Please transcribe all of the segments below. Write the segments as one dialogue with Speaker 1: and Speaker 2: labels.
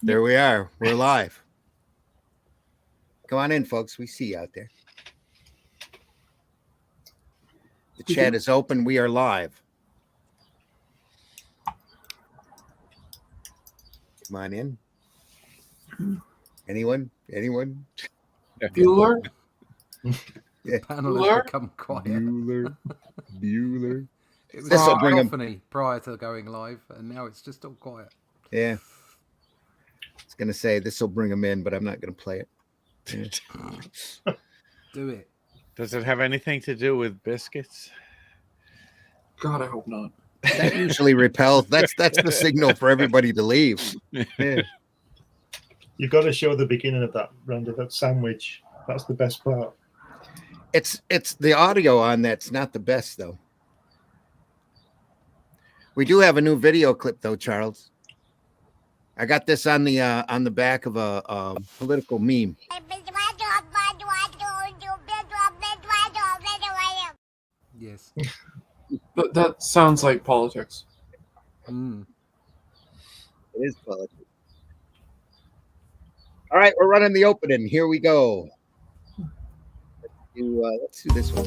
Speaker 1: There we are. We're live. Come on in, folks. We see you out there. The chat is open. We are live. Come on in. Anyone?
Speaker 2: Bueller?
Speaker 1: Yeah.
Speaker 3: Panel has become quiet.
Speaker 1: Bueller.
Speaker 3: It was
Speaker 1: This'll bring him
Speaker 3: cacophony prior to going live, and now it's just all quiet.
Speaker 1: Yeah. I was going to say this will bring him in, but I'm not going to play it.
Speaker 3: Do it.
Speaker 4: Does it have anything to do with biscuits?
Speaker 2: God, I hope not.
Speaker 1: That usually repels. That's the signal for everybody to leave. Yeah.
Speaker 5: You've got to show the beginning of that, Randy, that sandwich. That's the best part.
Speaker 1: It's the audio on that's not the best, though. We do have a new video clip, though, Charles. I got this on the back of a political meme.
Speaker 3: Yes.
Speaker 2: That sounds like politics.
Speaker 3: Mm.
Speaker 1: It is politics. All right, we're running the opening. Here we go. Let's do this one.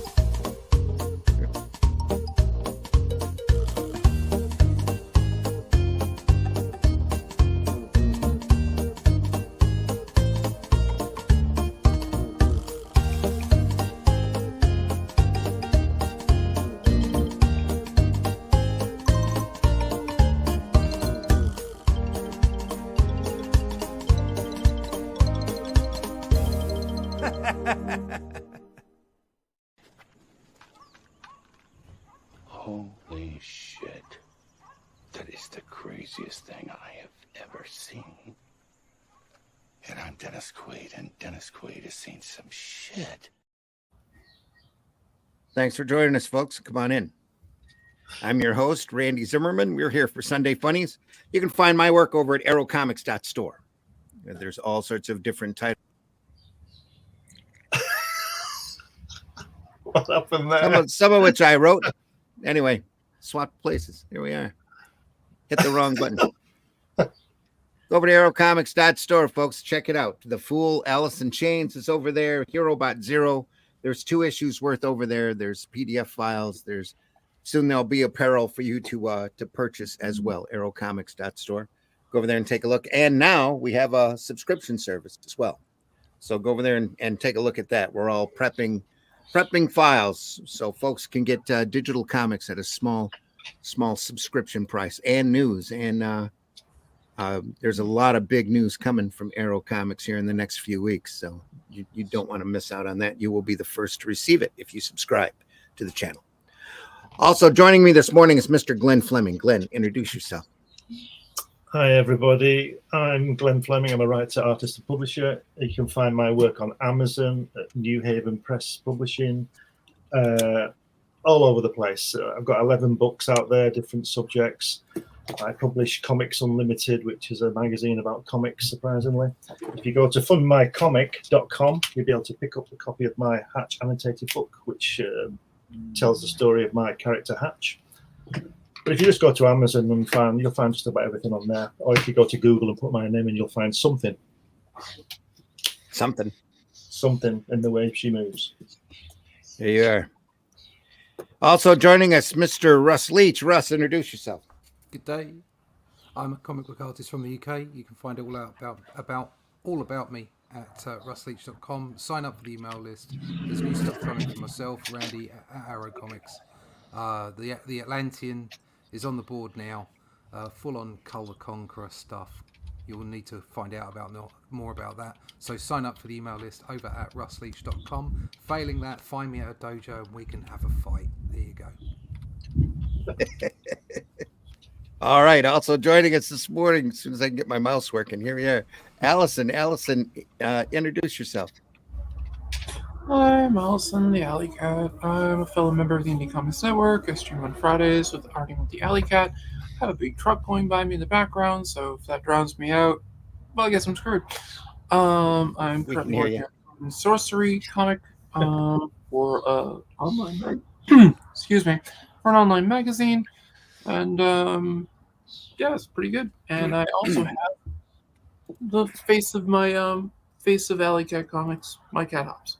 Speaker 6: Holy shit. That is the craziest thing I have ever seen. And I'm Dennis Quaid, and Dennis Quaid has seen some shit.
Speaker 1: Thanks for joining us, folks. Come on in. I'm your host, Randy Zimmerman. We're here for Sunday Funnies. You can find my work over at aerocomics.store. There's all sorts of different titles.
Speaker 5: What happened there?
Speaker 1: Some of which I wrote. Anyway, swap places. Here we are. Hit the wrong button. Go over to aerocomics.store, folks. Check it out. The Fool, Alice in Chains is over there. HeroBot Zero. There's 2 issues worth over there. There's PDF files. Soon there'll be apparel for you to purchase as well. Aerocomics.store. Go over there and take a look. And now we have a subscription service as well. So go over there and take a look at that. We're all prepping files so folks can get digital comics at a small subscription price and news. And there's a lot of big news coming from Auro Comics here in the next few weeks. So you don't want to miss out on that. You will be the first to receive it if you subscribe to the channel. Also joining me this morning is Mr. Glenn Fleming. Glenn, introduce yourself.
Speaker 5: Hi, everybody. I'm Glenn Fleming. I'm a writer, artist, and publisher. You can find my work on Amazon, at New Haven Press Publishing, all over the place. I've got 11 books out there, different subjects. I publish Comics Unlimited, which is a magazine about comics, surprisingly. If you go to fundmycomic.com, you'll be able to pick up a copy of my Hatch annotated book, which tells the story of my character Hatch. But if you just go to Amazon and you'll find just about everything on there. Or if you go to Google and put my name in, you'll find something.
Speaker 1: Something
Speaker 5: In the way she moves.
Speaker 1: There you are. Also joining us, Mr. Russ Leach. Russ, introduce yourself.
Speaker 3: Good day. I'm a comic book artist from the UK. You can find all out about me at russleach.com. Sign up for the email list. There's new stuff coming from myself, Randy at Auro Comics. The Atlantean is on the board now. Full-on Cull the Conqueror stuff. You'll need to find out more about that. So sign up for the email list over at russleach.com. Failing that, find me at a dojo and we can have a fight. There you go.
Speaker 1: All right. Also joining us this morning, as soon as I can get my mouse working, here we are. Allison, introduce yourself.
Speaker 2: I'm Allison, the Alley Cat. I'm a fellow member of the Indie Comics Network. I stream on Fridays with Arting with the Alley Cat. I have a big truck going by me in the background, so if that drowns me out, well, I guess I'm screwed. I'm currently working on Sorcery comic for online excuse me, for an online magazine, and yeah, it's pretty good. And I also have the face of my face of Alley Cat Comics, my cat Hops.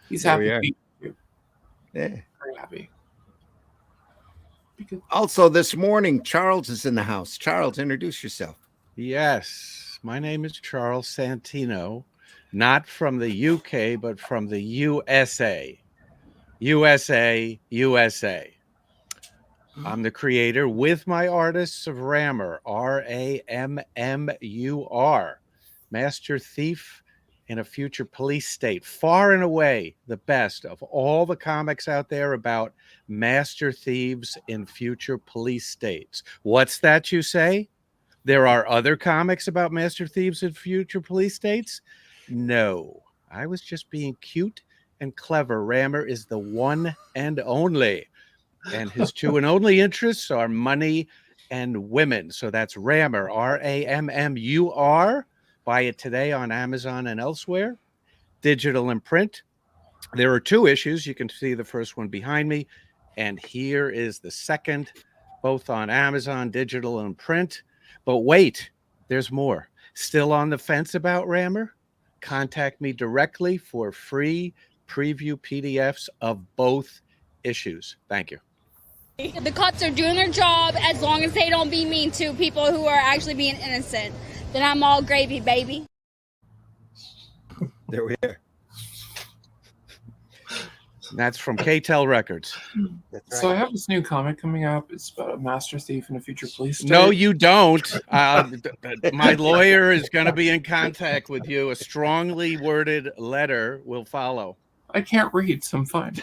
Speaker 2: He's
Speaker 1: There
Speaker 2: happy
Speaker 1: we
Speaker 2: to
Speaker 1: are.
Speaker 2: be here.
Speaker 1: Yeah.
Speaker 2: Very happy. Because
Speaker 1: Also, this morning, Charles is in the house. Charles, introduce yourself.
Speaker 4: Yes, my name is Charles Santino, not from the UK, but from the USA. USA. I'm the creator with my artists of Rammer, Rammur, Master Thief in a future police state. Far and away the best of all the comics out there about master thieves in future police states. What's that, you say? There are other comics about master thieves in future police states? No, I was just being cute and clever. Rammer is the one and only. And his two and only interests are money and women. So that's Rammer, Rammur. Buy it today on Amazon and elsewhere. Digital and print. There are 2 issues. You can see the first one behind me. And here is the second, both on Amazon, digital and print. But wait, there's more. Still on the fence about Rammer? Contact me directly for free preview PDFs of both issues. Thank you.
Speaker 7: The cops are doing their job as long as they don't be mean to people who are actually being innocent. Then I'm all gravy, baby.
Speaker 1: There we are.
Speaker 4: That's from KTEL Records.
Speaker 1: That's right.
Speaker 2: So I have this new comic coming up. It's about a master thief in a future police state.
Speaker 4: No, you don't. My lawyer is going to be in contact with you. A strongly worded letter will follow.
Speaker 2: I can't read, so I'm fine.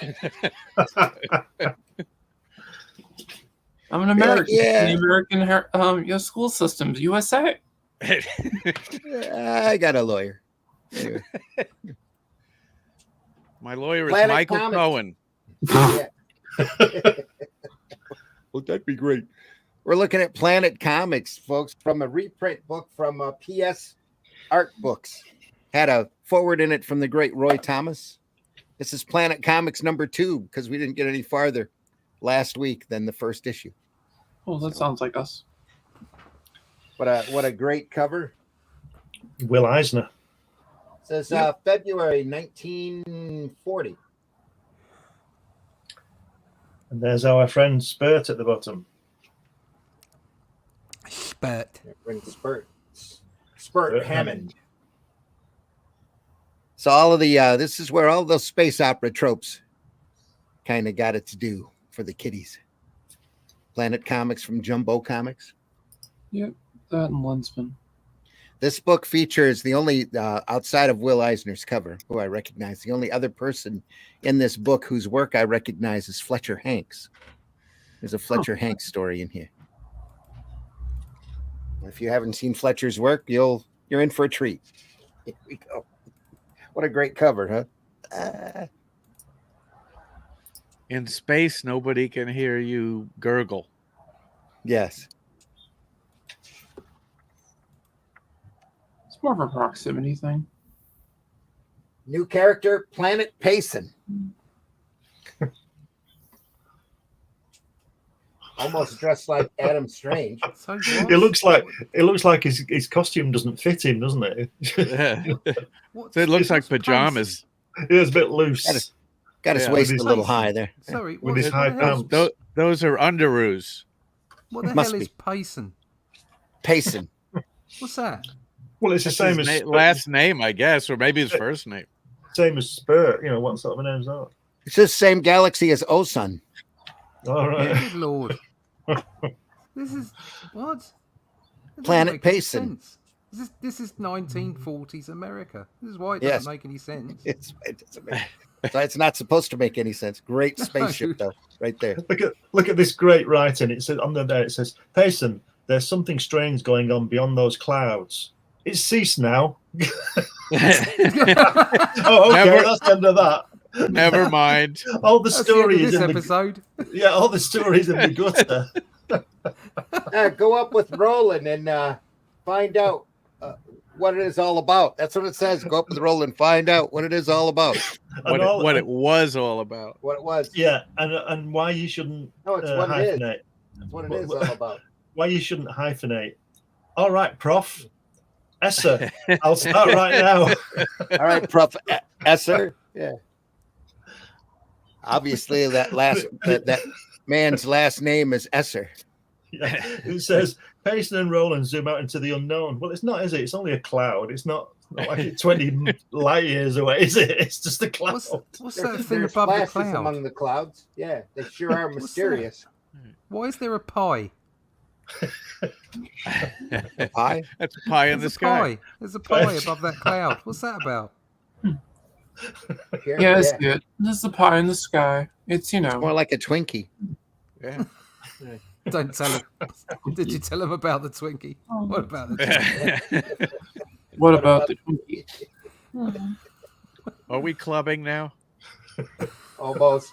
Speaker 2: I'm an American.
Speaker 1: Yeah.
Speaker 2: The American school systems, USA.
Speaker 1: I got a lawyer. Anyway.
Speaker 4: My lawyer is
Speaker 1: Planet
Speaker 4: Michael
Speaker 1: Comics.
Speaker 4: Cohen.
Speaker 1: Yeah. Well, that'd be great. We're looking at Planet Comics, folks, from a reprint book from PS Art Books. Had a forward in it from the great Roy Thomas. This is Planet Comics number 2 because we didn't get any farther last week than the first issue.
Speaker 2: Oh, that sounds like us.
Speaker 1: What a great cover.
Speaker 5: Will Eisner.
Speaker 1: It says February 1940.
Speaker 5: And there's our friend Spurt at the bottom.
Speaker 3: Spurt.
Speaker 1: Spurt Hammond. So all of the this is where all those space opera tropes kind of got its due for the kiddies. Planet Comics from Jumbo Comics.
Speaker 2: Yep, that and Lensman.
Speaker 1: This book features the only, outside of Will Eisner's cover, who I recognize, the only other person in this book whose work I recognize is Fletcher Hanks. There's a Fletcher Hanks story in here. If you haven't seen Fletcher's work, you're in for a treat. Here we go. What a great cover, huh?
Speaker 4: In space, nobody can hear you gurgle.
Speaker 1: Yes.
Speaker 2: It's more of a proximity thing.
Speaker 1: New character, Planet Payson. Almost dressed like Adam Strange.
Speaker 3: So
Speaker 5: It looks like his costume doesn't fit him, doesn't it?
Speaker 4: It looks like pajamas.
Speaker 5: It's a bit loose.
Speaker 1: Got his
Speaker 4: Yeah,
Speaker 1: waist
Speaker 5: with
Speaker 1: a
Speaker 5: his
Speaker 1: little
Speaker 5: face.
Speaker 1: high there.
Speaker 3: Sorry,
Speaker 5: With his high pants.
Speaker 4: Those are underoos.
Speaker 3: What the
Speaker 1: Must
Speaker 3: hell is
Speaker 1: be.
Speaker 3: Payson?
Speaker 1: Payson.
Speaker 3: What's that?
Speaker 5: Well, it's the
Speaker 4: That's
Speaker 5: same
Speaker 4: his
Speaker 5: as
Speaker 4: last name, I guess, or maybe his first name.
Speaker 5: same as Spurt. You know, what sort of a name's that?
Speaker 1: It's the same galaxy as Osun.
Speaker 5: All right.
Speaker 3: Good lord. This is what? That doesn't
Speaker 1: Planet
Speaker 3: make any
Speaker 1: Payson.
Speaker 3: sense. This is 1940s America. This is why it
Speaker 1: Yes.
Speaker 3: doesn't make any sense.
Speaker 1: It doesn't make, so it's not supposed to make any sense. Great spaceship, though, right there.
Speaker 5: Look at this great writing. It says under there. It says, "Payson, there's something strange going on beyond those clouds. It's ceased now." Oh, okay,
Speaker 4: Never-
Speaker 5: that's the end of that.
Speaker 4: Never mind.
Speaker 5: All the
Speaker 3: That's the end of
Speaker 5: stories
Speaker 3: this
Speaker 5: in
Speaker 3: episode.
Speaker 5: all the stories in the gutter.
Speaker 1: Go up with Roland and find out what it is all about. That's what it says. Go up with Roland, find out what it is all about.
Speaker 5: And all-
Speaker 4: What it was all about.
Speaker 1: What it was.
Speaker 5: Yeah, and why you shouldn't
Speaker 1: No, it's what it is.
Speaker 5: hyphenate.
Speaker 1: That's what it is all about.
Speaker 5: Why you shouldn't hyphenate. All right, prof. Esser. I'll start right now.
Speaker 1: All right, Prof. Esser. Yeah. Obviously, that man's last name is Esser.
Speaker 5: Yeah. It says Payson and Roland zoom out into the unknown. Well, it's not, is it? It's only a cloud. It's not like it's 20 light years away, is it? It's just a cloud.
Speaker 3: What's that thing
Speaker 1: There's
Speaker 3: above the
Speaker 1: flashes
Speaker 3: cloud?
Speaker 1: among the clouds. Yeah, they sure are mysterious.
Speaker 3: Why is there a pie?
Speaker 1: A pie?
Speaker 4: That's a pie in the
Speaker 3: There's a
Speaker 4: sky.
Speaker 3: pie. There's a pie above that cloud. What's that about?
Speaker 1: Here,
Speaker 2: Yeah, it's good. This is the pie in the sky. It's,
Speaker 1: more like a Twinkie.
Speaker 4: Yeah.
Speaker 3: Don't tell him. Did you tell him about the Twinkie? What about the Twinkie?
Speaker 2: What about the Twinkie?
Speaker 4: Are we clubbing now?
Speaker 1: Almost.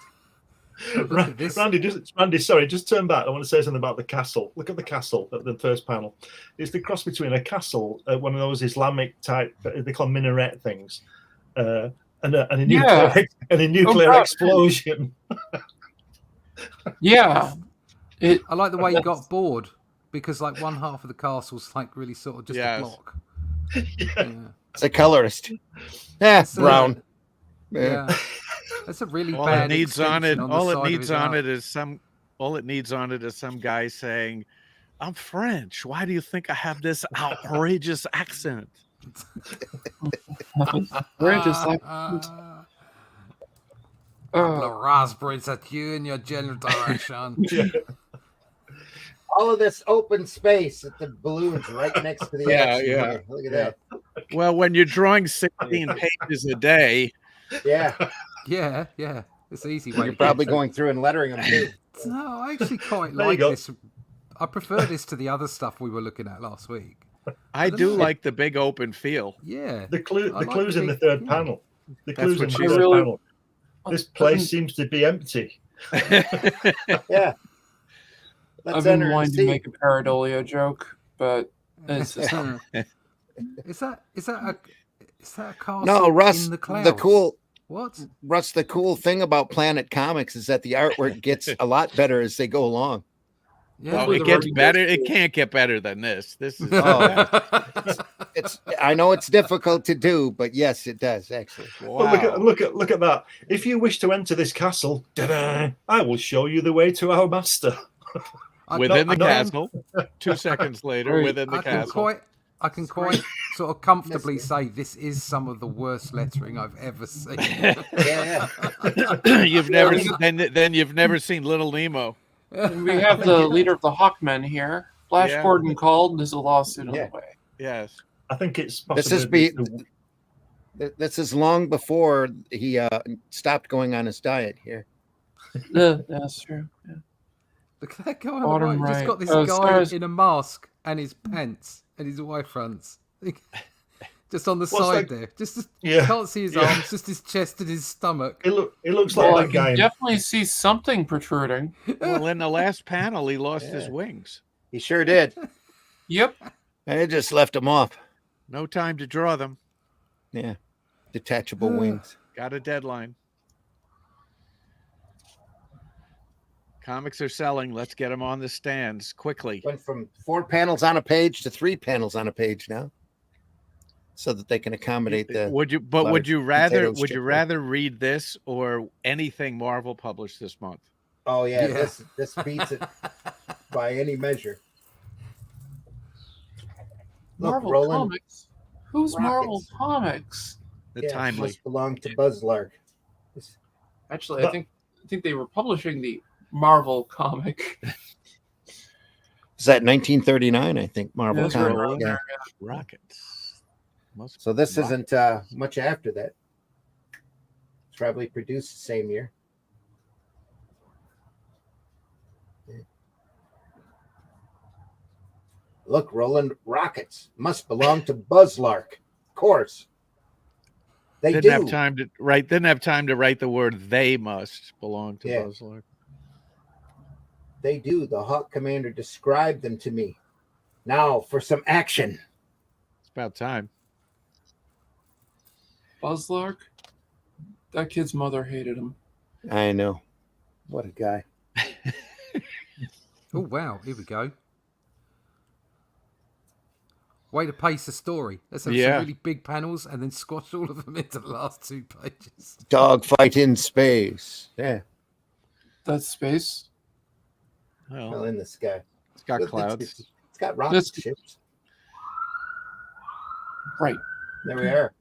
Speaker 3: Look at this.
Speaker 5: Randy, sorry, just turn back. I want to say something about the castle. Look at the castle at the first panel. It's the cross between a castle, one of those Islamic type, they call minaret things, and a nuclear explosion.
Speaker 2: Yeah.
Speaker 3: I like the way he got bored because like one half of the castle's like really sort of just a block. Yeah.
Speaker 1: It's a colorist. Yeah, brown.
Speaker 3: Yeah. That's a really
Speaker 4: All
Speaker 3: bad
Speaker 4: it needs on it.
Speaker 3: extension
Speaker 4: All
Speaker 3: the
Speaker 4: it
Speaker 3: side of
Speaker 4: needs
Speaker 3: his
Speaker 4: on
Speaker 3: arm.
Speaker 4: it is some. All it needs on it is some guy saying, "I'm French. Why do you think I have this outrageous accent?"
Speaker 2: We're just like,
Speaker 3: The raspberries at you in your general direction.
Speaker 1: All of this open space at the balloons right next to the action here. Look at that.
Speaker 4: Well, when you're drawing 16 pages a day,
Speaker 1: Yeah.
Speaker 3: Yeah. It's easy. Way
Speaker 1: You're
Speaker 3: to
Speaker 1: probably
Speaker 3: get through.
Speaker 1: going through and lettering them too.
Speaker 3: No, I actually quite
Speaker 5: There you
Speaker 3: like
Speaker 5: go.
Speaker 3: this. I prefer this to the other stuff we were looking at last week.
Speaker 4: I do like the big open feel.
Speaker 3: Yeah.
Speaker 5: The
Speaker 3: like
Speaker 5: clues in the
Speaker 3: big-
Speaker 5: third
Speaker 3: yeah.
Speaker 5: panel. The
Speaker 4: That's
Speaker 5: clues in
Speaker 4: what
Speaker 5: the
Speaker 4: she
Speaker 5: third
Speaker 2: really-
Speaker 5: panel. This place seems to be empty.
Speaker 1: Yeah. Let's
Speaker 2: I've been
Speaker 1: enter and
Speaker 2: wanting to
Speaker 1: see.
Speaker 2: make a pareidolia joke, but it's just
Speaker 3: Is that a castle
Speaker 1: No, Russ,
Speaker 3: in the
Speaker 1: the
Speaker 3: clouds?
Speaker 1: cool
Speaker 3: What?
Speaker 1: Russ, the cool thing about Planet Comics is that the artwork gets a lot better as they go along.
Speaker 3: Yeah.
Speaker 4: Oh,
Speaker 2: Probably
Speaker 4: it
Speaker 2: the
Speaker 4: gets
Speaker 2: word-
Speaker 4: better. It can't get better than this. This is
Speaker 1: It's I know it's difficult to do, but yes, it does actually.
Speaker 5: Well, look at that. If you wish to enter this castle, ta-da, I will show you the way to our master.
Speaker 4: within the
Speaker 5: no.
Speaker 4: castle. 2 seconds later,
Speaker 2: Right.
Speaker 4: within the castle.
Speaker 3: I can quite sort of comfortably say this is some of the worst lettering I've ever seen.
Speaker 1: Yeah.
Speaker 4: You've never then you've never seen Little Nemo.
Speaker 2: we have the leader of the Hawkmen here. Flash
Speaker 4: Yeah.
Speaker 2: Gordon called, and there's a lawsuit on
Speaker 1: Yeah.
Speaker 2: the way.
Speaker 4: Yes.
Speaker 5: I think it's
Speaker 1: This
Speaker 5: possibly
Speaker 1: is This is long before he stopped going on his diet here.
Speaker 2: That's true. Yeah.
Speaker 3: Look at that guy on the
Speaker 2: Bottom
Speaker 3: right. He's
Speaker 2: right.
Speaker 3: got this
Speaker 2: Oh,
Speaker 3: guy
Speaker 2: stars.
Speaker 3: in a mask and his pants and his Y fronts. Just on the
Speaker 5: What's
Speaker 3: side
Speaker 5: that?
Speaker 3: there. Just
Speaker 5: Yeah.
Speaker 3: can't see his
Speaker 5: Yeah.
Speaker 3: arms, just his chest and his stomach.
Speaker 5: It looks
Speaker 2: Well, I
Speaker 5: like that guy.
Speaker 2: can definitely see something protruding.
Speaker 4: Well, in the last panel, he lost his
Speaker 1: Yeah.
Speaker 4: wings.
Speaker 1: He sure did.
Speaker 2: Yep.
Speaker 1: And it just left him off.
Speaker 4: No time to draw them.
Speaker 1: Yeah. Detachable wings.
Speaker 4: Got a deadline. Comics are selling. Let's get them on the stands quickly.
Speaker 1: Went from 4 panels on a page to 3 panels on a page now. So that they can accommodate the
Speaker 4: Would you
Speaker 1: large potato
Speaker 4: would you
Speaker 1: strip.
Speaker 4: rather read this or anything Marvel published this month?
Speaker 1: Oh yeah,
Speaker 3: Yeah.
Speaker 1: this beats it by any measure. Look,
Speaker 2: Marvel
Speaker 1: Roland,
Speaker 2: Comics. Who's Marvel
Speaker 1: Rockets.
Speaker 2: Comics?
Speaker 4: The
Speaker 1: yeah,
Speaker 4: timely.
Speaker 1: must belong to Buzzlark.
Speaker 2: Actually,
Speaker 5: But-
Speaker 2: I think they were publishing the Marvel comic.
Speaker 1: Is that 1939? I think Marvel
Speaker 2: That's right
Speaker 1: comic.
Speaker 2: around
Speaker 1: Yeah.
Speaker 2: there.
Speaker 4: Rockets. Must
Speaker 1: So this
Speaker 4: rock.
Speaker 1: isn't much after that. It's probably produced the same year. Yeah. Look, Roland, rockets must belong to Buzzlark. Of course. They
Speaker 4: Didn't
Speaker 1: do.
Speaker 4: have time to write. Didn't have time to write the word "they must" belong to
Speaker 1: Yeah.
Speaker 4: Buzzlark.
Speaker 1: They do. The Hawk Commander described them to me. Now for some action.
Speaker 4: It's about time.
Speaker 2: Buzzlark? That kid's mother hated him.
Speaker 1: I know. What a guy.
Speaker 3: Oh wow, here we go. Way to pace the story. Let's have some really big panels and then squash all of them into the last 2 pages.
Speaker 1: Dogfight in space. Yeah.
Speaker 2: That's space.
Speaker 1: Well, in the sky.
Speaker 4: It's got clouds.
Speaker 1: It's got rocket ships.
Speaker 2: Right.
Speaker 1: There we are.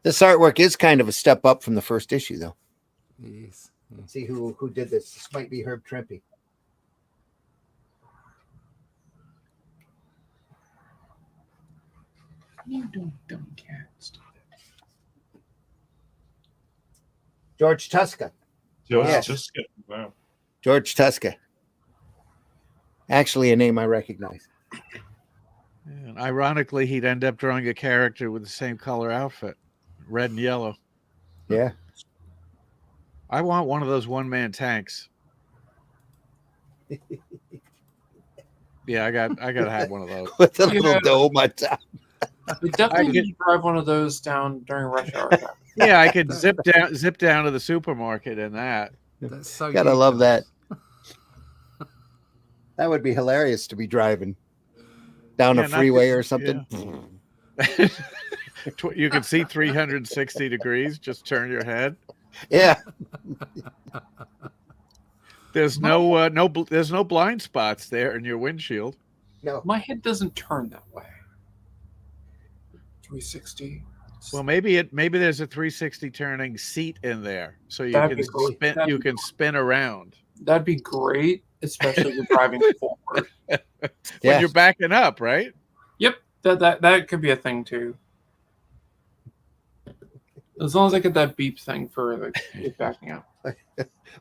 Speaker 1: This artwork is kind of a step up from the first issue, though.
Speaker 3: It is. Yeah.
Speaker 1: Let's see who did this. This might be Herb Trimpe.
Speaker 2: You dumb cat. Stop it.
Speaker 1: George Tuska.
Speaker 5: George
Speaker 1: Yes.
Speaker 5: Tuska. Wow.
Speaker 1: George Tuska. Actually, a name I recognize.
Speaker 4: And ironically, he'd end up drawing a character with the same color outfit, red and yellow.
Speaker 1: Yeah.
Speaker 4: I want one of those one-man tanks. Yeah, I gotta have one of those.
Speaker 1: With a little dome on top.
Speaker 2: We definitely need to drive one of those down during rush hour time.
Speaker 4: Yeah, I could zip down to the supermarket in that.
Speaker 3: That's so
Speaker 1: Gotta
Speaker 3: you
Speaker 1: love
Speaker 3: guys.
Speaker 1: that. That would be hilarious to be driving down a freeway or something.
Speaker 4: Yeah. You can see 360 degrees. Just turn your head.
Speaker 1: Yeah.
Speaker 4: There's there's no blind spots there in your windshield.
Speaker 1: No.
Speaker 2: My head doesn't turn that way. 360.
Speaker 4: Well, maybe there's a 360 turning seat in there, so you
Speaker 2: That'd
Speaker 4: can
Speaker 2: be cool.
Speaker 4: spin.
Speaker 2: That'd
Speaker 4: You
Speaker 2: be
Speaker 4: can spin around
Speaker 2: That'd be great, especially if you're driving forward.
Speaker 4: when
Speaker 1: Yeah.
Speaker 4: you're backing up, right?
Speaker 2: Yep, that could be a thing too. As long as I get that beep thing for the backing up.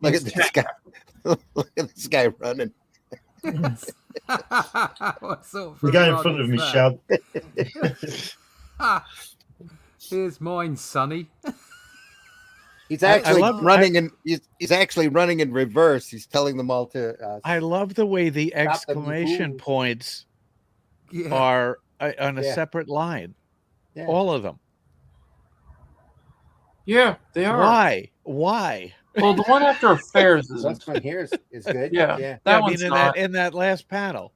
Speaker 1: Look at this guy. Look at this guy running.
Speaker 3: What sort of
Speaker 5: The guy in
Speaker 3: rod
Speaker 5: front of
Speaker 3: is
Speaker 5: me
Speaker 3: that?
Speaker 5: shout.
Speaker 3: Here's mine, Sonny.
Speaker 1: He's actually
Speaker 4: love-
Speaker 1: running in. He's actually running in reverse. He's telling them all to.
Speaker 4: I love the way the
Speaker 1: Stop them, you
Speaker 4: exclamation
Speaker 1: fools.
Speaker 4: points
Speaker 3: Yeah.
Speaker 4: are on a
Speaker 1: Yeah.
Speaker 4: separate line.
Speaker 1: Yeah.
Speaker 4: All of them.
Speaker 2: Yeah, they are.
Speaker 4: Why?
Speaker 2: Well, the one after affairs
Speaker 1: This
Speaker 2: isn't.
Speaker 1: one here is good.
Speaker 2: Yeah.
Speaker 1: Yeah.
Speaker 2: That
Speaker 4: I
Speaker 2: one's
Speaker 4: mean,
Speaker 2: not.
Speaker 4: in that last panel.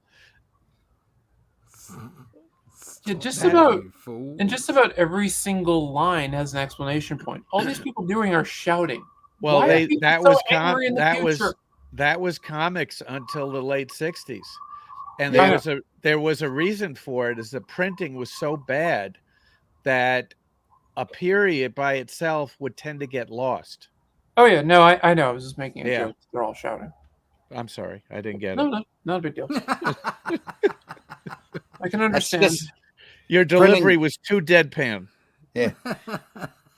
Speaker 2: Yeah, just
Speaker 3: Stop
Speaker 2: about-
Speaker 3: that, you fool.
Speaker 2: And just about every single line has an explanation point. All these people doing are shouting.
Speaker 4: Well,
Speaker 2: Why are people
Speaker 4: that
Speaker 2: so
Speaker 4: was
Speaker 2: angry in the future?
Speaker 4: that was comics until the late 60s. And
Speaker 2: Yeah.
Speaker 4: there was a reason for it, is the printing was so bad that a period by itself would tend to get lost.
Speaker 2: Oh yeah, no, I know. I was just making a
Speaker 4: Yeah.
Speaker 2: joke. They're all shouting.
Speaker 4: I'm sorry, I didn't get
Speaker 2: No,
Speaker 4: it.
Speaker 2: no, not a big deal. I can
Speaker 1: That's
Speaker 2: understand.
Speaker 1: just
Speaker 4: Your delivery was too deadpan.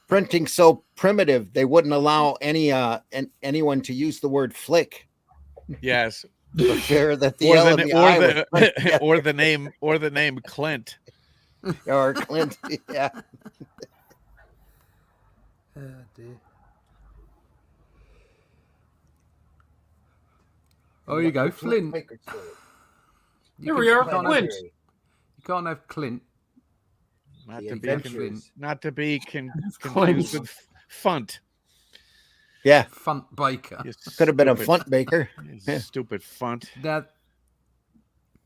Speaker 1: printing so primitive. They wouldn't allow anyone to use the word flick
Speaker 4: Yes.
Speaker 1: for fear that the
Speaker 4: Or
Speaker 1: L
Speaker 4: the,
Speaker 1: and the I would print together.
Speaker 4: or the name Clint.
Speaker 1: or Clint. Yeah.
Speaker 3: Oh, dear. Oh, you go, Flint.
Speaker 1: Baker story.
Speaker 2: Here we are,
Speaker 3: can't
Speaker 2: Flint.
Speaker 3: Have, you can't have Clint.
Speaker 4: Not
Speaker 1: The
Speaker 4: to be
Speaker 1: adventures.
Speaker 4: confused with Funt.
Speaker 1: Yeah.
Speaker 3: Flint Baker.
Speaker 4: You
Speaker 1: Could have been a
Speaker 4: stupid-
Speaker 1: Flint Baker.
Speaker 4: you
Speaker 1: Yeah.
Speaker 4: Stupid Funt.
Speaker 3: Now,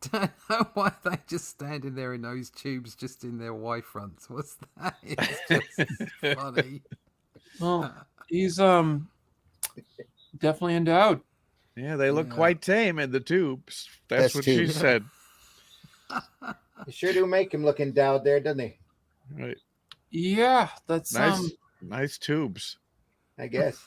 Speaker 3: don't know why they just standing there in those tubes, just in their Y fronts. What's that? It's just funny.
Speaker 2: Well, he's definitely endowed.
Speaker 4: Yeah, they look
Speaker 3: Yeah.
Speaker 4: quite tame in the tubes. That's
Speaker 1: Best
Speaker 4: what
Speaker 1: tubes.
Speaker 4: she said.
Speaker 1: You sure do make him look endowed there, doesn't he?
Speaker 4: Right.
Speaker 2: Yeah, that's
Speaker 4: Nice tubes.
Speaker 1: I guess.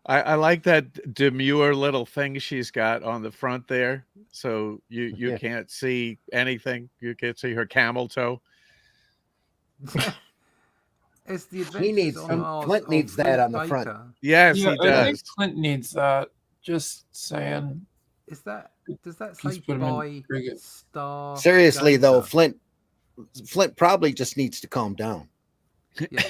Speaker 4: I like that demure little thing she's got on the front there, so you
Speaker 1: Yeah.
Speaker 4: can't see anything. You can't see her camel toe.
Speaker 3: It's the
Speaker 1: He
Speaker 3: Adventures
Speaker 1: needs
Speaker 3: on
Speaker 1: some-
Speaker 3: Mars
Speaker 1: Clint
Speaker 3: of
Speaker 1: needs that
Speaker 3: Flint
Speaker 1: on the front.
Speaker 3: Baker.
Speaker 4: Yes,
Speaker 2: yeah,
Speaker 4: he
Speaker 2: I think
Speaker 4: does.
Speaker 2: Clint needs that. Just saying.
Speaker 3: Does that
Speaker 2: He's
Speaker 3: say
Speaker 2: put him in
Speaker 3: by
Speaker 2: pretty good.
Speaker 3: Star?
Speaker 1: Seriously though,
Speaker 3: Gazer?
Speaker 1: Flint probably just needs to calm down.
Speaker 3: Yeah.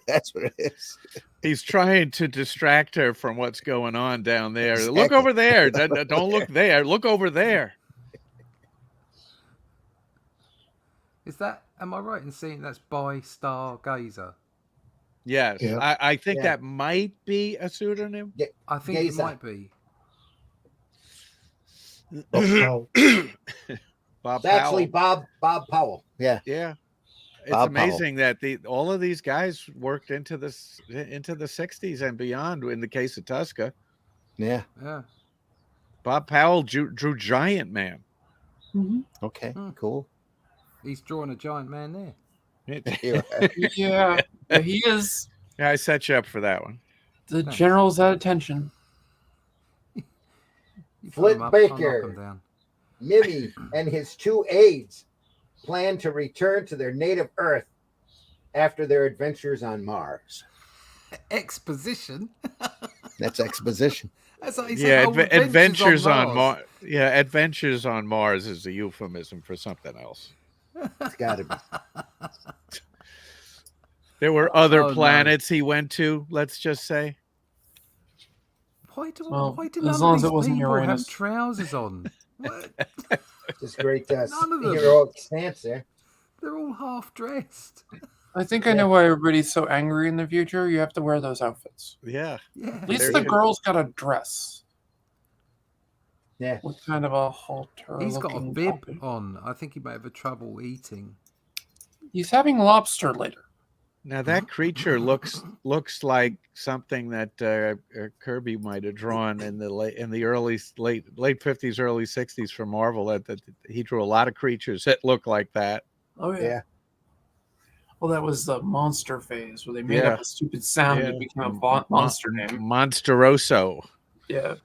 Speaker 1: That's what it is.
Speaker 4: He's trying to distract her from what's going on down there. Look
Speaker 1: Exactly.
Speaker 4: over there. Don't look there. Look over there.
Speaker 3: Is that? Am I right in saying that's by Stargazer?
Speaker 4: Yes,
Speaker 5: Yeah.
Speaker 4: I think
Speaker 1: Yeah.
Speaker 4: that might be a pseudonym.
Speaker 3: I think it
Speaker 1: Gaza.
Speaker 3: might be.
Speaker 5: Bob Powell.
Speaker 4: Bob
Speaker 1: It's actually
Speaker 4: Powell.
Speaker 1: Bob Powell. Yeah.
Speaker 4: Yeah, it's
Speaker 1: Bob Powell.
Speaker 4: amazing that all of these guys worked into the 60s and beyond. In the case of Tuska,
Speaker 1: Yeah.
Speaker 3: Yeah.
Speaker 4: Bob Powell drew Giant Man.
Speaker 1: Okay.
Speaker 3: Hmm.
Speaker 1: Cool.
Speaker 3: He's drawing a giant man there.
Speaker 2: Yeah, he is.
Speaker 4: Yeah, I set you up for that one.
Speaker 2: The
Speaker 3: Thanks.
Speaker 2: general's at attention.
Speaker 3: You put
Speaker 1: Flint
Speaker 3: 'em up, I'll knock
Speaker 1: Baker.
Speaker 3: 'em down.
Speaker 1: Mimi and his 2 aides plan to return to their native Earth after their adventures on Mars.
Speaker 3: Exposition.
Speaker 1: That's exposition.
Speaker 3: That's like he
Speaker 4: Yeah,
Speaker 3: said,
Speaker 4: adventures on
Speaker 3: Mars.
Speaker 4: Mars. Yeah, adventures on Mars is a euphemism for something else.
Speaker 1: It's got to be.
Speaker 4: There were other
Speaker 3: Oh, no.
Speaker 4: planets he went to. Let's just say.
Speaker 3: Why do
Speaker 2: Well,
Speaker 3: why do
Speaker 2: as
Speaker 3: none
Speaker 2: long
Speaker 3: of
Speaker 2: as
Speaker 3: these
Speaker 2: it wasn't
Speaker 3: people have
Speaker 2: Uranus.
Speaker 3: trousers on? What?
Speaker 1: Just great
Speaker 3: None of them.
Speaker 1: heroic stance there.
Speaker 3: They're all half dressed.
Speaker 2: I think I know why everybody's so angry in the future. You have to wear those outfits.
Speaker 4: Yeah.
Speaker 3: Yeah.
Speaker 2: At least
Speaker 4: There
Speaker 2: the
Speaker 4: you go.
Speaker 2: girl's got a dress
Speaker 1: Yeah.
Speaker 2: with kind of a halter.
Speaker 3: He's got a
Speaker 2: looking
Speaker 3: bib
Speaker 2: puppet.
Speaker 3: on. I think he might have trouble eating.
Speaker 2: He's having lobster later.
Speaker 4: Now that creature looks like something that Kirby might have drawn in the late 50s, early 60s for Marvel. That he drew a lot of creatures that look like that.
Speaker 2: Oh yeah.
Speaker 1: Yeah.
Speaker 2: Well, that was the monster phase where they made up
Speaker 4: Yeah.
Speaker 2: a stupid sound
Speaker 4: Yeah.
Speaker 2: and became a monster name.
Speaker 4: Monsteroso.
Speaker 2: Yeah.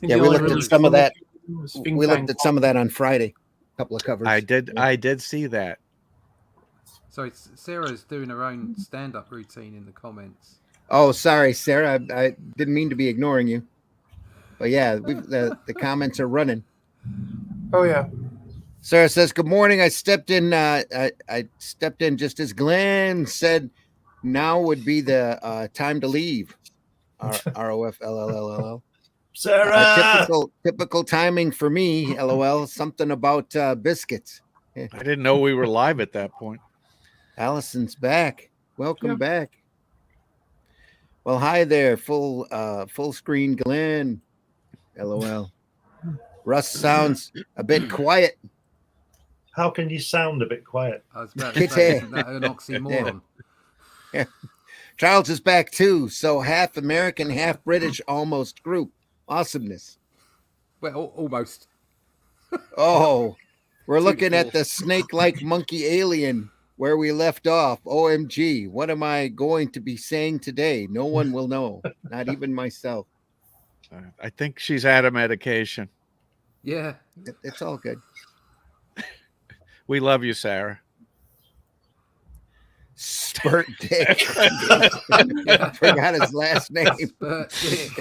Speaker 1: Yeah, we looked at some of that. We looked at some of that on Friday. A couple of covers.
Speaker 4: I did see that.
Speaker 3: So Sarah's doing her own stand-up routine in the comments.
Speaker 1: Oh, sorry, Sarah. I didn't mean to be ignoring you. But yeah, the comments are running.
Speaker 2: Oh yeah.
Speaker 1: Sarah says, "Good morning. I stepped in. I stepped in just as Glenn said. Now would be the time to leave. ROFLLLL.
Speaker 5: Sarah.
Speaker 1: Typical timing for me. LOL. Something about biscuits.
Speaker 4: I didn't know we were live at that point.
Speaker 1: Allison's back. Welcome
Speaker 2: Yeah.
Speaker 1: back. Well, hi there. Full screen Glenn. LOL. Russ sounds a bit quiet.
Speaker 5: How can you sound a bit quiet?
Speaker 3: I was about to say, isn't that an oxymoron?
Speaker 1: Charles is back too. So half American, half British, almost group. Awesomeness.
Speaker 3: Well, almost.
Speaker 1: Oh, we're looking at
Speaker 3: Beautiful.
Speaker 1: the snake-like monkey alien where we left off. OMG, what am I going to be saying today? No one will know, not even myself.
Speaker 4: I think she's out of medication.
Speaker 3: Yeah.
Speaker 1: It's all good.
Speaker 4: We love you, Sarah.
Speaker 1: Spurt Dick. Forgot his last name.
Speaker 3: Spurt Dick.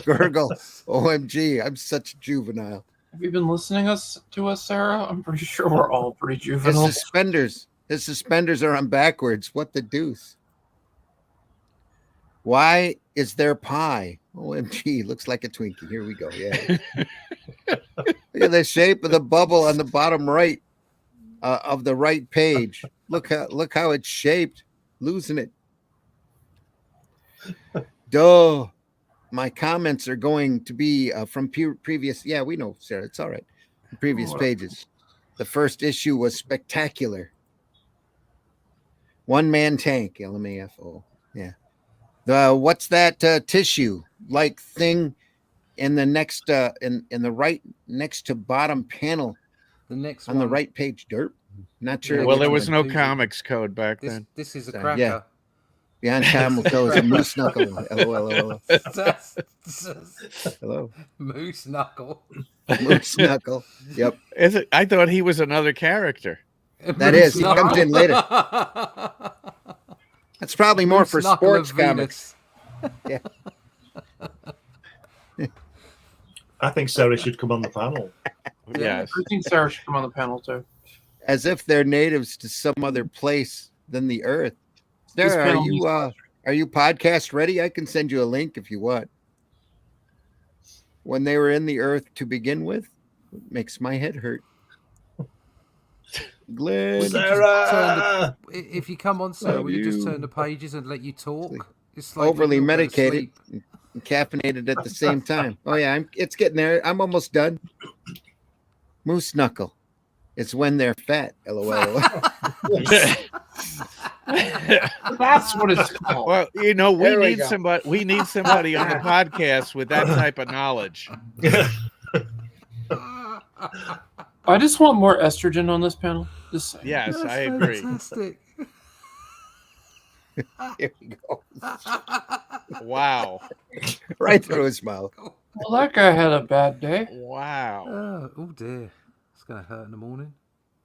Speaker 1: Gurgle. OMG, I'm such a juvenile.
Speaker 2: Have you been listening to us, Sarah? I'm pretty sure we're all pretty
Speaker 1: His
Speaker 2: juvenile.
Speaker 1: suspenders are on backwards. What the deuce? Why is there pie? OMG, looks like a Twinkie. Here we go. Yeah. Look at the shape of the bubble on the bottom right of the right page. Look how it's shaped. Losing it. Duh. My comments are going to be from previous. Yeah, we know, Sarah. It's all right. Previous pages. The first issue was spectacular. One-man tank. LMAFO. Yeah. What's that tissue like thing in the next in the right next to bottom panel
Speaker 3: The next
Speaker 1: on
Speaker 3: one.
Speaker 1: the right page? Derp. Not sure.
Speaker 3: Yeah,
Speaker 4: Well,
Speaker 1: which
Speaker 4: there was
Speaker 1: one.
Speaker 4: no comics code back then.
Speaker 3: This is a
Speaker 1: Yeah.
Speaker 3: cracker.
Speaker 1: Beyond Camel Toe is a moose knuckle. LOL.
Speaker 3: That's
Speaker 1: Hello.
Speaker 3: Moose Knuckle.
Speaker 1: Moose knuckle. Yep.
Speaker 4: Is it? I thought he was another character.
Speaker 1: That is. He comes in later. That's probably more for sports comics. Yeah.
Speaker 5: I think Sarah should come on the panel.
Speaker 4: Yes.
Speaker 2: I think Sarah should come on the panel too.
Speaker 1: As if they're natives to some other place than the Earth.
Speaker 2: This
Speaker 1: Sarah,
Speaker 2: panel needs
Speaker 1: are you podcast ready? I can send you a link if you want. When they were in the Earth to begin with, it makes my head hurt. Glenn.
Speaker 3: Will you just turn
Speaker 5: Sarah!
Speaker 3: if you come on, Sarah,
Speaker 1: Love
Speaker 3: will you just
Speaker 1: you.
Speaker 3: turn the pages and let you talk? It's like
Speaker 1: Overly
Speaker 3: when you're about to
Speaker 1: medicated,
Speaker 3: sleep.
Speaker 1: caffeinated at the same time. Oh yeah, it's getting there. I'm almost done. Moose knuckle. It's when they're fat. LOL.
Speaker 2: That's what it's called.
Speaker 4: Well, you know, we
Speaker 1: There we
Speaker 4: need
Speaker 1: go.
Speaker 4: somebody. We need somebody on the podcast with that type of knowledge.
Speaker 2: I just want more estrogen on this panel. Just saying.
Speaker 4: Yes,
Speaker 3: That's
Speaker 4: I agree.
Speaker 3: fantastic.
Speaker 1: Here we go.
Speaker 4: Wow,
Speaker 1: Right through his mouth.
Speaker 2: Well, that guy had a bad day.
Speaker 4: wow.
Speaker 3: Oh dear, it's gonna hurt in the morning.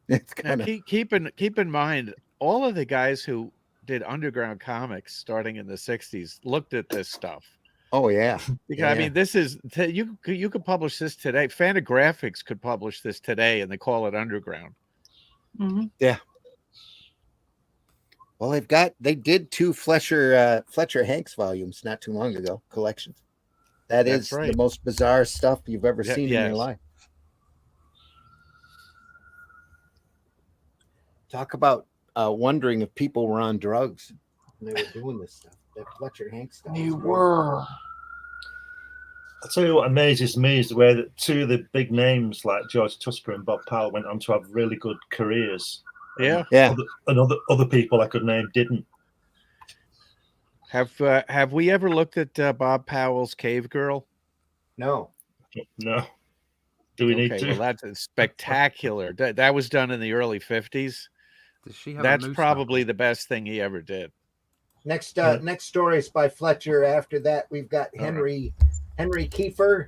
Speaker 1: It's
Speaker 4: Now,
Speaker 1: kind of
Speaker 4: keep in mind, all of the guys who did underground comics starting in the '60s looked at this stuff.
Speaker 1: oh yeah.
Speaker 4: Because,
Speaker 1: Yeah.
Speaker 4: I mean, this is you could publish this today. Fantagraphics could publish this today, and they call it underground.
Speaker 2: Mhm.
Speaker 1: Well, they did 2 Fletcher Hanks volumes not too long ago, collections. That's
Speaker 4: That's right.
Speaker 1: the most bizarre stuff you've ever
Speaker 4: Yeah,
Speaker 1: seen in
Speaker 4: yes.
Speaker 1: your life. Talk about wondering if people were on drugs when they were doing this stuff. That Fletcher Hanks stuff.
Speaker 2: You
Speaker 1: is great.
Speaker 2: were.
Speaker 5: I'll tell you what amazes me is the way that 2 of the big names like George Tusker and Bob Powell went on to have really good careers.
Speaker 4: Yeah.
Speaker 1: Yeah.
Speaker 5: Other people I could name didn't.
Speaker 4: Have we ever looked at Bob Powell's Cave Girl?
Speaker 1: No.
Speaker 5: No. Do we need to?
Speaker 4: Well, that's spectacular. That was done in the early '50s.
Speaker 3: Does she have
Speaker 4: That's
Speaker 3: a moose
Speaker 4: probably
Speaker 3: knuckle?
Speaker 4: the best thing he ever did.
Speaker 1: Next
Speaker 5: Yeah.
Speaker 1: next story is by Fletcher. After that, we've got Henry Kiefer,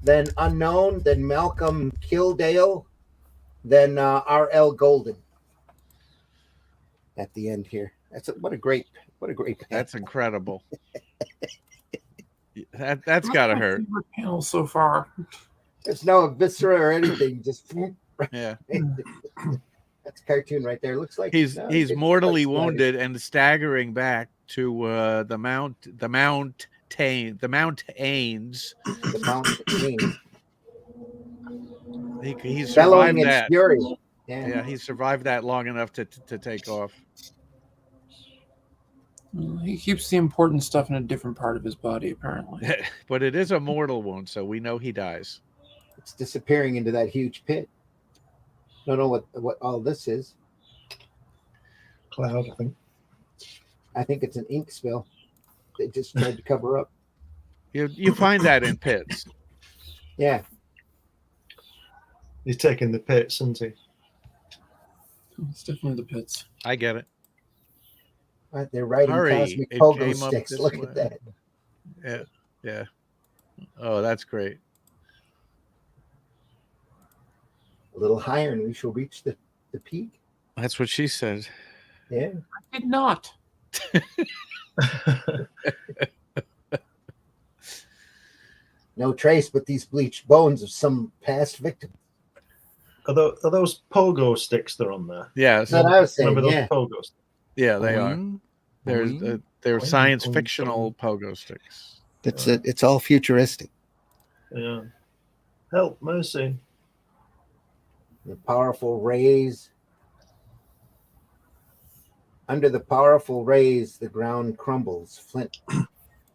Speaker 1: then Unknown, then Malcolm Kildale, then R.L. Golden. At the end here. What a great
Speaker 4: That's incredible. That's got to
Speaker 2: my
Speaker 4: hurt.
Speaker 2: favorite panel so far.
Speaker 1: There's no viscera or anything. Just
Speaker 4: Yeah.
Speaker 1: that's a cartoon right there. Looks like
Speaker 4: He's
Speaker 1: it's
Speaker 4: mortally
Speaker 1: like splattered.
Speaker 4: wounded and staggering back to the Mount Ains.
Speaker 1: The mountain
Speaker 4: He
Speaker 1: bellowing
Speaker 4: survived
Speaker 1: in
Speaker 4: that.
Speaker 1: fury.
Speaker 4: Yeah, he survived that long enough to take off.
Speaker 2: He keeps the important stuff in a different part of his body, apparently.
Speaker 4: But it is a mortal wound, so we know he dies.
Speaker 1: It's disappearing into that huge pit. Don't know what all this is.
Speaker 5: Cloud, I think.
Speaker 1: I think it's an ink spill. They just tried to cover up.
Speaker 4: You find that in pits.
Speaker 1: Yeah.
Speaker 5: He's taking the pits, isn't he?
Speaker 2: It's definitely the pits.
Speaker 4: I get it.
Speaker 1: Right, they're riding
Speaker 4: Hurry,
Speaker 1: cosmic
Speaker 4: it
Speaker 1: pogo
Speaker 4: came up
Speaker 1: sticks.
Speaker 4: this
Speaker 1: Look
Speaker 4: way.
Speaker 1: at that.
Speaker 4: Yeah. Oh, that's great.
Speaker 1: A little higher and we shall reach the peak.
Speaker 4: That's what she said.
Speaker 1: Yeah.
Speaker 2: I did not.
Speaker 1: No trace but these bleached bones of some past victim.
Speaker 5: Are those pogo sticks that are on there?
Speaker 4: Yeah,
Speaker 1: That's what I was saying.
Speaker 5: Remember those
Speaker 1: Yeah.
Speaker 5: pogo sticks?
Speaker 4: yeah, they are.
Speaker 3: Boing,
Speaker 4: They're
Speaker 3: boing.
Speaker 4: they're
Speaker 5: Boing,
Speaker 4: science
Speaker 5: boing,
Speaker 4: fictional pogo sticks.
Speaker 1: That's it. It's all futuristic.
Speaker 5: Yeah. Help, mercy.
Speaker 1: The powerful rays. Under the powerful rays, the ground crumbles. Flint,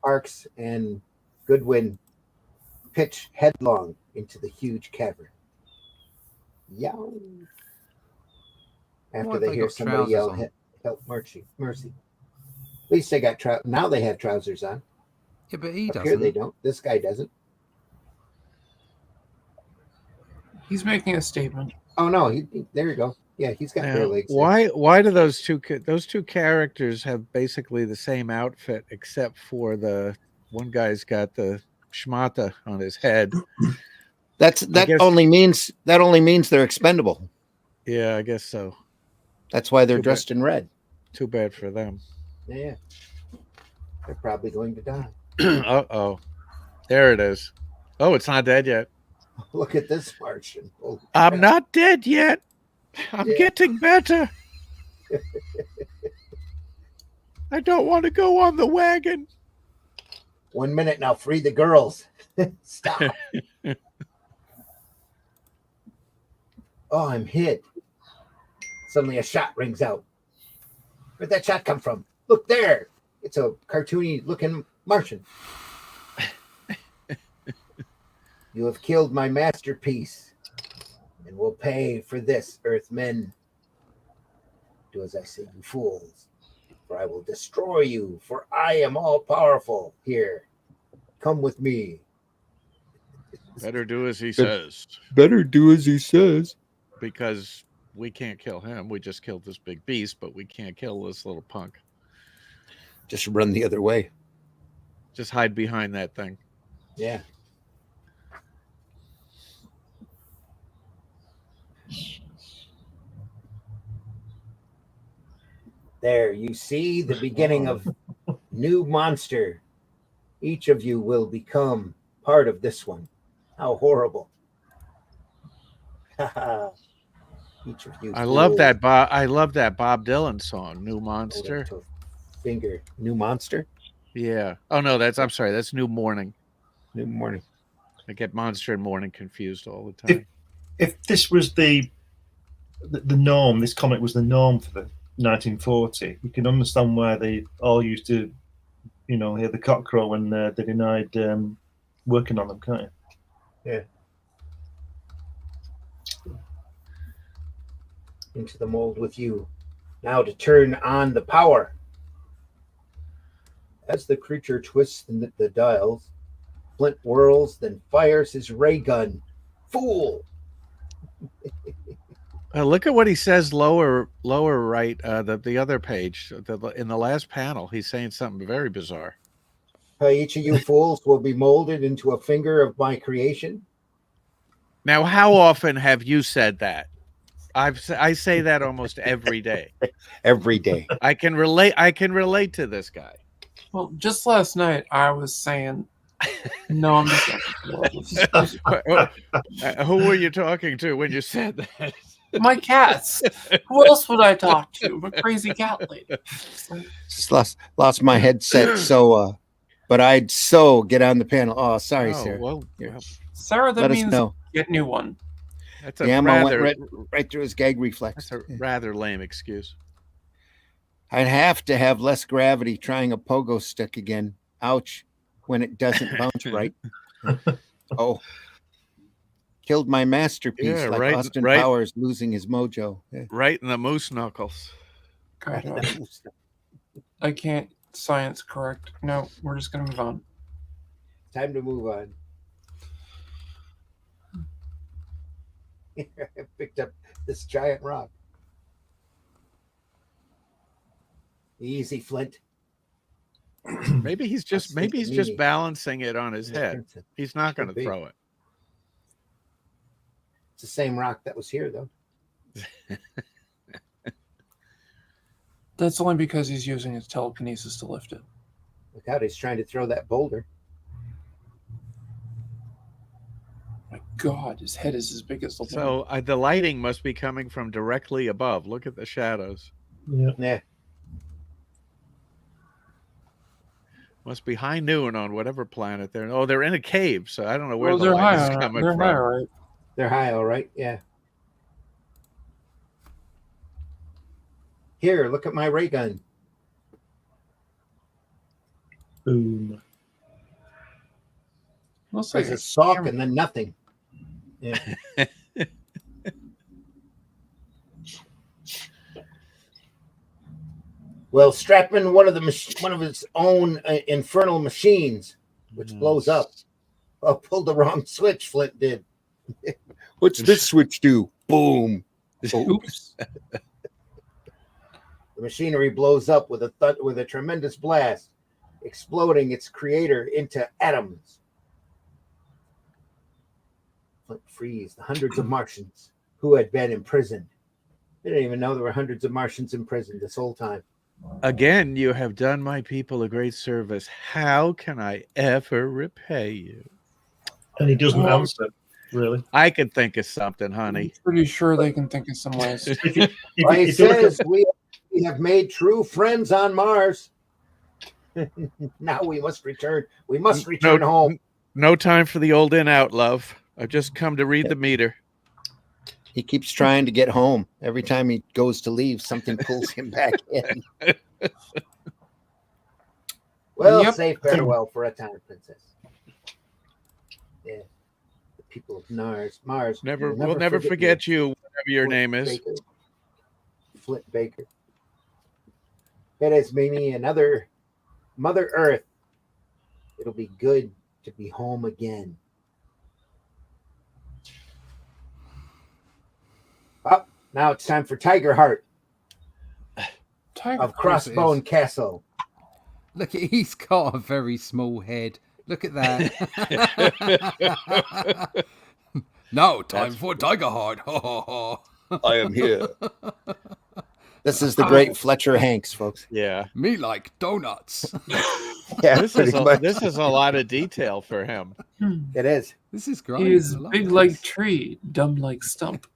Speaker 1: Parks, and Goodwin pitch headlong into the huge cavern. Yow.
Speaker 3: Why
Speaker 1: After
Speaker 3: have
Speaker 1: they
Speaker 3: they
Speaker 1: hear
Speaker 3: got
Speaker 1: somebody
Speaker 3: trousers
Speaker 1: yell,
Speaker 3: on?
Speaker 1: "Help, mercy, mercy!" At least they got now they have trousers on.
Speaker 3: Yeah, but he
Speaker 1: Up here they
Speaker 3: doesn't.
Speaker 1: don't. This guy doesn't.
Speaker 2: He's making a statement.
Speaker 1: Oh no, there you go. Yeah, he's got bare
Speaker 4: Now,
Speaker 1: legs.
Speaker 4: why do those two characters have basically the same outfit except for the one guy's got the schmata on his head?
Speaker 1: That
Speaker 4: guess-
Speaker 1: only means they're expendable.
Speaker 4: Yeah, I guess so.
Speaker 1: That's why they're
Speaker 4: Too bad.
Speaker 1: dressed in red.
Speaker 4: Too bad for them.
Speaker 1: Yeah, they're probably going to die.
Speaker 4: Uh-oh. There it is. Oh, it's not dead yet.
Speaker 1: Look at this Martian. Holy
Speaker 4: I'm
Speaker 1: crap.
Speaker 4: not dead yet. I'm
Speaker 1: Yeah.
Speaker 4: getting better. I don't want to go on the wagon.
Speaker 1: 1 minute now. Free the girls. Stop. Oh, I'm hit. Suddenly a shot rings out. Where'd that shot come from? Look there. It's a cartoony looking Martian. You have killed my masterpiece and will pay for this, Earthmen. Do as I say, you fools, for I will destroy you, for I am all powerful. Here, come with me.
Speaker 4: Better do as he says.
Speaker 1: Better do as he says.
Speaker 4: Because we can't kill him. We just killed this big beast, but we can't kill this little punk.
Speaker 1: Just run the other way.
Speaker 4: Just hide behind that thing.
Speaker 1: Yeah. There, you see the beginning of new monster. Each of you will become part of this one. How horrible. Each of you.
Speaker 4: I love that Bob Dylan song, New Monster.
Speaker 1: Finger. New Monster?
Speaker 4: Yeah. Oh no, I'm sorry, that's New Morning.
Speaker 1: New Morning.
Speaker 4: I get Monster and Morning confused all the time.
Speaker 5: If this was the norm, this comic was the norm for the 1940, we can understand why they all used to, hear the cock crow when they denied working on them, can't you?
Speaker 1: Yeah. Into the mold with you. Now to turn on the power. As the creature twists the dials, Flint whirls, then fires his ray gun. Fool!
Speaker 4: Look at what he says lower right, the other page. In the last panel, he's saying something very bizarre.
Speaker 1: Each of you fools will be molded into a finger of my creation.
Speaker 4: Now, how often have you said that? I say that almost every day.
Speaker 1: Every day.
Speaker 4: I can relate to this guy.
Speaker 2: Well, just last night I was saying, no, I'm just
Speaker 4: who were you talking to when you said that?
Speaker 2: my cats. Who else would I talk to? My crazy cat lady.
Speaker 1: Just lost my headset, but I'd get on the panel. Oh, sorry, Sarah.
Speaker 4: Well,
Speaker 2: Sarah, that
Speaker 1: let
Speaker 2: means
Speaker 1: us know.
Speaker 2: get a new one.
Speaker 4: That's
Speaker 1: the ammo went right through his gag reflex.
Speaker 4: That's a rather lame excuse.
Speaker 1: I'd have to have less gravity trying a pogo stick again. Ouch, when it doesn't bounce right. Oh. Killed my masterpiece, like Austin Powers losing his mojo. Yeah.
Speaker 4: Right in the moose knuckles.
Speaker 2: God, I can't science correct. No, we're just going to move on.
Speaker 1: Time to move on. I picked up this giant rock. Easy, Flint.
Speaker 4: Maybe he's just balancing it on his head. He's not going to throw it.
Speaker 1: It's the same rock that was here, though.
Speaker 2: That's only because he's using his telekinesis to lift it.
Speaker 1: Look out, he's trying to throw that boulder.
Speaker 2: My God, his head is as big as the
Speaker 4: So the lighting must be coming from directly above. Look at the shadows.
Speaker 1: Yeah.
Speaker 4: Must be high noon on whatever planet they're. Oh, they're in a cave, so I don't know where the
Speaker 2: they're
Speaker 4: light
Speaker 2: high,
Speaker 4: is coming
Speaker 2: they're
Speaker 4: from.
Speaker 2: High, right?
Speaker 1: They're high, all right. Yeah. Here, look at my ray gun.
Speaker 5: Boom.
Speaker 2: Looks
Speaker 1: There's a sock and then nothing. Yeah. Well, strap in one of its own infernal machines, which blows up. Oh, pulled the wrong switch. Flint did. What's this switch do? Boom.
Speaker 2: Oops.
Speaker 1: The machinery blows up with a tremendous blast, exploding its creator into atoms. Flint frees the hundreds of Martians who had been imprisoned. They didn't even know there were hundreds of Martians in prison this whole time.
Speaker 4: Again, you have done my people a great service. How can I ever repay you?
Speaker 5: And he doesn't answer, really.
Speaker 4: I can think of something, honey.
Speaker 2: I'm pretty sure they can think of some ways.
Speaker 1: He says we have made true friends on Mars. Now we must return. We must return home.
Speaker 4: No time for the old in-out, love. I've just come to read the meter.
Speaker 1: He keeps trying to get home. Every time he goes to leave, something pulls him back in. Well,
Speaker 2: Yep.
Speaker 1: say farewell for a time, princess. Yeah. The people of Mars.
Speaker 4: We'll never forget you, whatever your name is.
Speaker 1: Baker. Flint Baker. It is Mimi, another Mother Earth. It'll be good to be home again. Oh, now it's time for Tiger Heart
Speaker 2: Tiger.
Speaker 1: of Crossbone Castle.
Speaker 3: Look, he's got a very small head. Look at that. Now, time for Tiger Heart.
Speaker 6: I am here.
Speaker 1: This is the great Fletcher Hanks, folks.
Speaker 4: Yeah.
Speaker 3: Me like donuts.
Speaker 1: Yeah,
Speaker 4: This
Speaker 1: pretty much.
Speaker 4: is a lot of detail for him.
Speaker 1: It is.
Speaker 3: This is great.
Speaker 2: He is
Speaker 3: I love
Speaker 2: big
Speaker 3: this.
Speaker 2: like tree, dumb like stump.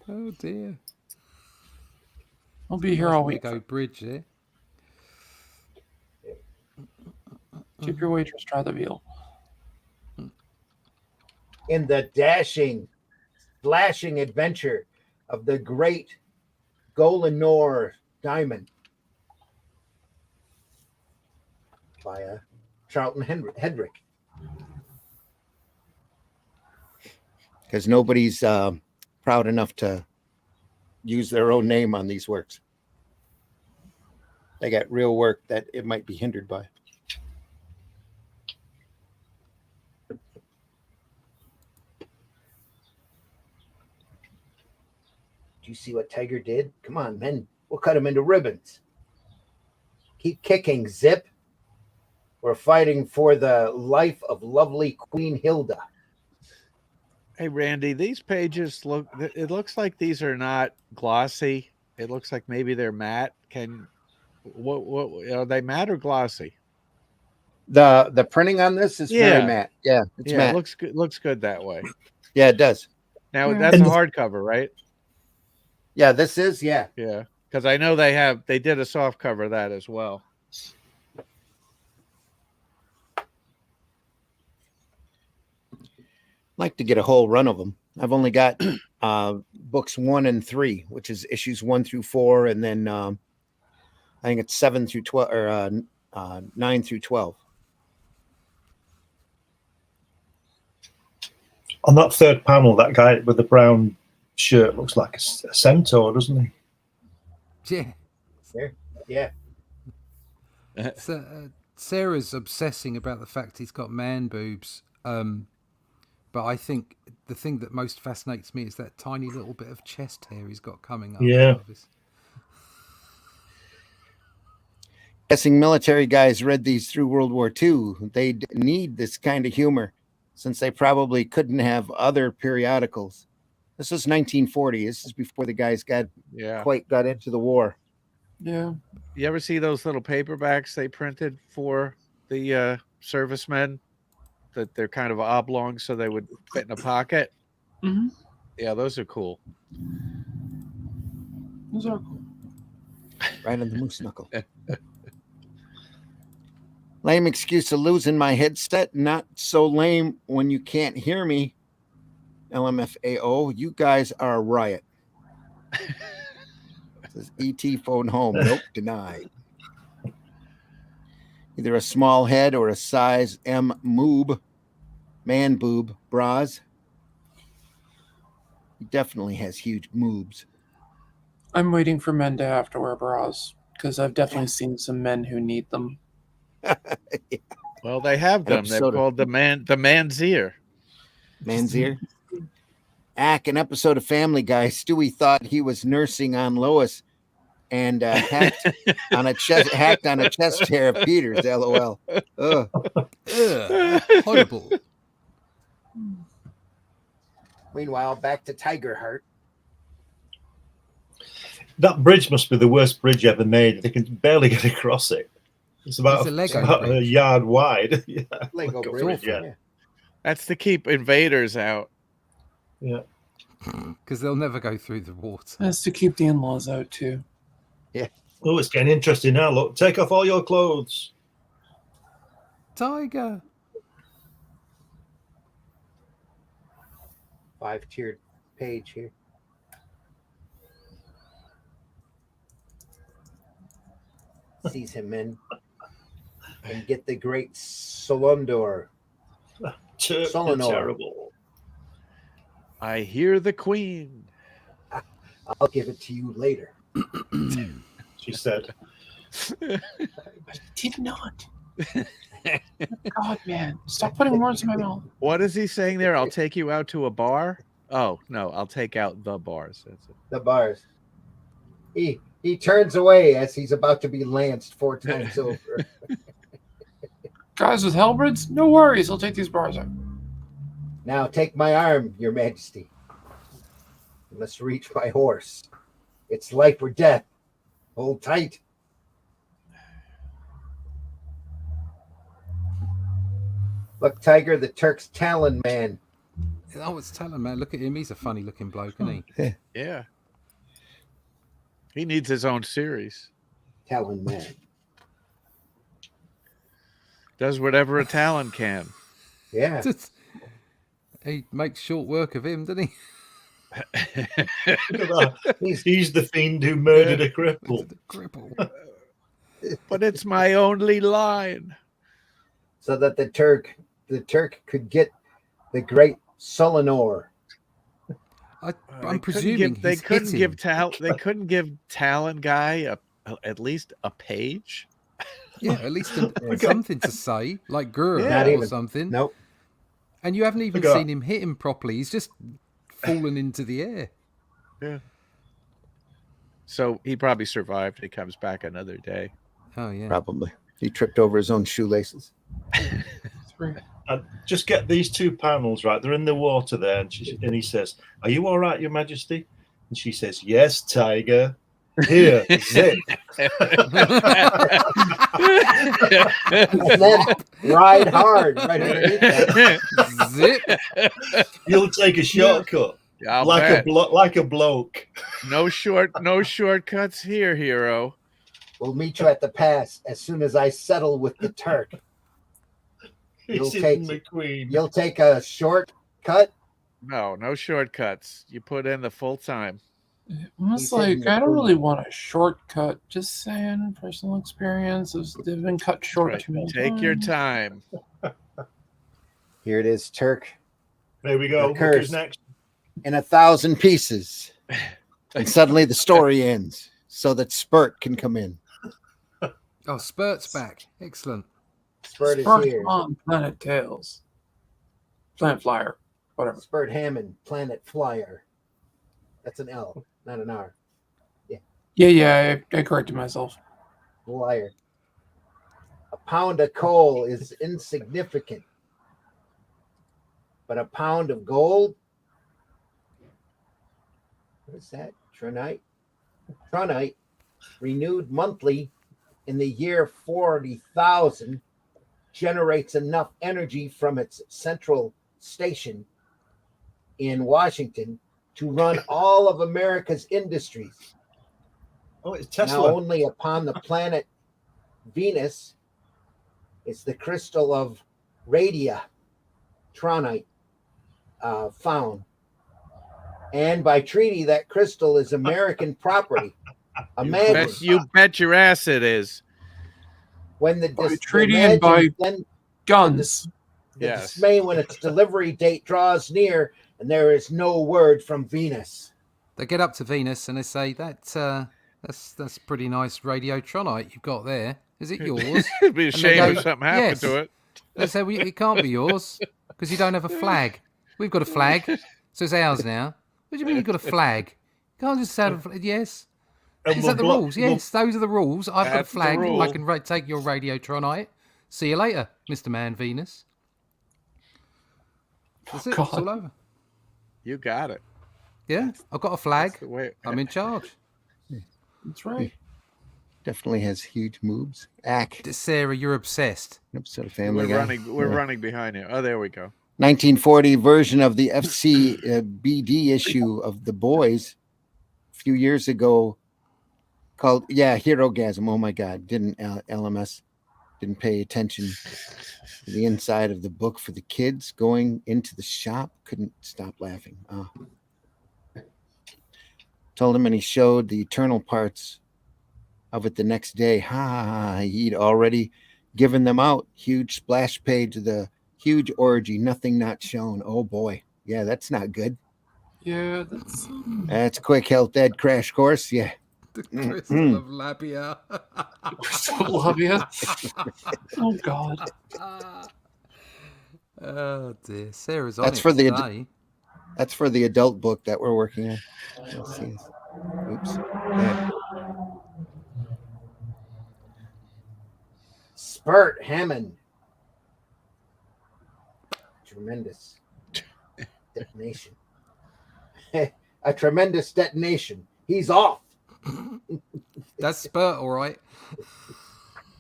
Speaker 3: Oh dear.
Speaker 2: I'll be here all week.
Speaker 3: Go bridge there.
Speaker 2: Keep your waitress, try the veal.
Speaker 1: In the dashing, flashing adventure of the great Golanor Diamond by Charlton Hedrick. Because nobody's proud enough to use their own name on these works. They got real work that it might be hindered by. Do you see what Tiger did? Come on, men. We'll cut him into ribbons. Keep kicking, Zip. We're fighting for the life of lovely Queen Hilda.
Speaker 4: Hey, Randy, these pages it looks like these are not glossy. It looks like maybe they're matte. What are they, matte or glossy?
Speaker 1: The printing on this is very matte. Yeah, it's matte.
Speaker 4: It looks good that way.
Speaker 1: Yeah, it does.
Speaker 4: Now
Speaker 2: Yeah.
Speaker 4: that's a
Speaker 5: And the-
Speaker 4: hardcover, right?
Speaker 1: Yeah, this is, yeah.
Speaker 4: Yeah. Because I know they did a soft cover of that as well.
Speaker 1: Like to get a whole run of them. I've only got books 1 and 3, which is issues 1 through 4, and then I think it's 7 through 12 or 9 through 12.
Speaker 5: On that third panel, that guy with the brown shirt looks like a centaur, doesn't he?
Speaker 3: Yeah.
Speaker 1: Yeah.
Speaker 3: So, Sarah's obsessing about the fact he's got man boobs. But I think the thing that most fascinates me is that tiny little bit of chest hair he's got coming up.
Speaker 5: Yeah.
Speaker 1: Guessing military guys read these through World War II. They need this kind of humor since they probably couldn't have other periodicals. This was 1940. This is before the guys got into the war.
Speaker 2: Yeah.
Speaker 4: You ever see those little paperbacks they printed for the servicemen? That they're kind of oblong so they would fit in a pocket.
Speaker 2: Mm-hmm.
Speaker 4: Yeah, those are cool.
Speaker 2: Those are cool.
Speaker 1: Right on the moose knuckle. Lame excuse of losing my headset. Not so lame when you can't hear me. LMFAO, you guys are a riot. Says ET phone home. Nope, denied. Either a small head or a size M moob, man boob, bras. He definitely has huge moobs.
Speaker 2: I'm waiting for men to have to wear bras because I've definitely seen some men who need them.
Speaker 4: Well, they have them. They're called the man's ear.
Speaker 1: Man's ear. An episode of Family Guy. Stewie thought he was nursing on Lois and hacked on a chest hair of Peter's. LOL. Ugh.
Speaker 3: Horrible.
Speaker 1: Meanwhile, back to Tiger Heart.
Speaker 5: That bridge must be the worst bridge ever made. They can barely get across it. It's about a yard wide. Yeah.
Speaker 1: Lego bridge.
Speaker 5: Yeah.
Speaker 4: That's to keep invaders out.
Speaker 5: Yeah.
Speaker 3: Because they'll never go through the water.
Speaker 2: That's to keep the in-laws out too.
Speaker 1: Yeah.
Speaker 5: Oh, it's getting interesting now. Look, take off all your clothes.
Speaker 3: Tiger.
Speaker 1: 5-tiered page here. Seize him in and get the great Solondor. Solinor.
Speaker 5: Terrible.
Speaker 4: I hear the queen.
Speaker 1: I'll give it to you later.
Speaker 5: She said.
Speaker 2: I did not. God, man. Stop putting words in my mouth.
Speaker 4: What is he saying there? I'll take you out to a bar? Oh, no, I'll take out the bars. That's it.
Speaker 1: The bars. He turns away as he's about to be lanced 4 times over.
Speaker 2: Guys with halberds? No worries. I'll take these bars out.
Speaker 1: Now take my arm, your majesty. You must reach my horse. It's life or death. Hold tight. Look, Tiger, the Turk's Talon man.
Speaker 3: Oh, it's Talon, man. Look at him. He's a funny looking bloke, isn't he?
Speaker 4: Yeah. He needs his own series.
Speaker 1: Talon man.
Speaker 4: Does whatever a Talon can.
Speaker 1: Yeah.
Speaker 3: He makes short work of him, doesn't he?
Speaker 5: Look at that. He's the fiend who murdered a cripple.
Speaker 3: The cripple.
Speaker 4: But it's my only line.
Speaker 1: So that the Turk could get the great Solinor.
Speaker 3: I'm presuming
Speaker 4: they
Speaker 3: he's
Speaker 4: couldn't
Speaker 3: hitting.
Speaker 4: give Talon guy at least a page.
Speaker 3: Yeah, at least something to say, like "grr"
Speaker 1: Not
Speaker 3: or
Speaker 1: even.
Speaker 3: something.
Speaker 1: Nope.
Speaker 3: And you haven't even
Speaker 5: Look at
Speaker 3: seen him hit him properly. He's just fallen into the air.
Speaker 4: Yeah. So he probably survived. He comes back another day.
Speaker 3: Oh yeah.
Speaker 1: Probably. He tripped over his own shoelaces.
Speaker 5: And just get these 2 panels right. They're in the water there, and he says, "Are you all right, Your Majesty?" And she says, "Yes, Tiger. Here, zip."
Speaker 1: And then ride hard right underneath that.
Speaker 3: Zip.
Speaker 5: You'll take a shortcut
Speaker 4: I'll
Speaker 5: like
Speaker 4: bet.
Speaker 5: like a bloke.
Speaker 4: No shortcuts here, hero.
Speaker 1: We'll meet you at the pass as soon as I settle with the Turk. You'll
Speaker 5: This
Speaker 1: take-
Speaker 5: is the queen.
Speaker 1: You'll take a shortcut.
Speaker 4: No shortcuts. You put in the full time.
Speaker 2: Almost
Speaker 1: He said in
Speaker 2: like
Speaker 1: the
Speaker 2: I don't
Speaker 1: book.
Speaker 2: really want a shortcut. Just saying, personal experience. They've been cut short
Speaker 4: Right.
Speaker 2: too many
Speaker 4: Take your
Speaker 2: times.
Speaker 4: time.
Speaker 1: Here it is, Turk,
Speaker 5: There we go.
Speaker 1: The
Speaker 5: Look
Speaker 1: curse.
Speaker 5: who's next.
Speaker 1: in 1,000 pieces. And suddenly the story ends so that Spurt can come in.
Speaker 3: Oh, Spurt's back. Excellent.
Speaker 1: Spurt is
Speaker 2: Spurt
Speaker 1: here.
Speaker 2: on Planet Tails. Planet Flyer. Whatever.
Speaker 1: Spurt Hammond, Planet Flyer. That's an L, not an R.
Speaker 2: Yeah, I corrected myself.
Speaker 1: Liar. A pound of coal is insignificant, but a pound of gold? What is that? Tronite? Tronite, renewed monthly in the year 40,000, generates enough energy from its central station in Washington to run all of America's industries.
Speaker 5: Oh, it's
Speaker 1: Now
Speaker 5: Tesla.
Speaker 1: only upon the planet Venus is the crystal of radia, tronite, found. And by treaty, that crystal is American property. Imagine
Speaker 4: You bet your ass it is.
Speaker 1: when the
Speaker 2: By treaty and
Speaker 1: imagine
Speaker 2: by
Speaker 1: then
Speaker 2: Guns.
Speaker 1: the
Speaker 4: Yes.
Speaker 1: dismay when its delivery date draws near and there is no word from Venus.
Speaker 3: They get up to Venus and they say that's pretty nice radiotronite you've got there. Is it yours?
Speaker 4: It'd be a
Speaker 3: And they
Speaker 4: shame
Speaker 3: go,
Speaker 4: if something happened
Speaker 3: "Yes."
Speaker 4: to it.
Speaker 3: They say, well, it can't be yours because you don't have a flag. We've got a flag, so it's ours now. What do you mean you've got a flag? You can't just say, yes.
Speaker 5: And
Speaker 3: Is
Speaker 5: we'll
Speaker 3: that the
Speaker 5: block-
Speaker 3: rules? Yes, those are the rules. I've got a
Speaker 4: That's the
Speaker 3: flag. I
Speaker 4: rule.
Speaker 3: can take your radiotronite. See you later, Mr. Man Venus. That's it. It's
Speaker 2: God.
Speaker 3: all over.
Speaker 4: You got it.
Speaker 3: Yeah, I've got a flag.
Speaker 4: That's the way-
Speaker 3: I'm in charge.
Speaker 2: That's right.
Speaker 1: Definitely has huge moves. Ack.
Speaker 3: Sarah, you're obsessed.
Speaker 1: Episode of Family
Speaker 4: We're
Speaker 1: Guy.
Speaker 4: running. We're
Speaker 1: Yeah.
Speaker 4: running behind you. Oh, there we go.
Speaker 1: 1940 version of the FC BD issue of The Boys a few years ago called Herogasm. Oh my God, didn't LMS. didn't pay attention to the inside of the book for the kids going into the shop. Couldn't stop laughing. Oh. Told him, and he showed the eternal parts of it the next day. He'd already given them out. Huge splash page of the huge orgy, nothing not shown. Oh boy. Yeah, that's not good.
Speaker 2: Yeah,
Speaker 1: That's quick health ed crash course. Yeah.
Speaker 3: The crystal of labia.
Speaker 2: Crystal labia. Oh God.
Speaker 3: Oh dear. Sarah's on
Speaker 1: That's
Speaker 3: it
Speaker 1: for the
Speaker 3: today.
Speaker 1: That's for the adult book that we're working on. Let's see. Oops. Yeah. Spurt Hammond. Tremendous detonation. A tremendous detonation. He's off.
Speaker 3: That's Spurt, all right.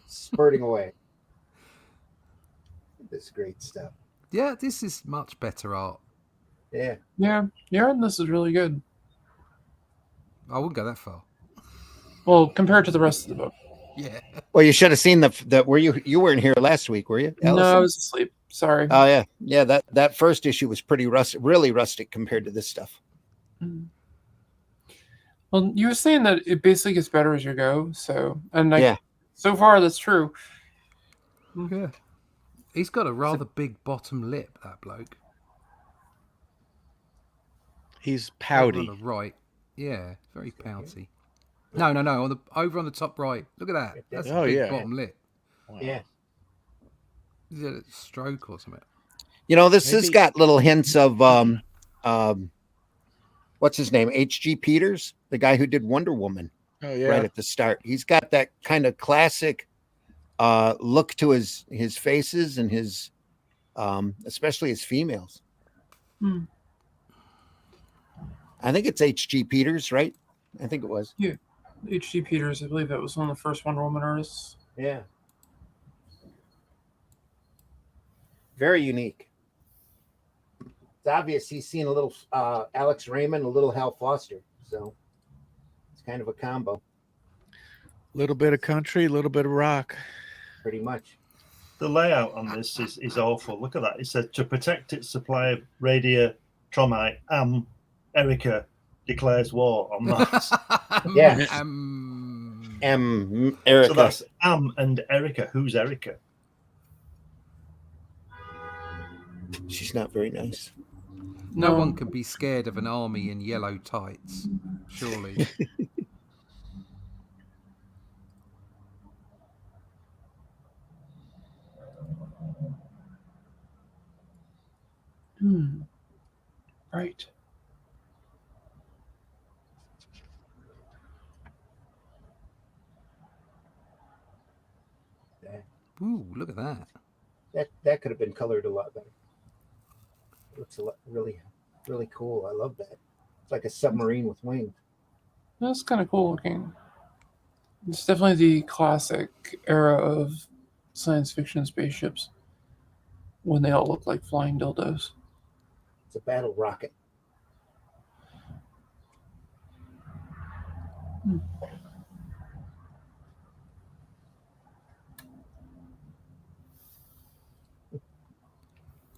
Speaker 1: Spurting away. This great stuff.
Speaker 3: Yeah, this is much better art.
Speaker 1: Yeah.
Speaker 2: Yeah, and this is really good.
Speaker 3: I wouldn't go that far.
Speaker 2: Well, compared to the rest of the book.
Speaker 3: Yeah.
Speaker 1: Well, you should have seen the were you weren't here last week, were you, Allison?
Speaker 2: No, I was asleep. Sorry.
Speaker 1: Oh yeah. That first issue was pretty really rustic compared to this stuff.
Speaker 2: Well, you were saying that it basically gets better as you go. So, and
Speaker 1: Yeah.
Speaker 2: so far that's true.
Speaker 3: Yeah. He's got a rather big bottom lip, that bloke.
Speaker 4: He's
Speaker 3: Over
Speaker 4: pouty.
Speaker 3: on the right. Yeah, very pouty. No. Over on the top right. Look at that. That's a
Speaker 4: Oh,
Speaker 3: big
Speaker 4: yeah.
Speaker 3: bottom lip.
Speaker 4: Wow.
Speaker 1: Yeah.
Speaker 3: Is it a stroke or something?
Speaker 1: You know, this has
Speaker 4: Maybe-
Speaker 1: got little hints of what's his name? H.G. Peters, the guy who did Wonder Woman
Speaker 4: Oh yeah.
Speaker 1: right at the start. He's got that kind of classic look to his faces and his especially his females.
Speaker 2: Hmm.
Speaker 1: I think it's H.G. Peters, right? I think it was.
Speaker 2: H.G. Peters, I believe that was one of the first Wonder Woman artists.
Speaker 1: Yeah. Very unique. It's obvious he's seen a little Alex Raymond, a little Hal Foster. So it's kind of a combo,
Speaker 4: Little bit of country, a little bit of rock.
Speaker 1: pretty much.
Speaker 5: The layout on this is awful. Look at that. It said to protect its supply of radiotromite, Erica declares war on Mars.
Speaker 1: Yeah. Erica.
Speaker 5: So that's and Erica. Who's Erica?
Speaker 1: She's not very nice.
Speaker 3: No one can be scared of an army in yellow tights, surely.
Speaker 2: Right.
Speaker 3: Ooh, look at that.
Speaker 1: That could have been colored a lot better. Looks a lot, really cool. I love that. It's like a submarine with wings.
Speaker 2: That's kind of cool looking. It's definitely the classic era of science fiction spaceships when they all look like flying dildos.
Speaker 1: It's a battle rocket.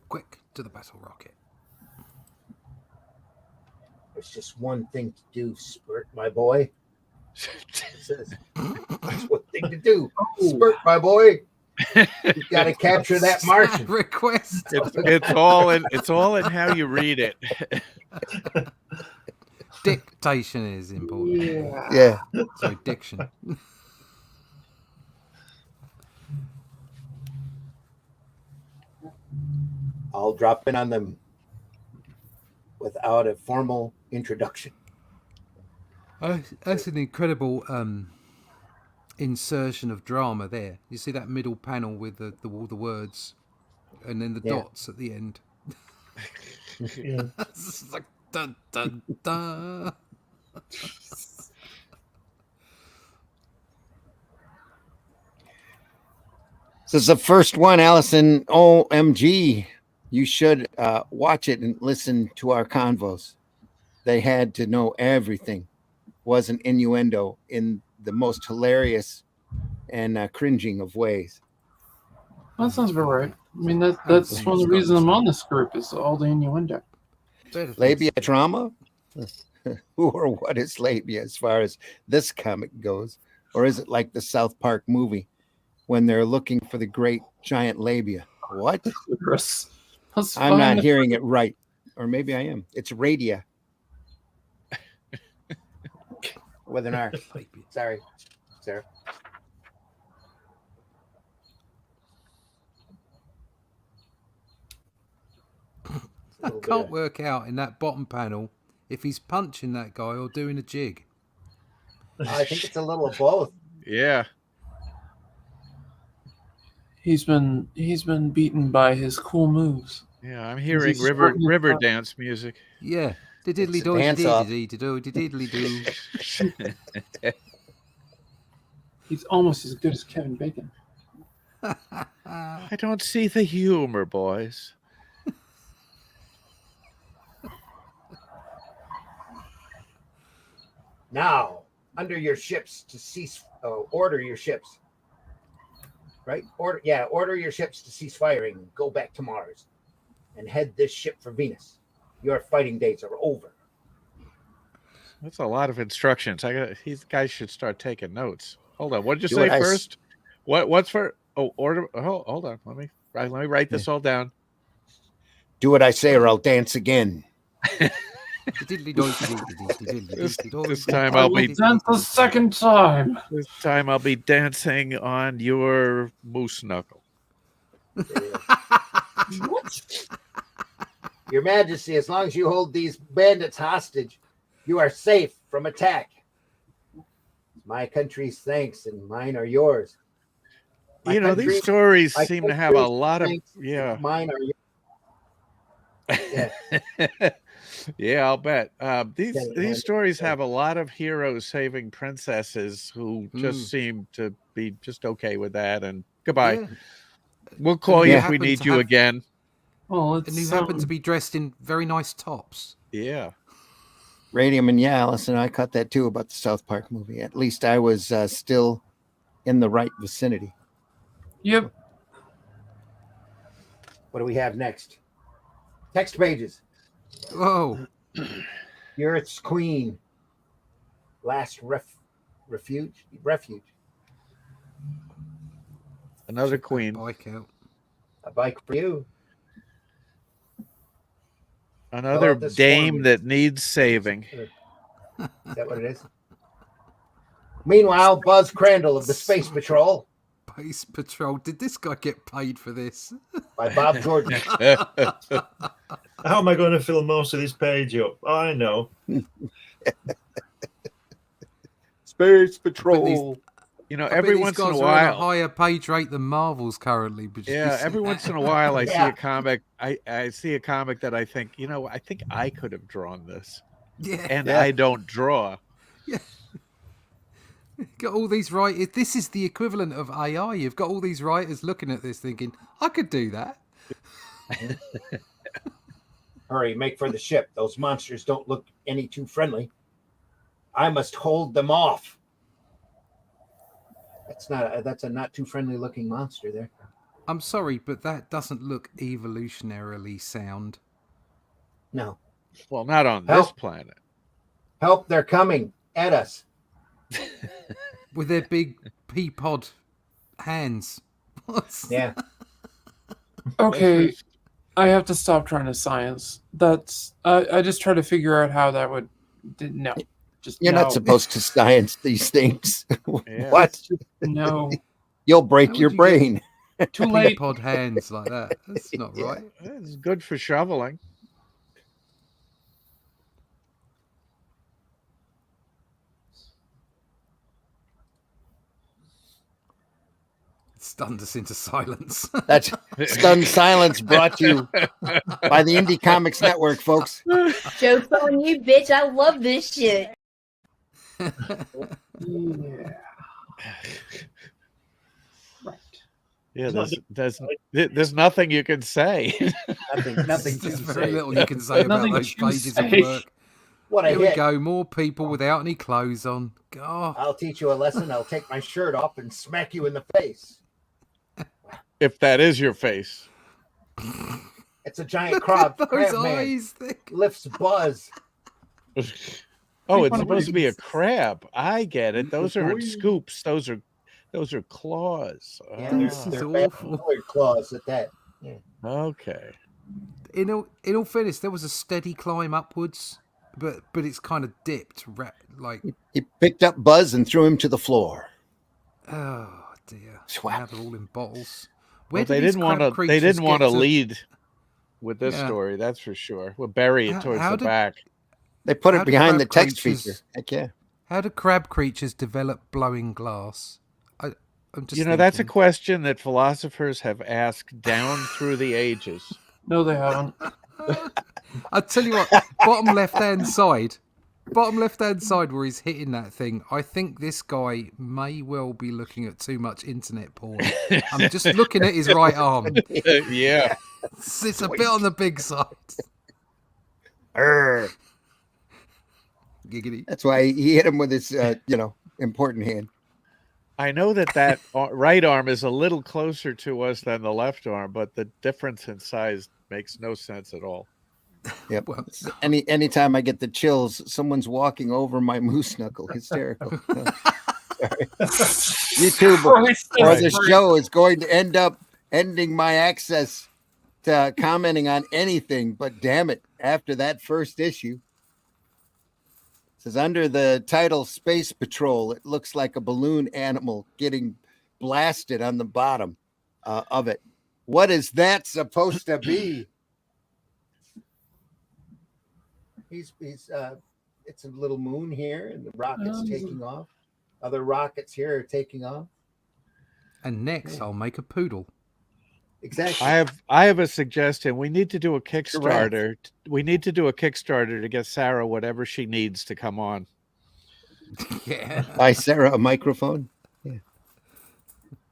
Speaker 3: Quick to the battle rocket.
Speaker 1: There's just one thing to do, Spurt, my boy. It says, there's one thing to do, Spurt, my boy. You got to capture that Martian.
Speaker 3: Request.
Speaker 4: It's all in how you read it.
Speaker 3: Dictation is important.
Speaker 1: Yeah.
Speaker 3: So diction.
Speaker 1: I'll drop in on them without a formal introduction.
Speaker 3: That's an incredible insertion of drama there. You see that middle panel with all the words and then the dots at the end.
Speaker 5: Yeah.
Speaker 3: It's like dun dun dun.
Speaker 1: This is the first one, Allison. OMG. You should watch it and listen to our convos. They had to know everything. Was an innuendo in the most hilarious and cringing of ways.
Speaker 2: That sounds about right. I mean, that's one of the reasons I'm on this group is all the innuendo.
Speaker 1: Labia trauma? Who or what is labia as far as this comic goes? Or is it like the South Park movie when they're looking for the great giant labia? What?
Speaker 2: Chris,
Speaker 1: I'm not hearing it right. Or maybe I am. It's radia. With an R. Sorry, Sarah.
Speaker 3: I can't work out in that bottom panel if he's punching that guy or doing a jig.
Speaker 1: I think it's a little of both.
Speaker 4: Yeah.
Speaker 2: He's been beaten by his cool moves.
Speaker 4: Yeah, I'm hearing
Speaker 2: He's
Speaker 4: river
Speaker 2: starting to
Speaker 4: river
Speaker 2: fight.
Speaker 4: dance music.
Speaker 3: Yeah. Diddly
Speaker 1: It's a dance-off.
Speaker 3: do.
Speaker 2: He's almost as good as Kevin Bacon.
Speaker 4: I don't see the humor, boys.
Speaker 1: Now, under your ships to cease. Order your ships. Right? Order your ships to cease firing and go back to Mars, and head this ship for Venus. Your fighting days are over.
Speaker 4: That's a lot of instructions. These guys should start taking notes. Hold on. What did you
Speaker 1: Do
Speaker 4: say
Speaker 1: what I s-
Speaker 4: first? What's for? Oh, order. Oh, hold on. Let me write this all down.
Speaker 1: Do what I say, or I'll dance again.
Speaker 4: This time
Speaker 2: I
Speaker 4: I'll
Speaker 2: will
Speaker 4: be
Speaker 2: dance the second time.
Speaker 4: dancing on your moose knuckle.
Speaker 1: Your Majesty, as long as you hold these bandits hostage, you are safe from attack. My country's thanks, and mine are yours. My
Speaker 4: You know,
Speaker 1: country-
Speaker 4: these stories
Speaker 1: my
Speaker 4: seem to have a
Speaker 1: country's
Speaker 4: lot of
Speaker 1: thanks,
Speaker 4: yeah.
Speaker 1: Mine are yours. Yeah.
Speaker 4: Yeah, I'll bet. These
Speaker 1: Yeah,
Speaker 4: these stories have a lot of heroes saving princesses who just seem to be just okay with that. And goodbye.
Speaker 3: Yeah.
Speaker 4: We'll call you
Speaker 3: Yeah.
Speaker 4: if we
Speaker 3: Happen
Speaker 4: need
Speaker 3: to
Speaker 4: you
Speaker 3: have-
Speaker 4: again.
Speaker 2: Well,
Speaker 3: And who happen to be dressed in very nice tops.
Speaker 4: Yeah.
Speaker 1: Radium and yeah, listen, I caught that too about the South Park movie. At least I was still in the right vicinity.
Speaker 2: Yep.
Speaker 1: What do we have next? Text pages.
Speaker 3: Whoa.
Speaker 1: Earth's Queen. Last refuge.
Speaker 4: Another queen.
Speaker 3: Bike out.
Speaker 1: A bike for you.
Speaker 4: Another
Speaker 1: about this
Speaker 4: dame
Speaker 1: one?
Speaker 4: that needs saving.
Speaker 1: Is that what it is? Meanwhile, Buzz Crandall of the Space Patrol
Speaker 3: Space Patrol. Did this guy get paid for this?
Speaker 1: by Bob Jordan.
Speaker 5: How am I going to fill most of this page up? I know.
Speaker 1: Space Patrol.
Speaker 4: You know,
Speaker 3: I bet
Speaker 4: every
Speaker 3: these
Speaker 4: once in a
Speaker 3: guys are on a
Speaker 4: while.
Speaker 3: higher page rate than Marvel's currently. But
Speaker 4: Yeah, every once in a while I see
Speaker 1: Yeah.
Speaker 4: a comic. I see a comic that I think, you know, I think I could have drawn this.
Speaker 3: Yeah.
Speaker 4: And
Speaker 1: Yeah.
Speaker 4: I don't draw.
Speaker 3: Got all these writers. This is the equivalent of AI. You've got all these writers looking at this thinking, I could do that.
Speaker 1: Hurry, make for the ship. Those monsters don't look any too friendly. I must hold them off. That's a not too friendly looking monster there.
Speaker 3: I'm sorry, but that doesn't look evolutionarily sound.
Speaker 1: No.
Speaker 4: Well, not on this
Speaker 1: Help.
Speaker 4: planet.
Speaker 1: Help, they're coming at us.
Speaker 3: With their big pea pod hands. What's...
Speaker 1: Yeah.
Speaker 2: Okay, I have to stop trying to science. That's I just try to figure out how that would. No, just
Speaker 1: You're
Speaker 2: no.
Speaker 1: not supposed to science these things.
Speaker 4: Yeah.
Speaker 1: What?
Speaker 2: No,
Speaker 1: You'll break
Speaker 3: How
Speaker 1: your
Speaker 3: would you get-
Speaker 1: brain.
Speaker 2: too
Speaker 3: Pea
Speaker 2: late.
Speaker 3: pod hands like that. That's not
Speaker 1: Yeah.
Speaker 3: right.
Speaker 4: It's good for shoveling.
Speaker 3: Stunned us into silence.
Speaker 1: That's stunned silence brought to you by the Indie Comics Network, folks.
Speaker 7: Joke's on you, bitch. I love this shit.
Speaker 2: Yeah. Right.
Speaker 4: Yeah, there's nothing you can say.
Speaker 1: Nothing to
Speaker 3: There's
Speaker 1: say.
Speaker 3: very little you can say about
Speaker 2: Nothing
Speaker 3: those
Speaker 2: to
Speaker 3: pages of
Speaker 2: say.
Speaker 3: work.
Speaker 1: What a
Speaker 3: Here we
Speaker 1: hit.
Speaker 3: go. More people without any clothes on. God.
Speaker 1: I'll teach you a lesson. I'll take my shirt off and smack you in the face.
Speaker 4: If that is your face.
Speaker 1: It's a giant crab.
Speaker 3: Those
Speaker 1: crab man.
Speaker 3: eyes.
Speaker 1: Lifts Buzz.
Speaker 4: Oh, it's supposed to be a crab. I get it. Those aren't
Speaker 5: Boing.
Speaker 4: scoops. Those are claws.
Speaker 1: Yeah,
Speaker 3: This is
Speaker 1: they're bad
Speaker 3: awful.
Speaker 1: boy claws at that.
Speaker 4: Okay.
Speaker 3: In all fairness, there was a steady climb upwards, but it's kind of dipped. Like,
Speaker 1: He picked up Buzz and threw him to the floor.
Speaker 3: oh dear.
Speaker 1: Swap.
Speaker 3: Now they're all in bottles.
Speaker 4: Well,
Speaker 3: Where
Speaker 4: they
Speaker 3: did these
Speaker 4: didn't want
Speaker 3: crab
Speaker 4: to. They
Speaker 3: creatures
Speaker 4: didn't want
Speaker 3: get
Speaker 4: to lead with this
Speaker 3: Yeah.
Speaker 4: story. That's for sure. We'll bury it towards
Speaker 3: How
Speaker 4: the
Speaker 3: did-
Speaker 4: back.
Speaker 1: They put
Speaker 3: How
Speaker 1: it
Speaker 3: do
Speaker 1: behind
Speaker 3: crab
Speaker 1: the text
Speaker 3: creatures-
Speaker 1: feature. Heck yeah.
Speaker 3: How do crab creatures develop blowing glass? I'm just
Speaker 4: That's a
Speaker 3: thinking.
Speaker 4: question that philosophers have asked down through the ages.
Speaker 2: No, they haven't.
Speaker 3: I tell you what, bottom left-hand side where he's hitting that thing, I think this guy may well be looking at too much internet porn. I'm just looking at his right arm.
Speaker 4: Yeah.
Speaker 3: It's a bit on the big side.
Speaker 1: Arr.
Speaker 3: Giggity.
Speaker 1: That's why he hit him with his, important hand.
Speaker 4: I know that right arm is a little closer to us than the left arm, but the difference in size makes no sense at all.
Speaker 1: Yep.
Speaker 3: Well,
Speaker 1: Anytime I get the chills, someone's walking over my moose knuckle. Hysterical. No, sorry. YouTube or the show is going to end up ending my access to commenting on anything. But damn it, after that first issue, it says under the title Space Patrol, it looks like a balloon animal getting blasted on the bottom of it. What is that supposed to be? It's a little moon here, and the rocket's taking off. Other rockets here are taking off.
Speaker 3: and next I'll make a poodle.
Speaker 1: Exactly.
Speaker 4: I have a suggestion. We need to do a Kickstarter. We need to do a Kickstarter to get Sarah whatever she needs to come on.
Speaker 3: Yeah.
Speaker 1: Buy Sarah a microphone. Yeah.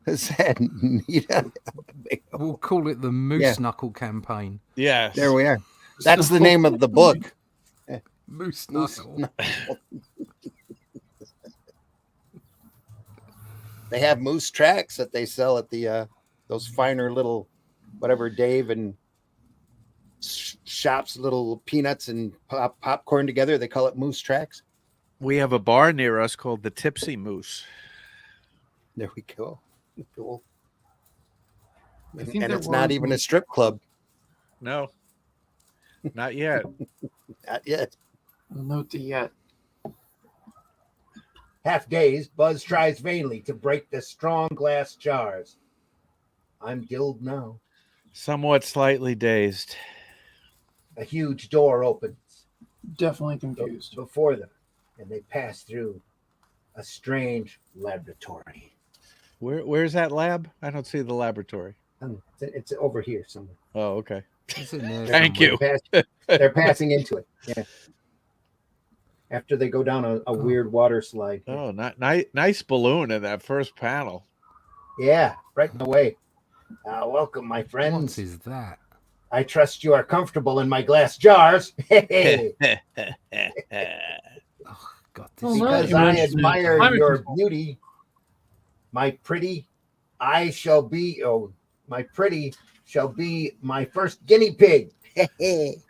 Speaker 1: Is that neat?
Speaker 3: We'll call it the Moose Knuckle Campaign.
Speaker 4: Yes.
Speaker 1: There we are. That's the name of the book.
Speaker 3: Moose
Speaker 1: Moose
Speaker 3: Knuckle.
Speaker 1: They have moose tracks that they sell at the those finer little whatever Dave and shops little peanuts and popcorn together. They call it moose tracks.
Speaker 4: We have a bar near us called the Tipsy Moose.
Speaker 1: There we go. Cool.
Speaker 2: I think
Speaker 1: And
Speaker 2: there
Speaker 1: it's not
Speaker 2: was
Speaker 1: even a strip club.
Speaker 4: No, not yet.
Speaker 1: Not yet.
Speaker 2: I'll note the yet.
Speaker 1: Half dazed, Buzz tries vainly to break the strong glass jars. I'm gilled now.
Speaker 4: Somewhat slightly dazed.
Speaker 1: A huge door opens
Speaker 2: Definitely confused.
Speaker 1: before them, and they pass through a strange laboratory.
Speaker 4: Where's that lab? I don't see the laboratory.
Speaker 1: It's over here somewhere.
Speaker 4: Oh, okay.
Speaker 3: It's in there
Speaker 4: Thank
Speaker 3: somewhere.
Speaker 4: you.
Speaker 1: They're passing into it. Yeah. After they go down a weird water slide.
Speaker 4: Oh, nice balloon in that first panel.
Speaker 1: Yeah, right in the way. Welcome, my
Speaker 3: What
Speaker 1: friends.
Speaker 3: is that?
Speaker 1: I trust you are comfortable in my glass jars. Hey,
Speaker 3: Oh, God,
Speaker 2: Oh,
Speaker 3: this
Speaker 2: no.
Speaker 1: because
Speaker 2: you
Speaker 1: I
Speaker 2: mentioned
Speaker 1: admire
Speaker 2: climate
Speaker 1: your
Speaker 2: control.
Speaker 1: beauty. My pretty shall be my first guinea pig.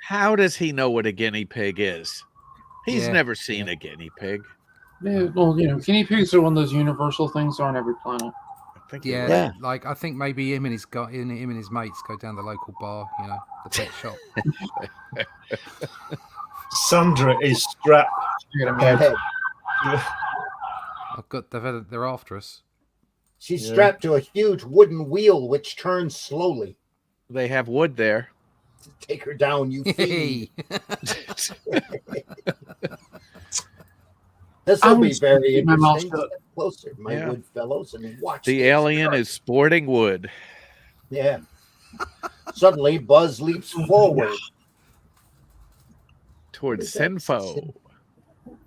Speaker 4: How does he know what a guinea pig is? He's
Speaker 3: Yeah.
Speaker 4: never seen a guinea pig.
Speaker 2: Yeah, well, guinea pigs are one of those universal things on every planet.
Speaker 4: I think
Speaker 3: Yeah,
Speaker 1: Yeah.
Speaker 3: like I think maybe him and his mates go down the local bar, the pet shop.
Speaker 5: Sandra is strapped.
Speaker 1: Head.
Speaker 3: They're after us.
Speaker 1: She's
Speaker 5: Yeah.
Speaker 1: strapped to a huge wooden wheel which turns slowly.
Speaker 4: they have wood there.
Speaker 1: Take her down, you fiend.
Speaker 3: Hey,
Speaker 1: This
Speaker 2: I
Speaker 1: will be
Speaker 2: was
Speaker 1: very
Speaker 2: keeping my mouth
Speaker 1: interesting.
Speaker 2: shut.
Speaker 1: Step closer, my
Speaker 4: Yeah.
Speaker 1: wood fellows, and watch
Speaker 4: The
Speaker 1: this.
Speaker 4: alien is sporting wood.
Speaker 1: Yeah. Suddenly, Buzz leaps forward
Speaker 4: Towards
Speaker 1: Is that
Speaker 4: Sinfo.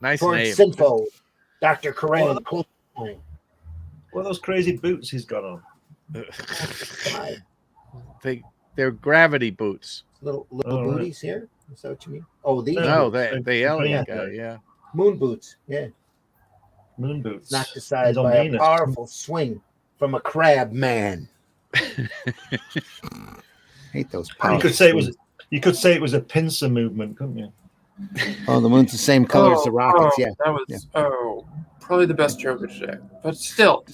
Speaker 4: Nice
Speaker 1: towards
Speaker 4: name.
Speaker 1: Sinfo. Dr. Crandall. Close behind.
Speaker 5: What are those crazy boots he's got on?
Speaker 4: They're gravity boots.
Speaker 1: Little
Speaker 5: All right.
Speaker 1: booties here. Is that what you mean? Oh, these
Speaker 4: No,
Speaker 1: are
Speaker 4: the alien guy. Yeah.
Speaker 1: moon boots. Yeah.
Speaker 5: Moon boots.
Speaker 1: Knocked aside
Speaker 5: He's on
Speaker 1: by a
Speaker 5: Venus.
Speaker 1: powerful swing from a crab man. Hate those
Speaker 5: You
Speaker 1: power.
Speaker 5: could say it was a pincer movement, couldn't you?
Speaker 1: Oh, the moon's the same color as the rockets. Yeah.
Speaker 2: That was probably the best joke of the day. But still,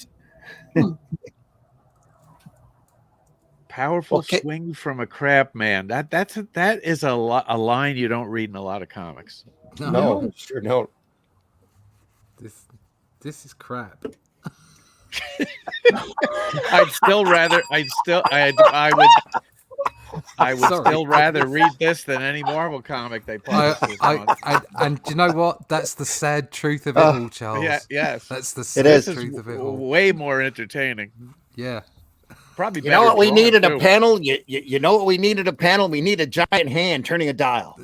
Speaker 4: Powerful
Speaker 1: Okay.
Speaker 4: swing from a crab man. That is a line you don't read in a lot of comics.
Speaker 1: No, sure don't.
Speaker 3: This is crap.
Speaker 4: I would
Speaker 3: Sorry.
Speaker 4: still rather read this than any Marvel comic they publish. this month.
Speaker 3: And do you know what? That's the sad truth of it all, Charles.
Speaker 4: Yeah, yes.
Speaker 3: That's the
Speaker 1: It
Speaker 3: sad
Speaker 1: is.
Speaker 4: This is
Speaker 3: truth of it all.
Speaker 4: way more entertaining.
Speaker 3: Yeah.
Speaker 4: Probably.
Speaker 1: You know
Speaker 4: better
Speaker 1: what we
Speaker 4: drawn,
Speaker 1: needed
Speaker 4: too.
Speaker 1: a panel? You know what we needed a panel? We need a giant hand turning a dial.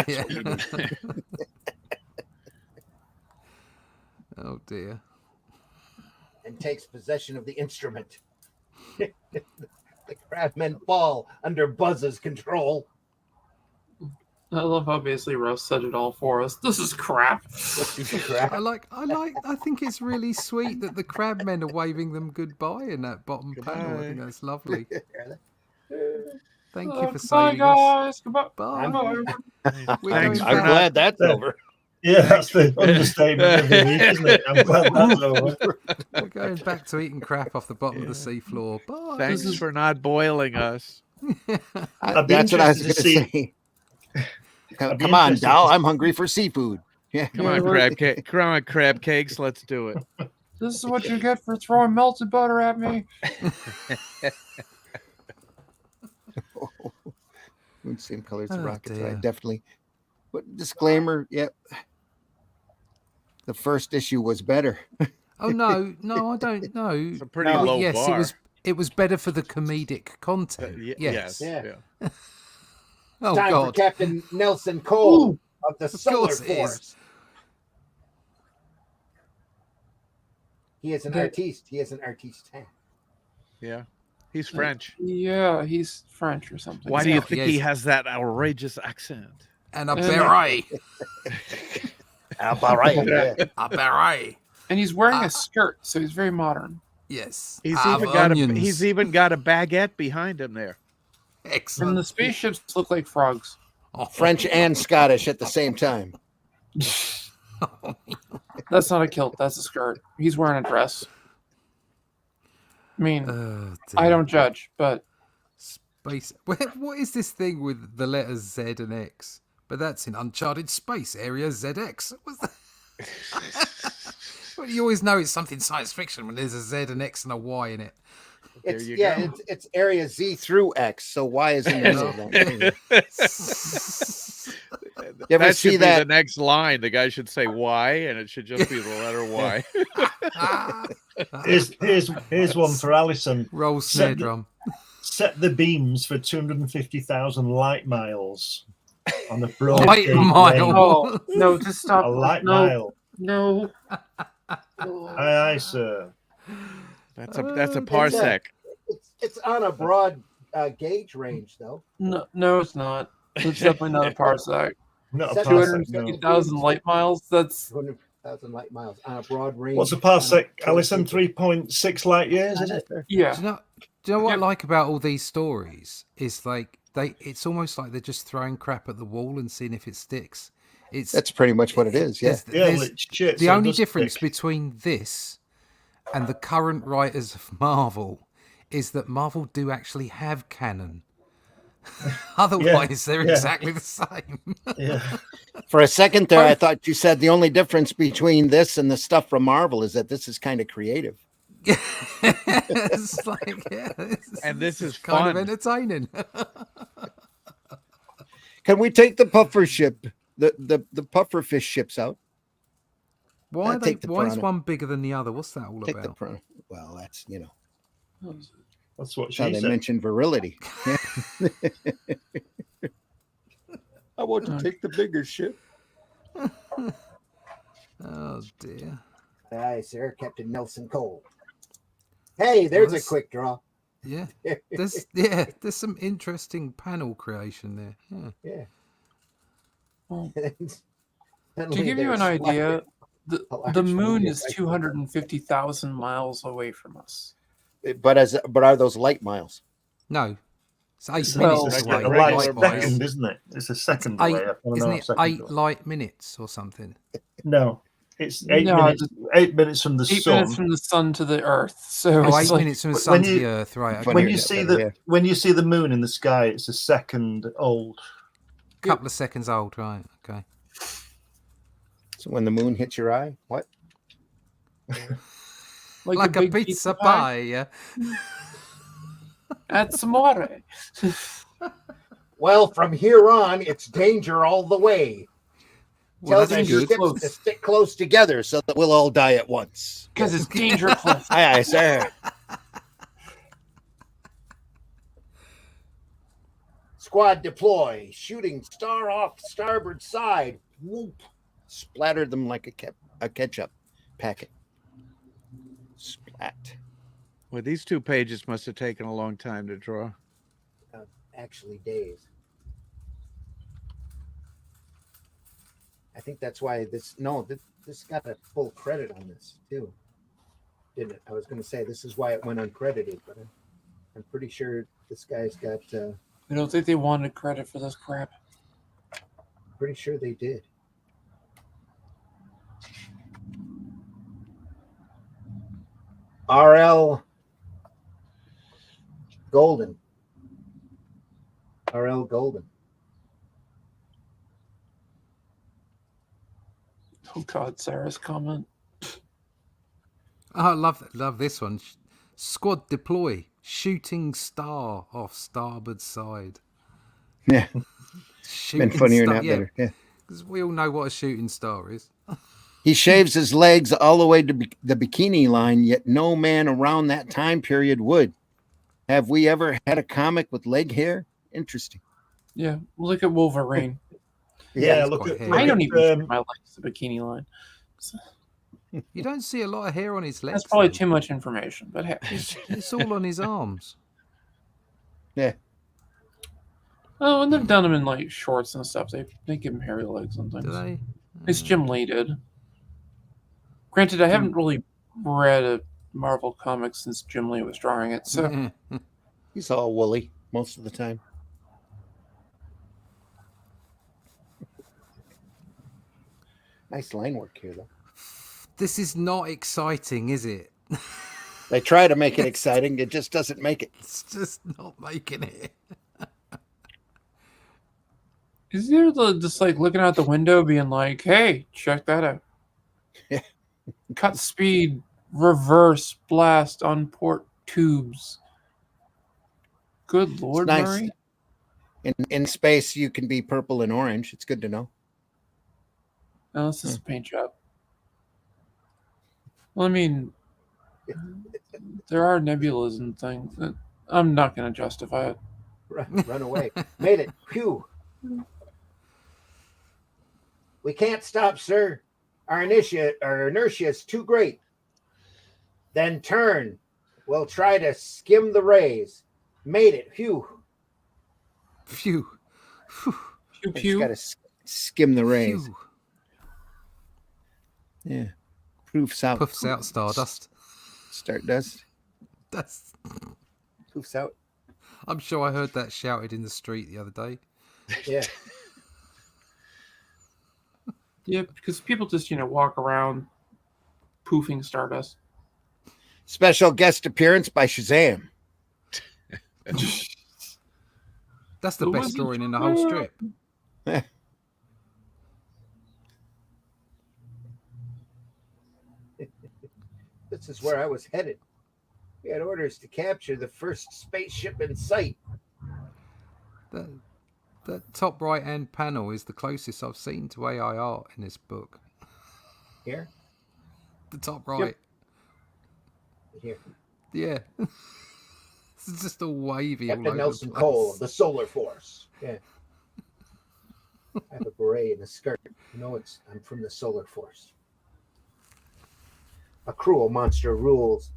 Speaker 3: Yeah. Oh dear.
Speaker 1: And takes possession of the instrument. The crabmen fall under Buzz's control.
Speaker 2: I love how basically Russ said it all for us. This is crap.
Speaker 3: I think it's really sweet that the crabmen are waving them goodbye in that bottom panel. I think that's lovely. Thank you for
Speaker 2: Goodbye,
Speaker 3: saving us.
Speaker 2: guys. Goodbye.
Speaker 3: Bye. We're
Speaker 4: Thanks.
Speaker 3: going
Speaker 1: I'm
Speaker 3: back.
Speaker 1: glad that's over.
Speaker 5: Yeah, that's the understatement of the week, isn't it? I'm glad that's over.
Speaker 3: We're going back to eating crap off the bottom of the seafloor. Bye.
Speaker 4: Thanks for not boiling us.
Speaker 5: I'd be
Speaker 1: That's what I was
Speaker 5: interested
Speaker 1: going
Speaker 5: to
Speaker 1: to say.
Speaker 5: I'd be
Speaker 1: Come on,
Speaker 5: interested
Speaker 1: Doll.
Speaker 5: to-
Speaker 1: I'm hungry for seafood. Yeah.
Speaker 4: Come on, crab cakes. Let's do it.
Speaker 2: This is what you get for throwing melted butter at me.
Speaker 1: Same color as the
Speaker 3: Oh,
Speaker 1: rockets. I
Speaker 3: dear.
Speaker 1: definitely. But disclaimer. Yep. The first issue was better.
Speaker 3: Oh no, I don't know.
Speaker 4: It's a pretty
Speaker 1: No.
Speaker 4: low
Speaker 3: Yes,
Speaker 4: bar.
Speaker 3: it was better for the comedic content.
Speaker 4: Yes.
Speaker 1: Yeah.
Speaker 4: Yeah.
Speaker 3: Oh
Speaker 1: Time
Speaker 3: God.
Speaker 1: for Captain Nelson Cole of the Solar
Speaker 3: course it is.
Speaker 1: Force. He is an artiste. He is an artiste.
Speaker 4: Yeah. He's French.
Speaker 2: Yeah, he's French or something.
Speaker 4: Why do you
Speaker 3: Yeah,
Speaker 4: think
Speaker 3: yes.
Speaker 4: he has that outrageous accent?
Speaker 3: And a beret.
Speaker 1: Right.
Speaker 3: A beret.
Speaker 2: And he's wearing a skirt, so he's very modern.
Speaker 3: Yes.
Speaker 4: He's
Speaker 3: Of
Speaker 4: he's even got a baguette behind him there.
Speaker 3: excellent.
Speaker 2: And the spaceships look like frogs.
Speaker 3: Oh,
Speaker 1: French and Scottish at the same time.
Speaker 2: That's not a kilt, that's a skirt. He's wearing a dress. I mean,
Speaker 3: Oh,
Speaker 2: I
Speaker 3: dear.
Speaker 2: don't judge, but
Speaker 3: Space. What is this thing with the letters Z and X? But that's in uncharted space area ZX. What's that? Well, you always know it's something science fiction when there's a Z, an X, and a Y in it.
Speaker 1: It's
Speaker 4: you go.
Speaker 1: it's area Z through X. So Y is in the middle of that. You ever
Speaker 4: That
Speaker 1: see
Speaker 4: should
Speaker 1: that?
Speaker 4: be the next line. The guy should say Y, and it should just be the letter Y.
Speaker 5: Here's one for Alison.
Speaker 3: Roll snare
Speaker 5: Set the-
Speaker 3: drum.
Speaker 5: Set the beams for 250,000 light miles on the broad
Speaker 3: Light
Speaker 5: gauge
Speaker 3: mile.
Speaker 5: range.
Speaker 2: oh no, just stop.
Speaker 5: A light
Speaker 2: no,
Speaker 5: mile.
Speaker 2: no.
Speaker 5: Aye, aye, sir.
Speaker 4: That's a
Speaker 3: Oh,
Speaker 4: parsec.
Speaker 1: It's on a broad gauge range, though.
Speaker 2: No, it's not. It's definitely not a parsec.
Speaker 5: Not a
Speaker 1: Set
Speaker 5: parsec, no.
Speaker 2: 250,000 light miles. That's
Speaker 1: 200,000 light miles on a broad range.
Speaker 5: What's a parsec, Alison? 3.6 light years, is it?
Speaker 2: yeah.
Speaker 3: Do you know what I like about all these stories? Is like it's almost like they're just throwing crap at the wall and seeing if it sticks.
Speaker 1: That's pretty much what it is. Yeah.
Speaker 5: Yeah, well,
Speaker 3: there's-
Speaker 5: it's shit.
Speaker 3: the
Speaker 5: so it
Speaker 3: only
Speaker 5: does
Speaker 3: difference
Speaker 5: stick.
Speaker 3: between this and the current writers of Marvel is that Marvel do actually have canon. Otherwise, they're
Speaker 5: yeah.
Speaker 3: exactly the same.
Speaker 5: Yeah.
Speaker 1: For a second there, I thought you said the only difference between this and the stuff from Marvel is that this is kind of creative.
Speaker 3: It's like, yeah,
Speaker 4: And this is
Speaker 3: kind
Speaker 4: fun.
Speaker 3: of entertaining.
Speaker 1: Can we take the puffer ship, the puffer fish ships out?
Speaker 3: Why
Speaker 1: I'll take the
Speaker 3: why is
Speaker 1: piranha.
Speaker 3: one bigger than the other? What's that all
Speaker 1: Take the
Speaker 3: about?
Speaker 1: piranha. Well, that's
Speaker 5: That's what
Speaker 1: how
Speaker 5: she
Speaker 1: they
Speaker 5: said.
Speaker 1: mentioned virility. I want to take the bigger ship.
Speaker 3: Oh dear.
Speaker 1: Aye, sir, Captain Nelson Cole. Hey, there's a
Speaker 3: Nice.
Speaker 1: quick draw.
Speaker 3: Yeah. There's some interesting panel creation there. Yeah.
Speaker 2: To give you an idea, the moon is 250,000 miles away from us.
Speaker 1: But are those light miles?
Speaker 3: No, it's 8
Speaker 2: So-
Speaker 3: minutes
Speaker 2: It's
Speaker 5: It's
Speaker 3: away.
Speaker 5: a
Speaker 1: regular
Speaker 5: light
Speaker 1: miles.
Speaker 5: second, isn't it? It's a second away. I wanna
Speaker 3: Isn't
Speaker 5: know
Speaker 3: it
Speaker 5: a second
Speaker 3: 8
Speaker 5: away.
Speaker 3: light minutes or something?
Speaker 5: No, it's 8
Speaker 2: No,
Speaker 5: minutes. 8 minutes from the
Speaker 2: 8
Speaker 5: sun.
Speaker 2: minutes from the sun to the earth. So
Speaker 3: Oh,
Speaker 2: it's
Speaker 3: 8
Speaker 2: like,
Speaker 3: minutes from the
Speaker 5: when
Speaker 3: sun to
Speaker 5: you-
Speaker 3: the earth, right?
Speaker 1: Funny.
Speaker 3: Okay.
Speaker 5: when
Speaker 1: Yeah,
Speaker 5: you see
Speaker 1: better,
Speaker 5: when you see the moon in the sky, it's a second old.
Speaker 3: Couple of seconds old, right? Okay.
Speaker 1: So when the moon hits your eye, what?
Speaker 3: Like a
Speaker 2: big
Speaker 3: pizza pie, yeah.
Speaker 2: That's amore.
Speaker 1: Well, from here on, it's danger all the way.
Speaker 3: Well,
Speaker 1: Tell
Speaker 3: that's
Speaker 1: the
Speaker 3: good.
Speaker 1: ships to stick close together so that we'll all die at once.
Speaker 2: Because it's danger close.
Speaker 1: Aye, aye, sir. Squad deploy. Shooting star off starboard side. Whoop. Splattered them like a ketchup packet. Splat.
Speaker 4: Well, these 2 pages must have taken a long time to draw.
Speaker 1: Actually, days. I think that's why this got a full credit on this too, didn't it? I was going to say this is why it went uncredited, but I'm pretty sure this guy's got.
Speaker 2: I don't think they wanted credit for this crap.
Speaker 1: Pretty sure they did. RL Golden. RL Golden.
Speaker 2: Oh God, Sarah's comment.
Speaker 3: Oh, I love this one. Squad deploy. Shooting star off starboard side.
Speaker 1: Yeah,
Speaker 3: Shooting
Speaker 1: been funnier
Speaker 3: star,
Speaker 1: than that. Better. Yeah.
Speaker 3: because we all know what a shooting star is.
Speaker 1: He shaves his legs all the way to the bikini line, yet no man around that time period would. Have we ever had a comic with leg hair? Interesting.
Speaker 2: Yeah, look at Wolverine.
Speaker 5: Yeah,
Speaker 3: it's
Speaker 5: look
Speaker 3: quite
Speaker 5: at.
Speaker 3: hairy.
Speaker 5: Look
Speaker 2: I don't
Speaker 5: at,
Speaker 2: even shave my legs to the bikini line.
Speaker 3: You don't see a lot of hair on his legs.
Speaker 2: That's probably
Speaker 3: though.
Speaker 2: too much information, but hey.
Speaker 3: It's all on his arms.
Speaker 1: Yeah.
Speaker 2: Oh, and they've done them in like shorts and stuff. They give him hairy legs and things.
Speaker 3: Do they?
Speaker 2: At least Jim Lee did. Granted, I haven't really read a Marvel comic since Jim Lee was drawing it, so
Speaker 1: He's all woolly most of the time. Nice line work here, though.
Speaker 3: This is not exciting, is it?
Speaker 1: They try to make it exciting. It just doesn't make it.
Speaker 3: It's just not making it.
Speaker 2: is there just like looking out the window, being like, "Hey, check that out."
Speaker 1: Yeah.
Speaker 2: Cut speed, reverse blast on port tubes. Good Lord,
Speaker 1: nice.
Speaker 2: Murray.
Speaker 1: In space, you can be purple and orange. It's good to know.
Speaker 2: No, this is a paint job. Well, I mean, there are nebulas and things. I'm not going to justify it.
Speaker 1: Run away. Made it. Phew. We can't stop, sir. Our inertia is too great. Then turn. We'll try to skim the rays. Made it. Phew.
Speaker 3: Phew.
Speaker 2: Pew
Speaker 1: Just
Speaker 2: pew.
Speaker 1: got to skim the rays.
Speaker 3: Phew.
Speaker 1: Yeah. Proofs out.
Speaker 3: Puffs out stardust.
Speaker 1: Start dust.
Speaker 3: That's.
Speaker 1: Poofs out.
Speaker 3: I'm sure I heard that shouted in the street the other day.
Speaker 1: Yeah.
Speaker 2: Yeah, because people just, walk around poofing stardust.
Speaker 1: Special guest appearance by Shazam.
Speaker 3: That's the
Speaker 2: Who
Speaker 3: best
Speaker 2: was it?
Speaker 3: drawing in the whole strip.
Speaker 1: This is where I was headed. We had orders to capture the first spaceship in sight.
Speaker 3: The top right hand panel is the closest I've seen to AI art in this book.
Speaker 1: Here?
Speaker 3: The top right.
Speaker 1: Here.
Speaker 3: Yeah. It's just all wavy. all
Speaker 1: Captain
Speaker 3: over
Speaker 1: Nelson
Speaker 3: the place.
Speaker 1: Cole of the Solar Force. Yeah. I have a beret and a skirt. I'm from the Solar Force. A cruel monster rules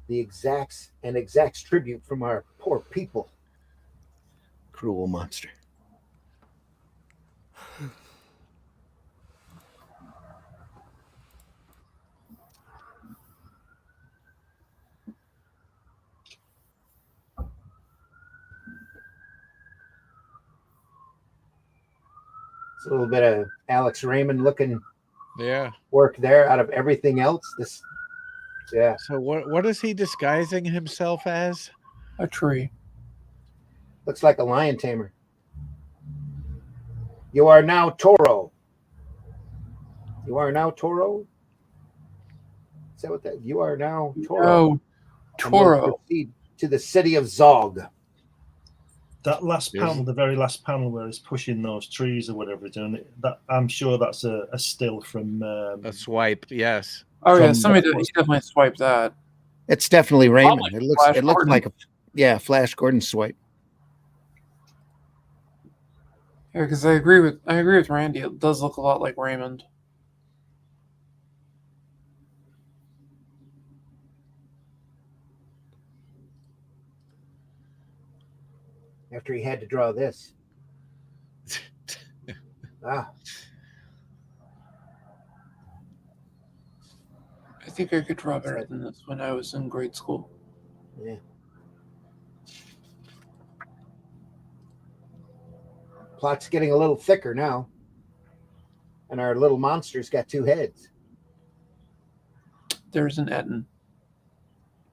Speaker 1: the exacts tribute from our poor people. Cruel monster. It's a little bit of Alex Raymond looking
Speaker 4: Yeah.
Speaker 1: work there out of everything else. This, yeah.
Speaker 4: So what is he disguising himself as?
Speaker 2: A tree.
Speaker 1: Looks like a lion tamer. You are now Toro. You are now Toro? Is that what that? You are now Toro.
Speaker 2: Oh,
Speaker 1: And
Speaker 2: Toro.
Speaker 1: we'll proceed to the city of Zog.
Speaker 5: That last
Speaker 4: Yes.
Speaker 5: panel, the very last panel where he's pushing those trees or whatever he's doing, that I'm sure that's a still from.
Speaker 4: A swipe, yes.
Speaker 2: Oh yeah,
Speaker 5: From
Speaker 2: somebody
Speaker 5: the-
Speaker 2: he definitely swiped that.
Speaker 1: It's definitely Raymond.
Speaker 2: Probably
Speaker 1: It looks
Speaker 2: Flash
Speaker 1: like
Speaker 2: Gordon.
Speaker 1: a Flash Gordon swipe.
Speaker 2: Yeah, because I agree with Randy. It does look a lot like Raymond.
Speaker 1: After he had to draw this. Ah,
Speaker 2: I think I could draw better than this when I was in grade school.
Speaker 1: yeah. Plot's getting a little thicker now. And our little monster's got 2 heads.
Speaker 2: There's an Etten.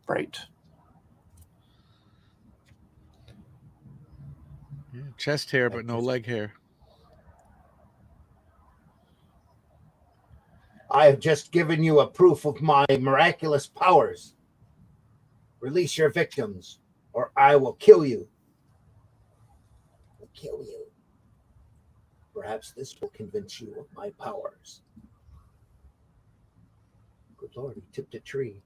Speaker 2: Right.
Speaker 4: Yeah, chest hair, but no leg hair.
Speaker 1: I have just given you a proof of my miraculous powers. Release your victims, or I will kill you. I'll kill you. Perhaps this will convince you of my powers. Good Lord, he tipped a tree.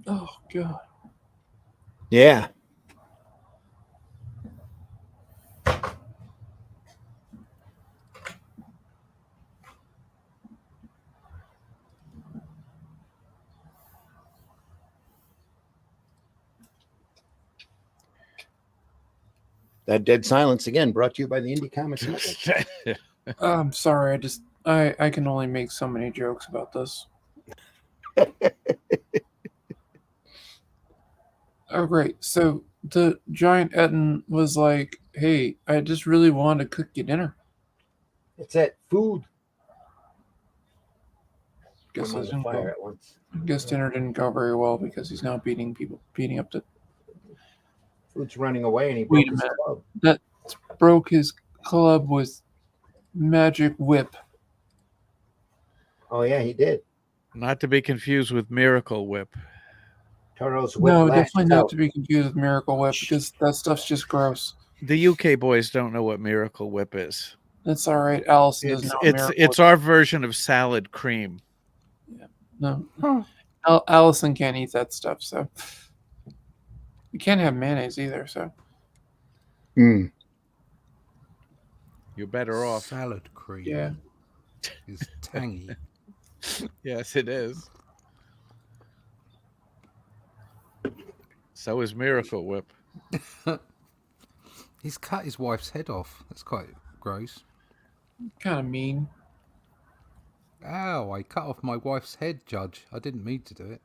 Speaker 2: Oh god.
Speaker 1: Yeah. That dead silence again brought to you by the Indie Comics Network.
Speaker 2: I'm sorry. I can only make so many jokes about this. Oh great. So the giant Etten was like, "Hey, I just really wanted to cook you dinner."
Speaker 1: It's that food.
Speaker 2: Guess
Speaker 1: Come on
Speaker 2: this
Speaker 1: the
Speaker 2: didn't
Speaker 1: fire
Speaker 2: go.
Speaker 1: at once.
Speaker 2: Guess dinner didn't go very well because he's now beating up the
Speaker 1: Food's running away and he
Speaker 2: Wait
Speaker 1: broke
Speaker 2: a
Speaker 1: his
Speaker 2: minute.
Speaker 1: club.
Speaker 2: that broke his club with magic whip.
Speaker 1: Oh yeah, he did.
Speaker 4: Not to be confused with Miracle Whip.
Speaker 1: Toro's whip
Speaker 2: No,
Speaker 1: lashed
Speaker 2: definitely not
Speaker 1: out.
Speaker 2: to be confused with Miracle Whip because that stuff's just gross.
Speaker 4: The UK boys don't know what Miracle Whip is.
Speaker 2: It's all right. Allison doesn't know what Miracle
Speaker 4: It's our version of salad cream.
Speaker 2: No. Allison can't eat that stuff, so you can't have mayonnaise either. So
Speaker 1: Mm.
Speaker 4: You're better off.
Speaker 3: Salad cream
Speaker 2: yeah,
Speaker 3: is tangy.
Speaker 4: Yes, it is. So is Miracle Whip.
Speaker 3: He's cut his wife's head off. That's quite gross.
Speaker 2: kind of mean.
Speaker 3: Ow, I cut off my wife's head, Judge. I didn't mean to do it.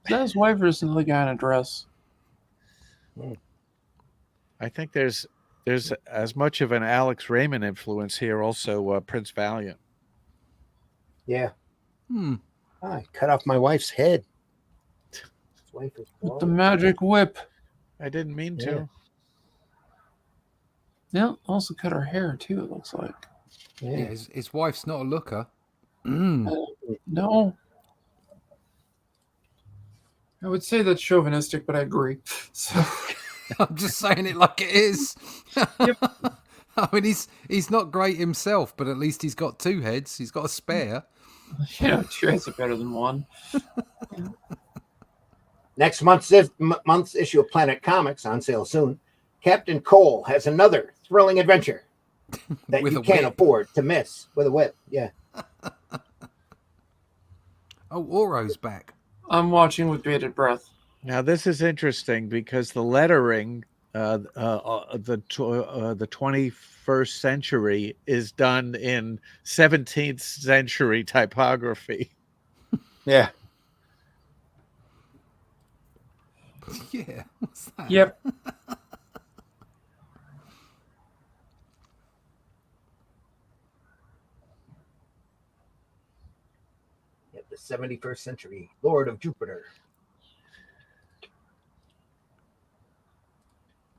Speaker 2: Is that his wife or is another guy in a dress?
Speaker 4: I think there's as much of an Alex Raymond influence here, also Prince Valiant.
Speaker 1: Yeah.
Speaker 3: Hmm.
Speaker 1: I cut off my wife's head. His wife is
Speaker 2: With the
Speaker 1: bald.
Speaker 2: magic whip.
Speaker 4: I didn't mean
Speaker 1: Yeah.
Speaker 4: to.
Speaker 2: Yeah, also cut her hair too. It looks like.
Speaker 3: Yeah,
Speaker 1: Yeah.
Speaker 3: his wife's not a looker. Mm.
Speaker 2: No. I would say that's chauvinistic, but I agree. So
Speaker 3: I'm just saying it like it is. I mean, he's not great himself, but at least he's got 2 heads. He's got a spare.
Speaker 2: yeah, 2 heads are better than 1.
Speaker 1: Next month's issue of Planet Comics, on sale soon, Captain Cole has another thrilling adventure that
Speaker 3: With
Speaker 1: you
Speaker 3: a
Speaker 1: can't
Speaker 3: whip.
Speaker 1: afford to miss with a whip. Yeah.
Speaker 3: Oh, Auro's back.
Speaker 2: I'm watching with bated breath.
Speaker 4: Now this is interesting because the lettering the 21st century is done in 17th century typography.
Speaker 1: Yeah.
Speaker 3: Yeah. What's that?
Speaker 2: Yep.
Speaker 1: The 71st century, Lord of Jupiter.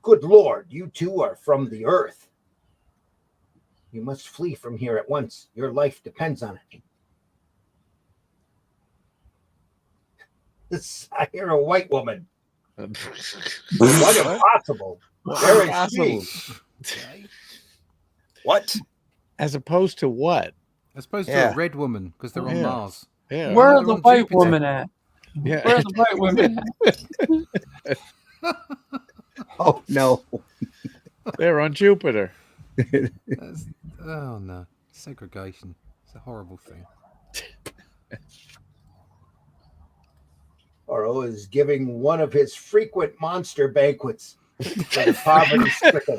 Speaker 1: Good Lord, you two are from the Earth. You must flee from here at once. Your life depends on it. I hear a white woman. What impossible? Where is she? What?
Speaker 4: As opposed to what?
Speaker 3: As opposed to
Speaker 1: Yeah.
Speaker 3: a red woman, because they're on
Speaker 4: Yeah.
Speaker 3: Mars.
Speaker 4: Yeah.
Speaker 2: Where are
Speaker 3: they're
Speaker 2: the
Speaker 3: on
Speaker 2: white
Speaker 3: Jupiter.
Speaker 2: women at?
Speaker 4: Yeah.
Speaker 2: Where are the white women at?
Speaker 1: Oh, no.
Speaker 4: They're on Jupiter.
Speaker 3: Oh no, segregation. It's a horrible thing.
Speaker 1: Auro is giving one of his frequent monster banquets for the poverty-stricken.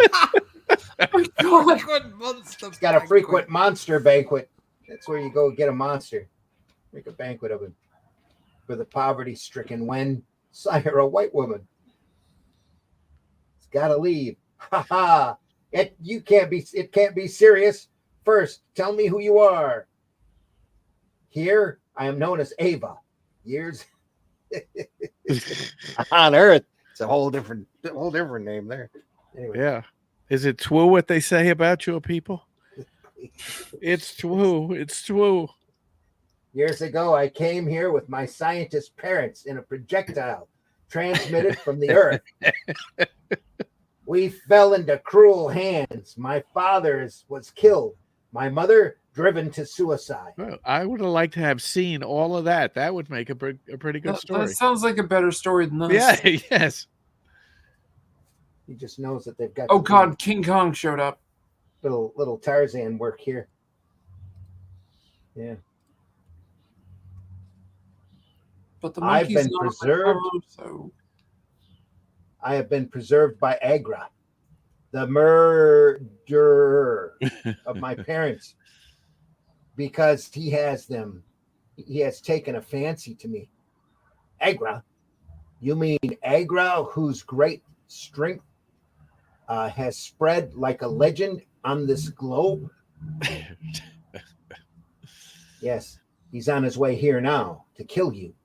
Speaker 1: He's got a frequent monster banquet. That's where you go get a monster. Make a banquet of him. For the poverty-stricken when sire a white woman. It's gotta leave. Ha ha. It can't be serious. First, tell me who you are. Here, I am known as Ava. Years on Earth. It's a whole different name there. Anyway.
Speaker 4: Yeah. Is it true what they say about your people? It's true. It's true.
Speaker 1: Years ago, I came here with my scientist parents in a projectile transmitted from the Earth. We fell into cruel hands. My father was killed. My mother driven to suicide.
Speaker 4: Well, I would have liked to have seen all of that. That would make a pretty good story.
Speaker 2: That sounds like a better story than this.
Speaker 4: Yeah, yes.
Speaker 1: He just knows that they've got.
Speaker 2: Oh God, King Kong showed up.
Speaker 1: Little Tarzan work here. Yeah.
Speaker 2: But the
Speaker 1: I've
Speaker 2: monkey's
Speaker 1: been
Speaker 2: not
Speaker 1: preserved.
Speaker 2: recovered, so
Speaker 1: I have been preserved by Agra, the murderer of my parents, because he has them. He has taken a fancy to me. Agra? You mean Agra, whose great strength has spread like a legend on this globe? Yes, he's on his way here now to kill you,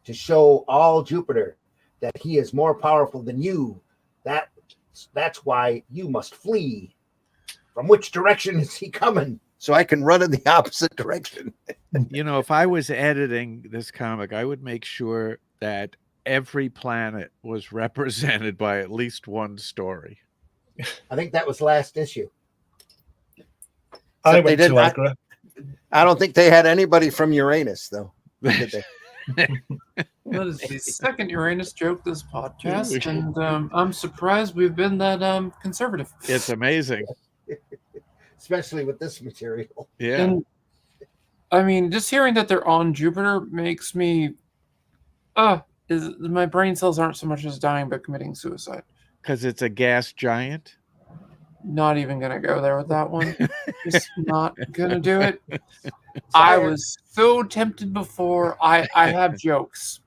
Speaker 1: to show all Jupiter that he is more powerful than you. That's why you must flee. From which direction is he coming? So I can run in the opposite direction.
Speaker 4: You know, if I was editing this comic, I would make sure that every planet was represented by at least one story.
Speaker 1: I think that was last issue.
Speaker 5: I
Speaker 1: Except
Speaker 5: went to Agra.
Speaker 1: I don't think they had anybody from Uranus, though. Did they?
Speaker 2: that is the second Uranus joke this podcast, and I'm surprised we've been that conservative.
Speaker 4: It's amazing.
Speaker 1: Especially with this material.
Speaker 4: Yeah.
Speaker 2: And I mean, just hearing that they're on Jupiter makes me my brain cells aren't so much as dying but committing suicide.
Speaker 4: Because it's a gas giant.
Speaker 2: Not even gonna go there with that one. Just not gonna do it. I was so tempted before. I have jokes.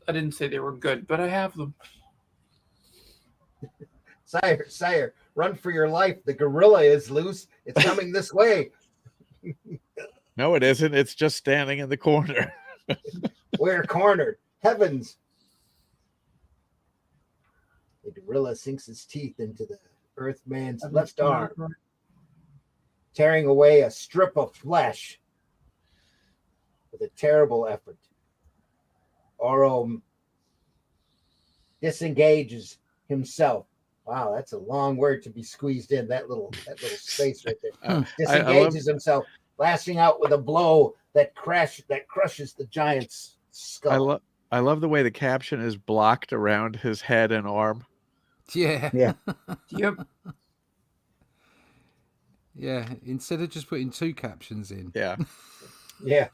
Speaker 2: I didn't say they were good, but I have them.
Speaker 1: Sire, run for your life. The gorilla is loose. It's coming this way.
Speaker 4: No, it isn't. It's just standing in the corner.
Speaker 1: We're cornered. Heavens. The gorilla sinks his teeth into the Earthman's left arm, tearing away a strip of flesh with a terrible effort. Auro disengages himself. Wow, that's a long word to be squeezed in that little space right there. Disengages himself, lashing out with a blow that crushes the giant's skull.
Speaker 4: I love the way the caption is blocked around his head and arm.
Speaker 3: Yeah.
Speaker 1: Yeah.
Speaker 2: Yep.
Speaker 3: Yeah. Instead of just putting two captions in.
Speaker 4: Yeah.
Speaker 1: Yeah.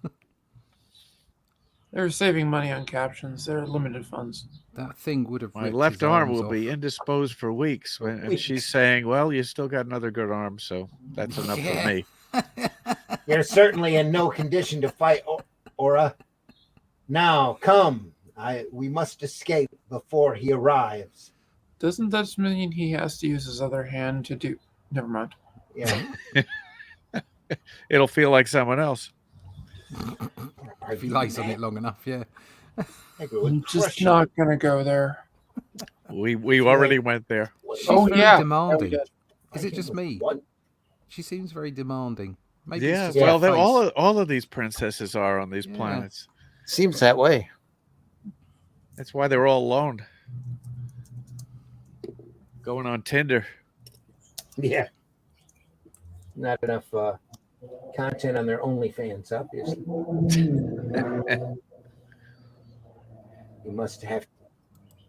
Speaker 2: They're saving money on captions. They're limited funds.
Speaker 3: That thing would have
Speaker 4: My
Speaker 3: ripped
Speaker 4: left
Speaker 3: his
Speaker 4: arm
Speaker 3: arms
Speaker 4: will
Speaker 3: off.
Speaker 4: be indisposed for weeks. And she's saying, well, you still got another good arm, so that's enough for me.
Speaker 1: You're certainly in no condition to fight, Aura. Now, come. We must escape before he arrives.
Speaker 2: Doesn't that mean he has to use his other hand to do? Never mind.
Speaker 1: Yeah.
Speaker 4: It'll feel like someone else.
Speaker 3: If he lays on it long enough, yeah.
Speaker 2: I'm just not gonna go there.
Speaker 4: We already went there.
Speaker 3: She's
Speaker 2: Oh,
Speaker 3: very
Speaker 2: yeah.
Speaker 3: demanding.
Speaker 2: Yeah,
Speaker 3: Is it just me?
Speaker 1: What?
Speaker 3: She seems very demanding. Maybe
Speaker 4: Yeah,
Speaker 3: it's just
Speaker 4: well,
Speaker 3: her face.
Speaker 4: all of these princesses are on these
Speaker 3: Yeah.
Speaker 4: planets.
Speaker 1: Seems that way.
Speaker 4: That's why they're all alone. Going on Tinder.
Speaker 1: Yeah. Not enough content on their OnlyFans, obviously.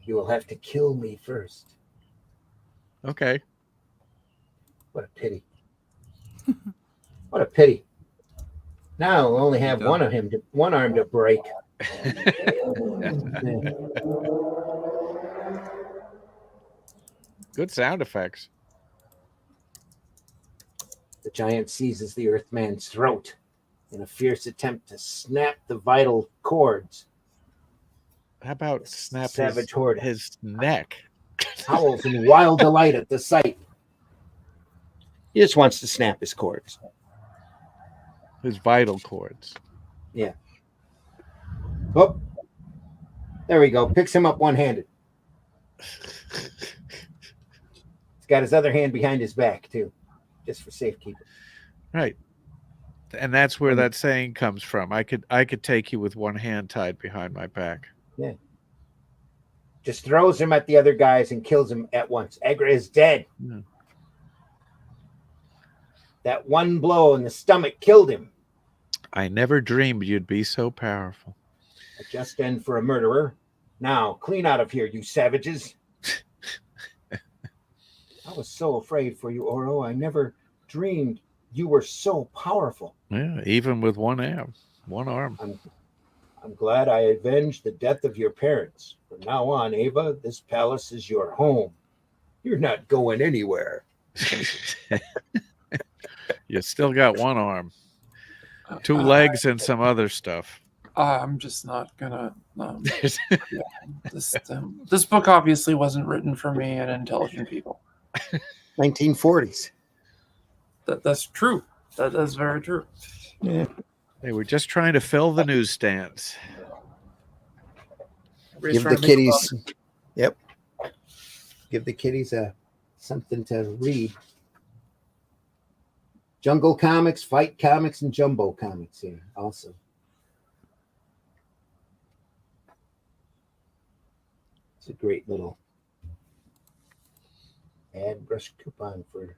Speaker 1: You will have to kill me first.
Speaker 4: Okay.
Speaker 1: What a pity. What a pity. Now we'll only have one arm to break.
Speaker 4: Good sound effects.
Speaker 1: The giant seizes the Earthman's throat in a fierce attempt to snap the vital cords.
Speaker 4: How about snap
Speaker 1: Savage horde
Speaker 4: his neck?
Speaker 1: howls in wild delight at the sight. He just wants to snap his cords.
Speaker 4: His vital cords.
Speaker 1: Oh, there we go. Picks him up one-handed. He's got his other hand behind his back too, just for safekeeping.
Speaker 4: Right. And that's where that saying comes from. I could take you with one hand tied behind my back.
Speaker 1: Yeah. Just throws him at the other guys and kills him at once. Egra is dead.
Speaker 4: Yeah.
Speaker 1: That one blow in the stomach killed him.
Speaker 4: I never dreamed you'd be so powerful.
Speaker 1: A just end for a murderer. Now, clean out of here, you savages. I was so afraid for you, Auro. I never dreamed you were so powerful.
Speaker 4: Yeah, even with one arm.
Speaker 1: I'm glad I avenged the death of your parents. From now on, Ava, this palace is your home. You're not going anywhere.
Speaker 4: You still got one arm, two legs, and some other stuff.
Speaker 2: I'm just not gonna. This book obviously wasn't written for me and intelligent people.
Speaker 1: 1940s.
Speaker 2: That's true. That's very true.
Speaker 1: Yeah.
Speaker 4: They were just trying to fill the newsstands.
Speaker 2: Everybody's
Speaker 1: Give
Speaker 2: trying
Speaker 1: the
Speaker 2: to make a
Speaker 1: kiddies.
Speaker 2: buck.
Speaker 1: Yep. Give the kiddies something to read. Jungle Comics, Fight Comics, and Jumbo Comics here also. It's a great little ad brush coupon for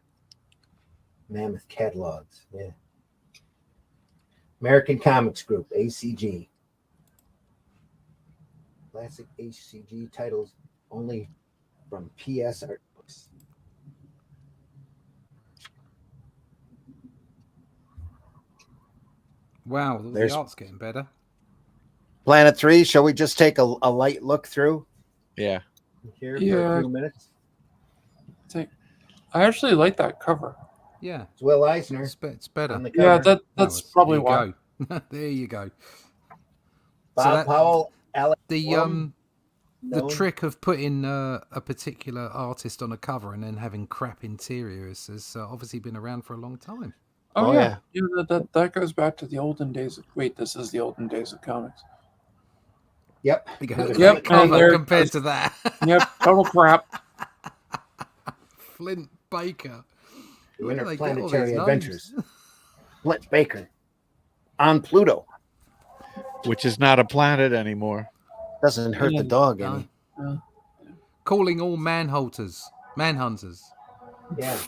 Speaker 1: Mammoth catalogs. Yeah. American Comics Group, ACG. Classic ACG titles only from PS Art Books.
Speaker 3: Wow,
Speaker 1: There's-
Speaker 3: the art's getting better.
Speaker 1: Planet 3, shall we just take a light look through
Speaker 4: Yeah.
Speaker 1: here for
Speaker 2: Yeah.
Speaker 1: a few minutes?
Speaker 2: I actually like that cover.
Speaker 3: Yeah,
Speaker 1: It's Will Eisner
Speaker 3: it's better.
Speaker 1: on the cover.
Speaker 2: Yeah,
Speaker 3: That
Speaker 2: that's
Speaker 3: was-
Speaker 2: probably
Speaker 3: there
Speaker 2: why.
Speaker 3: you go. There you go.
Speaker 1: Bob Powell, Alex
Speaker 3: The
Speaker 1: Blum,
Speaker 3: the
Speaker 1: known-
Speaker 3: trick of putting a particular artist on a cover and then having crap interiors has obviously been around for a long time.
Speaker 2: Oh,
Speaker 1: Oh,
Speaker 2: yeah. That goes back to the olden days. Wait, this is the olden days of comics.
Speaker 1: Yep.
Speaker 3: You go,
Speaker 2: Yep,
Speaker 3: the cover
Speaker 2: and there-
Speaker 3: compared to that.
Speaker 2: Yep, total crap.
Speaker 3: Flint Baker.
Speaker 1: The
Speaker 3: Where do they get all
Speaker 1: Interplanetary
Speaker 3: these
Speaker 1: Adventures.
Speaker 3: names?
Speaker 1: Flint Baker on Pluto.
Speaker 4: Which is not a planet anymore.
Speaker 1: Doesn't hurt the dog
Speaker 3: No.
Speaker 1: any.
Speaker 3: Calling all manhunters.
Speaker 1: Yeah.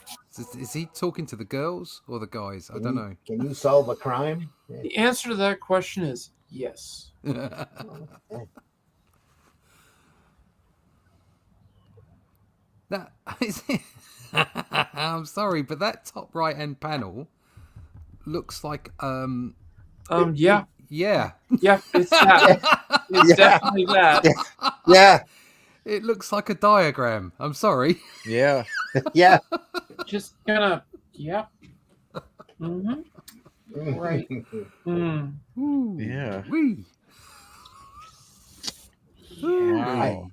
Speaker 3: Is he talking to the girls or the guys? I don't know.
Speaker 1: Can you solve a crime? Yeah.
Speaker 2: The answer to that question is yes.
Speaker 3: That is it. I'm sorry, but that top right hand panel looks like
Speaker 2: Yeah.
Speaker 3: Yeah.
Speaker 2: Yeah, it's that. It's definitely that.
Speaker 1: Yeah,
Speaker 3: It looks like a diagram. I'm sorry.
Speaker 4: Yeah.
Speaker 1: yeah.
Speaker 2: Just gonna. Yeah. Mm-hmm. Right. Mm.
Speaker 3: Ooh,
Speaker 4: Yeah.
Speaker 3: wee.
Speaker 4: Wow.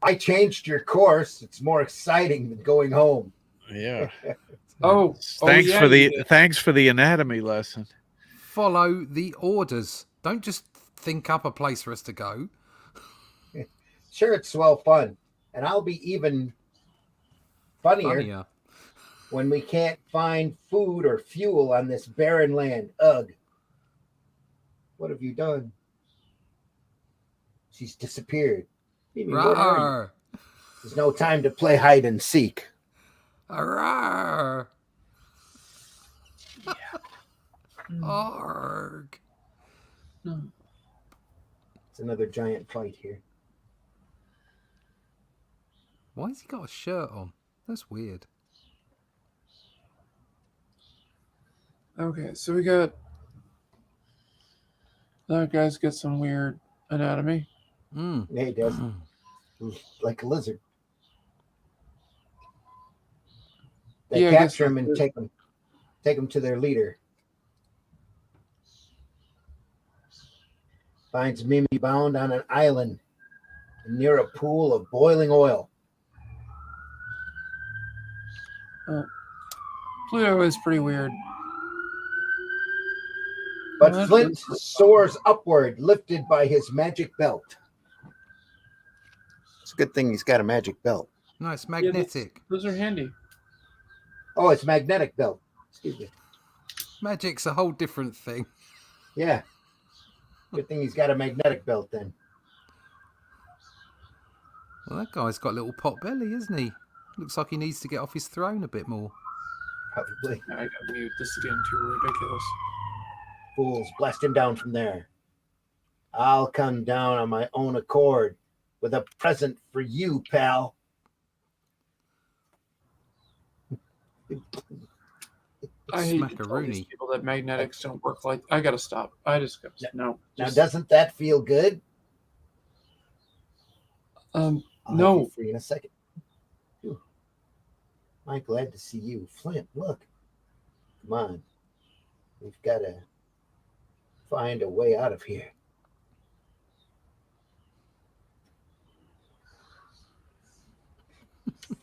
Speaker 1: I changed your course. It's more exciting than going home.
Speaker 4: Yeah.
Speaker 2: Oh,
Speaker 4: Thanks
Speaker 2: yeah,
Speaker 4: for
Speaker 2: you
Speaker 4: the anatomy lesson.
Speaker 3: Follow the orders. Don't just think up a place for us to go.
Speaker 1: Sure, it's swell fun. And I'll be even funnier when we can't find food or fuel on this barren land. Ugh. What have you done? She's disappeared. Mimi, where are you?
Speaker 3: Rawr.
Speaker 1: There's no time to play hide and seek.
Speaker 3: Rawr. Arg.
Speaker 1: It's another giant fight here.
Speaker 3: Why has he got a shirt on? That's weird.
Speaker 2: Okay, so we got that guy's got some weird anatomy.
Speaker 3: Mm.
Speaker 1: Yeah, he does. Like a lizard. They
Speaker 2: Yeah, I guess
Speaker 1: capture him
Speaker 2: that's
Speaker 1: and
Speaker 2: it.
Speaker 1: take him to their leader. Finds Mimi bound on an island near a pool of boiling oil.
Speaker 2: Pluto is pretty weird.
Speaker 1: But
Speaker 2: Well,
Speaker 1: Flint soars upward, lifted by his magic belt. It's a good thing he's got a magic belt.
Speaker 3: No, it's
Speaker 2: Yeah,
Speaker 3: magnetic.
Speaker 2: those are handy.
Speaker 1: Oh, it's magnetic belt. Excuse me.
Speaker 3: Magic's a whole different thing.
Speaker 1: Yeah. Good thing he's got a magnetic belt then.
Speaker 3: Well, that guy's got a little pot belly, isn't he? Looks like he needs to get off his throne a bit more.
Speaker 1: Probably.
Speaker 2: I gotta mute. This is getting too ridiculous.
Speaker 1: Fools, blast him down from there. I'll come down on my own accord with a present for you, pal.
Speaker 2: I hate to tell these
Speaker 3: Smackaroonie.
Speaker 2: people that magnetics don't work like. I gotta stop. I just gotta no.
Speaker 1: Now,
Speaker 2: Just,
Speaker 1: doesn't that feel good? I'll
Speaker 2: no.
Speaker 1: have you free in a second. Phew. I'm glad to see you. Flint, look. Come on. We've got to find a way out of here.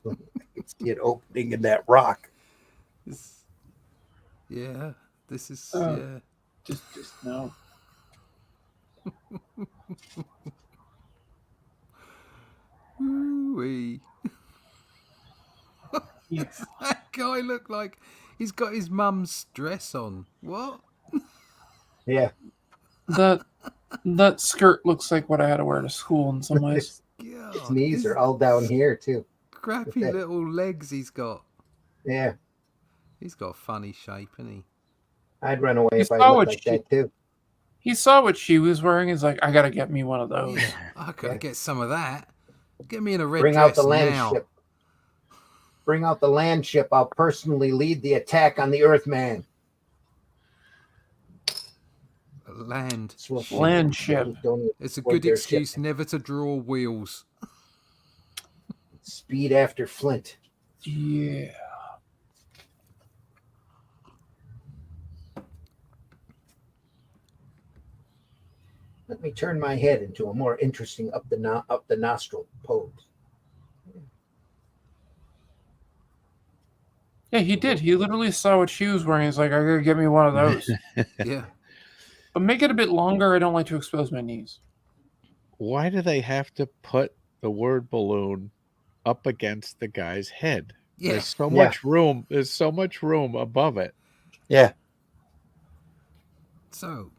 Speaker 1: I can see it opening in that rock.
Speaker 3: Yeah, this is
Speaker 2: Yeah. Just no.
Speaker 3: Ooh-wee.
Speaker 2: Yeah.
Speaker 3: Does that guy look like he's got his mum's dress on? What?
Speaker 1: Yeah.
Speaker 2: That skirt looks like what I had to wear to school in some ways.
Speaker 3: God,
Speaker 1: His knees
Speaker 3: his
Speaker 1: are all down here, too.
Speaker 3: crappy
Speaker 1: that.
Speaker 3: little legs he's got.
Speaker 1: Yeah.
Speaker 3: He's got a funny shape, hasn't he?
Speaker 1: I'd run away
Speaker 2: You
Speaker 1: if I
Speaker 2: saw
Speaker 1: looked
Speaker 2: what
Speaker 1: like
Speaker 2: she-
Speaker 1: that, too.
Speaker 2: He saw what she was wearing. He's like, I gotta get me one of those.
Speaker 3: Yeah, I gotta get some of that. Get me in a red
Speaker 1: Bring
Speaker 3: dress
Speaker 1: out the land
Speaker 3: now.
Speaker 1: ship. Bring out the land ship. I'll personally lead the attack on the Earthman.
Speaker 3: Land.
Speaker 2: Land ship.
Speaker 1: Don't even
Speaker 3: It's a
Speaker 1: board
Speaker 3: good
Speaker 1: their
Speaker 3: excuse
Speaker 1: ship.
Speaker 3: never to draw wheels.
Speaker 1: Speed after Flint.
Speaker 2: Yeah.
Speaker 1: Let me turn my head into a more interesting up the nostril pose.
Speaker 2: Yeah, he did. He literally saw what she was wearing. He's like, I gotta get me one of those.
Speaker 3: Yeah.
Speaker 2: But make it a bit longer. I don't like to expose my knees.
Speaker 4: Why do they have to put the word balloon up against the guy's head?
Speaker 3: Yeah.
Speaker 4: There's so
Speaker 1: Yeah.
Speaker 4: much room. There's so much room above it.
Speaker 1: Yeah.
Speaker 3: So,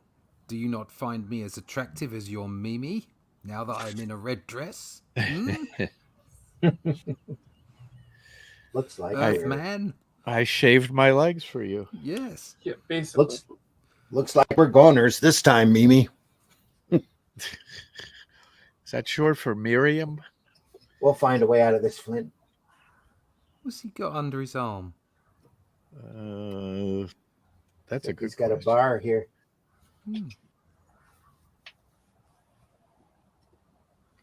Speaker 3: do you not find me as attractive as your Mimi now that I'm in a red dress? Hmm?
Speaker 1: Looks like
Speaker 3: Earthman?
Speaker 4: I shaved my legs for you.
Speaker 3: Yes.
Speaker 2: Yeah, basically.
Speaker 1: looks like we're goners this time, Mimi.
Speaker 4: Is that short for Miriam?
Speaker 1: We'll find a way out of this, Flint.
Speaker 3: What's he got under his arm?
Speaker 4: That's a good
Speaker 1: He's got a
Speaker 4: question.
Speaker 1: bar here.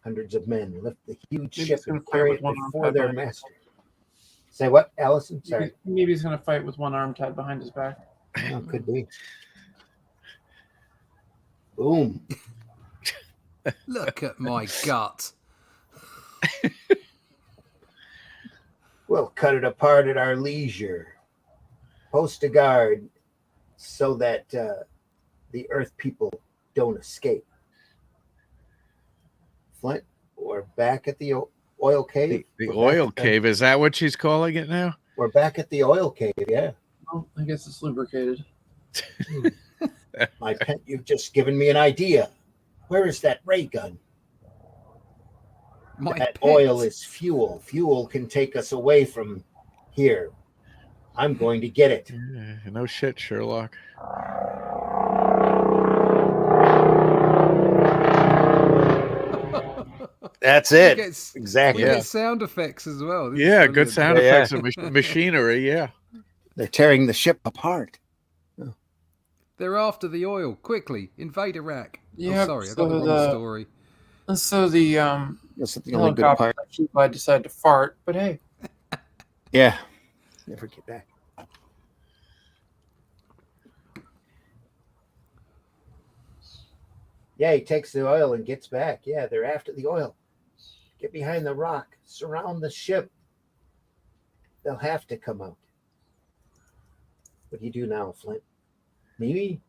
Speaker 1: Hundreds of men lift the huge
Speaker 2: Maybe
Speaker 1: ship
Speaker 2: it's gonna
Speaker 1: and
Speaker 2: fight
Speaker 1: carry
Speaker 2: with
Speaker 1: it
Speaker 2: one arm
Speaker 1: before
Speaker 2: tied
Speaker 1: their
Speaker 2: behind his
Speaker 1: master. Say what, Allison? Sorry.
Speaker 2: Maybe he's gonna fight with one arm tied behind his back.
Speaker 1: Oh, could be. Boom.
Speaker 3: Look at my gut.
Speaker 1: We'll cut it apart at our leisure. Post a guard so that the Earth people don't escape. Flint, we're back at the oil cave.
Speaker 4: The
Speaker 1: We're
Speaker 4: oil
Speaker 1: back at
Speaker 4: cave, is that what she's calling it now?
Speaker 1: We're back at the oil cave, yeah.
Speaker 2: Well, I guess it's lubricated.
Speaker 1: My pet, you've just given me an idea. Where is that ray gun?
Speaker 3: My
Speaker 1: That
Speaker 3: pet.
Speaker 1: oil is fuel. Fuel can take us away from here. I'm going to get it.
Speaker 4: Yeah, no shit, Sherlock.
Speaker 1: That's
Speaker 3: He
Speaker 1: it.
Speaker 3: gets,
Speaker 1: Exactly.
Speaker 3: he
Speaker 4: Yeah.
Speaker 3: gets sound effects as well. This is
Speaker 4: Yeah, good
Speaker 3: brilliant.
Speaker 4: sound
Speaker 1: Yeah,
Speaker 4: effects of machinery. Yeah.
Speaker 1: They're tearing the ship apart.
Speaker 3: They're after the oil. Quickly, invade Iraq.
Speaker 2: Yeah,
Speaker 3: Oh, sorry, I
Speaker 2: so
Speaker 3: got the wrong
Speaker 2: the-
Speaker 3: story.
Speaker 2: So the
Speaker 1: That's the only good
Speaker 2: helicopter
Speaker 1: part.
Speaker 2: flew by decided to fart, but hey,
Speaker 1: Yeah. Never get back. Yeah, he takes the oil and gets back. Yeah, they're after the oil. Get behind the rock. Surround the ship. They'll have to come out. What do you do now, Flint? Mimi,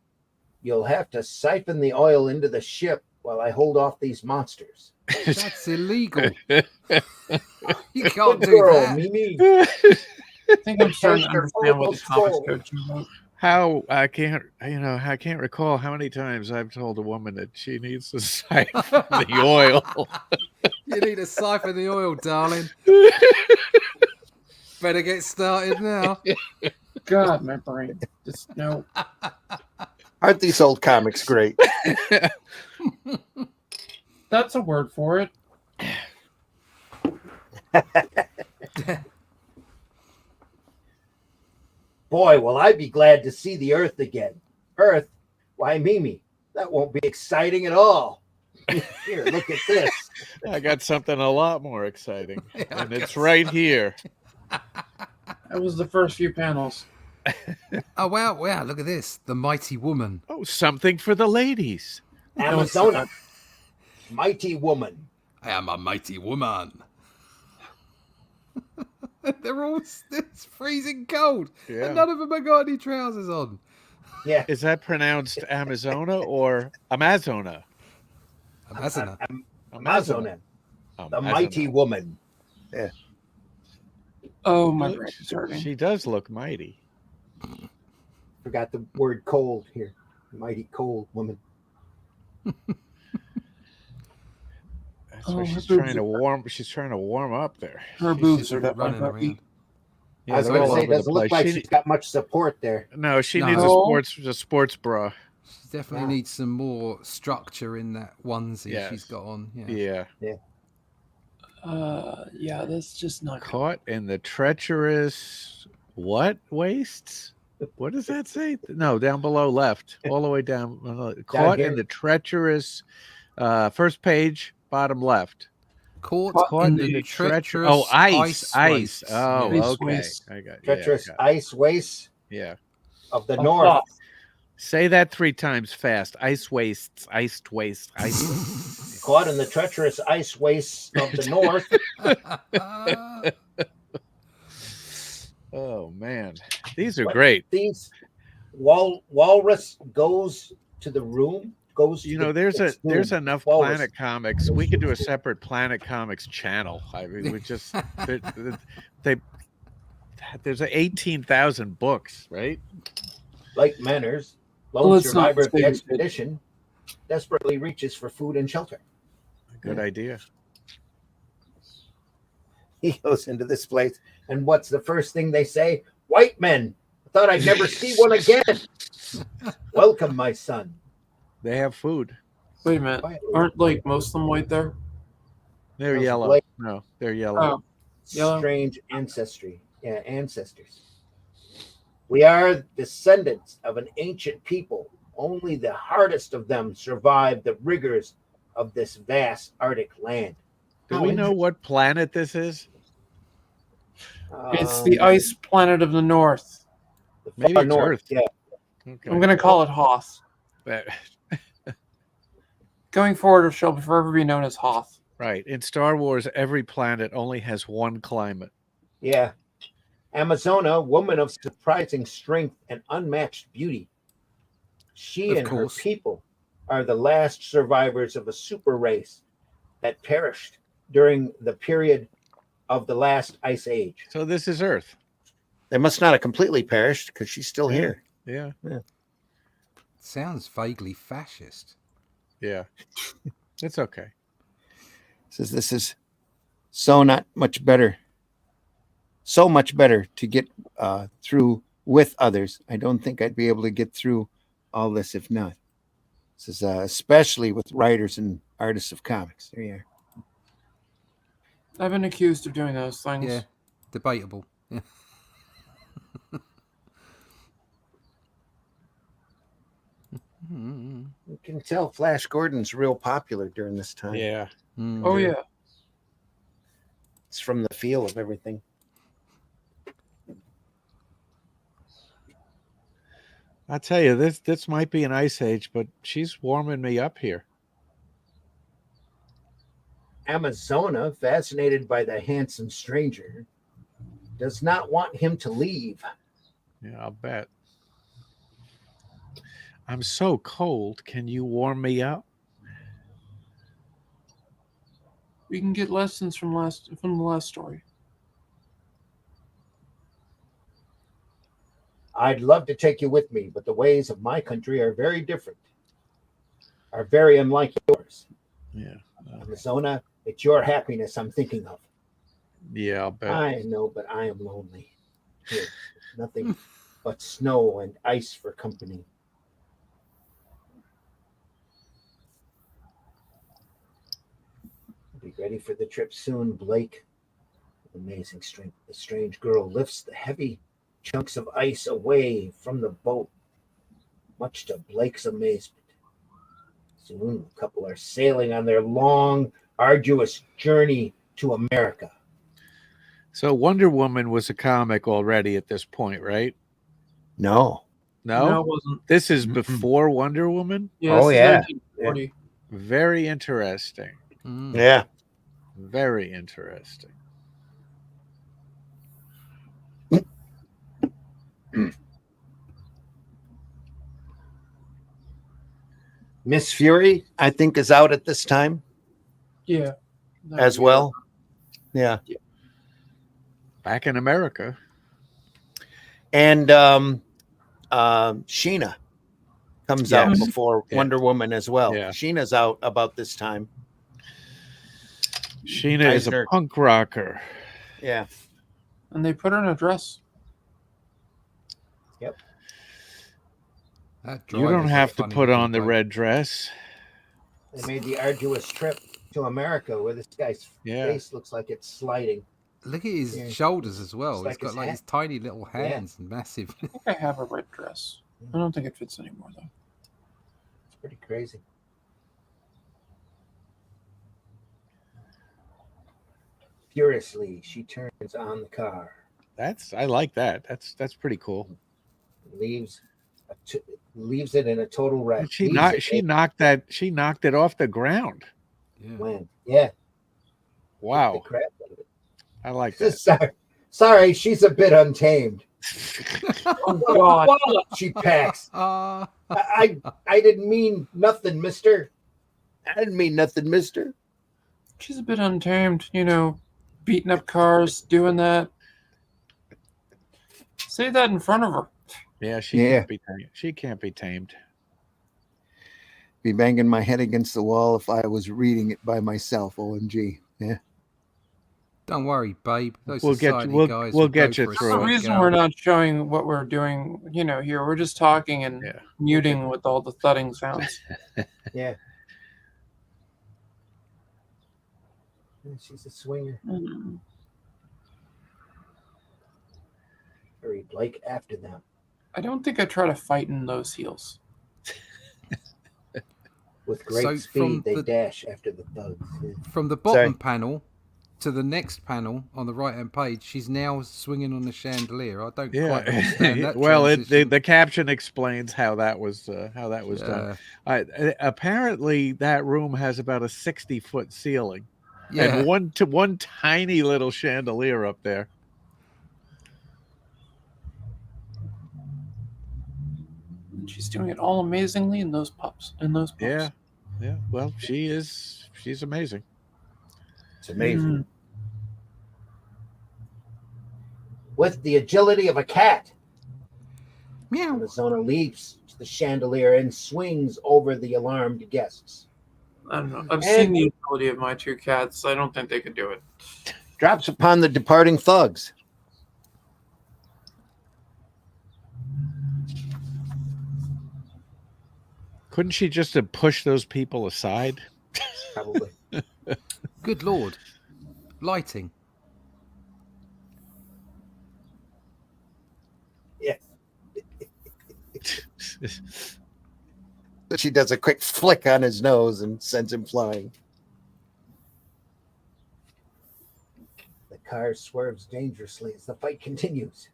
Speaker 1: you'll have to siphon the oil into the ship while I hold off these monsters.
Speaker 3: That's illegal. You
Speaker 1: Good
Speaker 3: can't do
Speaker 1: girl,
Speaker 3: that.
Speaker 1: Mimi.
Speaker 2: I think I'm starting to
Speaker 1: Take your
Speaker 2: understand what the comics
Speaker 1: forward.
Speaker 2: coach about.
Speaker 4: How I can't recall how many times I've told a woman that she needs to siphon the oil.
Speaker 3: You need to siphon the oil, darling. Better get started now.
Speaker 2: God, my brain. Just no.
Speaker 1: Aren't these old comics great?
Speaker 2: That's a word for it.
Speaker 1: Boy, will I be glad to see the Earth again. Earth? Why, Mimi, that won't be exciting at all. Here, look at this.
Speaker 4: I got something a lot more exciting,
Speaker 3: Yeah,
Speaker 4: and
Speaker 3: I
Speaker 4: it's
Speaker 3: guess
Speaker 4: right here.
Speaker 2: That was the first few panels.
Speaker 3: Oh, wow, wow, look at this. The mighty woman.
Speaker 4: Oh, something for the ladies.
Speaker 1: Amazona. Mighty woman.
Speaker 3: I am a mighty woman. They're all it's freezing cold.
Speaker 4: Yeah.
Speaker 3: And none of them have got any trousers on.
Speaker 1: Yeah.
Speaker 4: Is that pronounced Amazona or Amazona?
Speaker 3: Amazona.
Speaker 1: Amazona. The mighty woman.
Speaker 2: Oh, my brain is hurting.
Speaker 4: She does look mighty.
Speaker 1: Forgot the word cold here. Mighty cold woman.
Speaker 4: That's
Speaker 2: Oh,
Speaker 4: why
Speaker 2: her
Speaker 4: she's
Speaker 2: boobs
Speaker 4: trying to warm. She's trying to warm up there.
Speaker 2: Her
Speaker 3: She's
Speaker 2: boobs
Speaker 3: just
Speaker 2: are
Speaker 3: running around.
Speaker 1: I was
Speaker 4: they're
Speaker 1: going to
Speaker 4: all
Speaker 1: say,
Speaker 4: over the
Speaker 1: doesn't look
Speaker 4: place.
Speaker 1: like
Speaker 4: She-
Speaker 1: she's got much support there.
Speaker 4: No, she
Speaker 3: No.
Speaker 4: needs
Speaker 2: No.
Speaker 4: a sports bra.
Speaker 3: She definitely
Speaker 1: Wow.
Speaker 3: needs some more structure in that onesie
Speaker 4: Yes.
Speaker 3: she's got on. Yeah.
Speaker 4: Yeah.
Speaker 2: Yeah, that's just not good.
Speaker 4: Caught in the treacherous what wastes? What does that say? No, down below left, all the way down. Caught in
Speaker 1: here.
Speaker 4: the treacherous, first page, bottom left.
Speaker 3: Caught
Speaker 2: Caught
Speaker 3: in
Speaker 2: in
Speaker 3: the
Speaker 2: the
Speaker 3: treacherous
Speaker 4: Oh, ice.
Speaker 3: wastes.
Speaker 4: Oh,
Speaker 2: Ice
Speaker 4: okay.
Speaker 2: waste.
Speaker 4: I got
Speaker 1: Treacherous
Speaker 4: yeah,
Speaker 1: ice waste
Speaker 4: yeah.
Speaker 1: of the
Speaker 2: Oh,
Speaker 1: north.
Speaker 2: fuck.
Speaker 4: Say that 3 times fast. Ice wastes, iced waste, ice waste.
Speaker 1: Caught in the treacherous ice wastes of the north.
Speaker 4: Oh man, these are great.
Speaker 1: These walrus goes to the room. Goes.
Speaker 4: You
Speaker 1: to
Speaker 4: know,
Speaker 1: the, its
Speaker 4: there's
Speaker 1: room.
Speaker 4: enough
Speaker 1: Walrus.
Speaker 4: Planet Comics. We could do a separate Planet Comics channel. I mean, we just there's 18,000 books, right?
Speaker 1: Like Manners,
Speaker 2: Well,
Speaker 1: lone
Speaker 2: let's not
Speaker 1: survivor of the
Speaker 2: say-
Speaker 1: expedition, desperately reaches for food and shelter.
Speaker 4: Good idea.
Speaker 1: He goes into this place, and what's the first thing they say? White men. I thought I'd never see one again. Welcome, my son.
Speaker 4: They have food.
Speaker 2: Wait a minute. Aren't like most of them white there?
Speaker 4: They're
Speaker 1: Those
Speaker 4: yellow.
Speaker 1: blake-
Speaker 4: No, they're yellow.
Speaker 2: Oh, Yellow.
Speaker 1: Strange ancestry. Yeah, ancestors. We are descendants of an ancient people. Only the hardest of them survived the rigors of this vast Arctic land.
Speaker 4: Do we know what planet this is?
Speaker 2: It's the ice planet of the north.
Speaker 1: the
Speaker 4: Maybe
Speaker 1: far
Speaker 4: it's
Speaker 1: north.
Speaker 4: Earth.
Speaker 1: Yeah.
Speaker 4: Okay.
Speaker 2: I'm going to call it Hoth.
Speaker 4: But-
Speaker 2: Going forward, it shall forever be known as Hoth.
Speaker 4: right. In Star Wars, every planet only has one climate.
Speaker 1: Yeah. Amazona, woman of surprising strength and unmatched beauty. She
Speaker 3: Of
Speaker 1: and
Speaker 3: course.
Speaker 1: her people are the last survivors of a super race that perished during the period of the last ice age.
Speaker 4: So this is Earth.
Speaker 1: They must not have completely perished because she's still here.
Speaker 4: Yeah.
Speaker 3: Sounds vaguely fascist.
Speaker 4: Yeah. It's okay.
Speaker 1: Says this is so not much better. So much better to get through with others. I don't think I'd be able to get through all this if not. This is especially with writers and artists of comics. There you are.
Speaker 2: I've been accused of doing those things.
Speaker 3: Yeah, debatable. Yeah.
Speaker 1: You can tell Flash Gordon's real popular during this time.
Speaker 4: Yeah.
Speaker 3: Mm.
Speaker 2: Oh, yeah.
Speaker 1: It's from the feel of everything.
Speaker 4: I'll tell you, this might be an ice age, but she's warming me up here.
Speaker 1: Amazona, fascinated by the handsome stranger, does not want him to leave.
Speaker 4: Yeah, I'll bet. I'm so cold. Can you warm me up?
Speaker 2: We can get lessons from the last story.
Speaker 1: I'd love to take you with me, but the ways of my country are very different, are very unlike yours.
Speaker 4: Yeah.
Speaker 1: Amazona, it's your happiness I'm thinking of.
Speaker 4: Yeah, I'll bet.
Speaker 1: I know, but I am lonely. Here, nothing but snow and ice for company. Be ready for the trip soon, Blake. With amazing strength, the strange girl lifts the heavy chunks of ice away from the boat, much to Blake's amazement. Soon, the couple are sailing on their long, arduous journey to America.
Speaker 4: So Wonder Woman was a comic already at this point, right?
Speaker 1: No.
Speaker 2: No, it wasn't.
Speaker 4: This is before Wonder Woman?
Speaker 2: Yeah,
Speaker 1: Oh,
Speaker 2: this
Speaker 1: yeah.
Speaker 2: is 1940.
Speaker 4: Very interesting.
Speaker 3: Mm.
Speaker 1: Yeah.
Speaker 4: Very interesting.
Speaker 1: Miss Fury, I think, is out at this time
Speaker 2: Yeah.
Speaker 1: as well. Yeah.
Speaker 4: Back in America.
Speaker 1: And Sheena comes out
Speaker 4: Yes.
Speaker 1: before
Speaker 4: Yeah.
Speaker 1: Wonder Woman as well.
Speaker 4: Yeah.
Speaker 1: Sheena's out about this time.
Speaker 4: Sheena is a
Speaker 1: Eisner.
Speaker 4: punk rocker.
Speaker 1: Yeah.
Speaker 2: And they put her in a dress.
Speaker 3: That
Speaker 4: You don't
Speaker 3: driver's a
Speaker 4: have to
Speaker 3: funny
Speaker 4: put
Speaker 3: looking
Speaker 4: on the
Speaker 3: bloke.
Speaker 4: red dress.
Speaker 1: They made the arduous trip to America where this guy's
Speaker 4: Yeah.
Speaker 1: face looks like it's sliding.
Speaker 3: Look at his
Speaker 1: Yeah.
Speaker 3: shoulders as well.
Speaker 1: It's like
Speaker 3: He's got
Speaker 1: his
Speaker 3: like
Speaker 1: hat.
Speaker 3: his tiny little
Speaker 1: Yeah.
Speaker 3: hands and massive.
Speaker 2: I think I have a red dress. I don't think it fits anymore, though.
Speaker 1: It's pretty crazy. Furiously, she turns on the car,
Speaker 4: I like that. That's pretty cool.
Speaker 1: leaves it in a total wreck.
Speaker 4: She
Speaker 1: Leaves it
Speaker 4: knocked it off the ground.
Speaker 3: Yeah.
Speaker 1: when yeah, the
Speaker 4: Wow.
Speaker 1: crap out of it.
Speaker 4: I like that.
Speaker 1: Sorry, she's a bit untamed.
Speaker 2: Oh, God.
Speaker 1: She packs.
Speaker 3: Ah.
Speaker 1: I didn't mean nothing, mister. I didn't mean nothing, mister.
Speaker 2: She's a bit untamed, beating up cars, doing that. Say that in front of her.
Speaker 4: Yeah, she
Speaker 1: Yeah.
Speaker 4: can't be tamed. She can't be tamed.
Speaker 1: Be banging my head against the wall if I was reading it by myself. OMG. Yeah.
Speaker 3: Don't worry, babe. Those
Speaker 4: We'll get-
Speaker 3: society
Speaker 4: we'll-
Speaker 3: guys
Speaker 4: we'll
Speaker 3: will
Speaker 4: get
Speaker 3: go
Speaker 4: you
Speaker 3: for a
Speaker 4: through
Speaker 2: The
Speaker 4: it.
Speaker 3: sweet
Speaker 2: reason
Speaker 3: gal.
Speaker 2: we're not showing what we're doing, here, we're just talking and
Speaker 4: Yeah.
Speaker 2: muting with all the thudding sounds.
Speaker 1: Yeah. Yeah, she's a swinger.
Speaker 2: Mm.
Speaker 1: Hurry, Blake, after them.
Speaker 2: I don't think I try to fight in those heels.
Speaker 1: With great
Speaker 3: So
Speaker 1: speed,
Speaker 3: from
Speaker 1: they
Speaker 3: the-
Speaker 1: dash after the thugs. Yeah.
Speaker 3: From the bottom panel to the next panel on the right-hand page, she's now swinging on the chandelier. I don't quite understand that.
Speaker 4: Well,
Speaker 3: transition.
Speaker 4: the caption explains how that was done. Apparently, that room has about a 60-foot ceiling
Speaker 3: Yeah.
Speaker 4: and one tiny little chandelier up there.
Speaker 2: And she's doing it all amazingly in those pups.
Speaker 4: Yeah. Well, she's amazing.
Speaker 1: It's amazing. With the agility of a cat,
Speaker 3: Meow.
Speaker 1: Amazona leaps to the chandelier and swings over the alarmed guests.
Speaker 2: I don't know. I've seen the ability of my two cats. I don't think they could do it.
Speaker 1: Drops upon the departing thugs.
Speaker 4: Couldn't she just have pushed those people aside?
Speaker 1: Probably.
Speaker 3: Good Lord. Lighting.
Speaker 1: Yeah. She does a quick flick on his nose and sends him flying. The car swerves dangerously as the fight continues.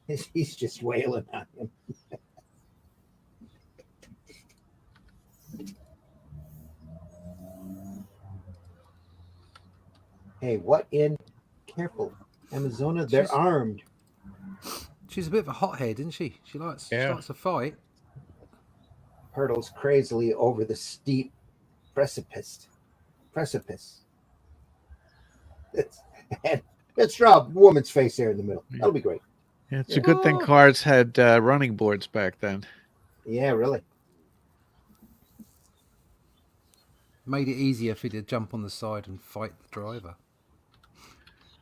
Speaker 1: He's just wailing on him. Hey, what in? Careful. Amazona, they're armed.
Speaker 3: She's a bit of a hothead, isn't she? She likes to fight.
Speaker 1: Hurtles crazily over the steep precipice. Let's draw a woman's face there in the middle. That'll be great.
Speaker 4: Yeah, it's a good thing cars had running boards back then.
Speaker 1: Yeah, really.
Speaker 3: Made it easier for you to jump on the side and fight the driver.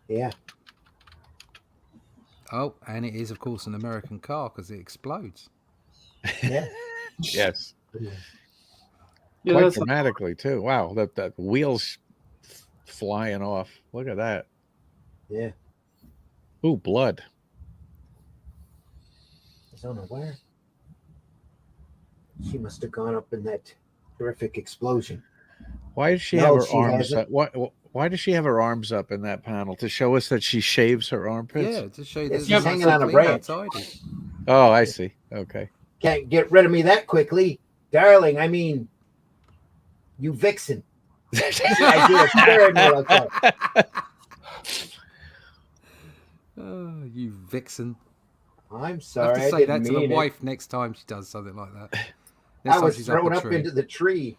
Speaker 1: Yeah.
Speaker 3: Oh, and it is, of course, an American car because it explodes.
Speaker 1: Yeah.
Speaker 4: Yes.
Speaker 2: Yeah,
Speaker 4: Quite
Speaker 2: that's
Speaker 4: dramatically, too. Wow, that wheels flying off. Look at that.
Speaker 1: Yeah.
Speaker 4: Ooh, blood.
Speaker 1: Amazona, where? She must have gone up in that terrific explosion.
Speaker 4: Why does she have her arms up? Why does she have her arms up in that panel? To show us that she shaves her armpits?
Speaker 3: Yeah, to show you
Speaker 1: Yeah,
Speaker 3: that
Speaker 1: she's hanging on a branch.
Speaker 4: Oh, I see. Okay.
Speaker 1: Can't get rid of me that quickly. Darling, I mean, you vixen. That's the idea of staring me like that.
Speaker 3: Oh, you vixen.
Speaker 1: I'm
Speaker 3: I
Speaker 1: sorry.
Speaker 3: have to say
Speaker 1: I
Speaker 3: that
Speaker 1: didn't
Speaker 3: to the
Speaker 1: mean it.
Speaker 3: wife next time she does something like that. Next
Speaker 1: I
Speaker 3: time
Speaker 1: was
Speaker 3: she's
Speaker 1: thrown
Speaker 3: the
Speaker 1: up
Speaker 3: tree.
Speaker 1: into the tree.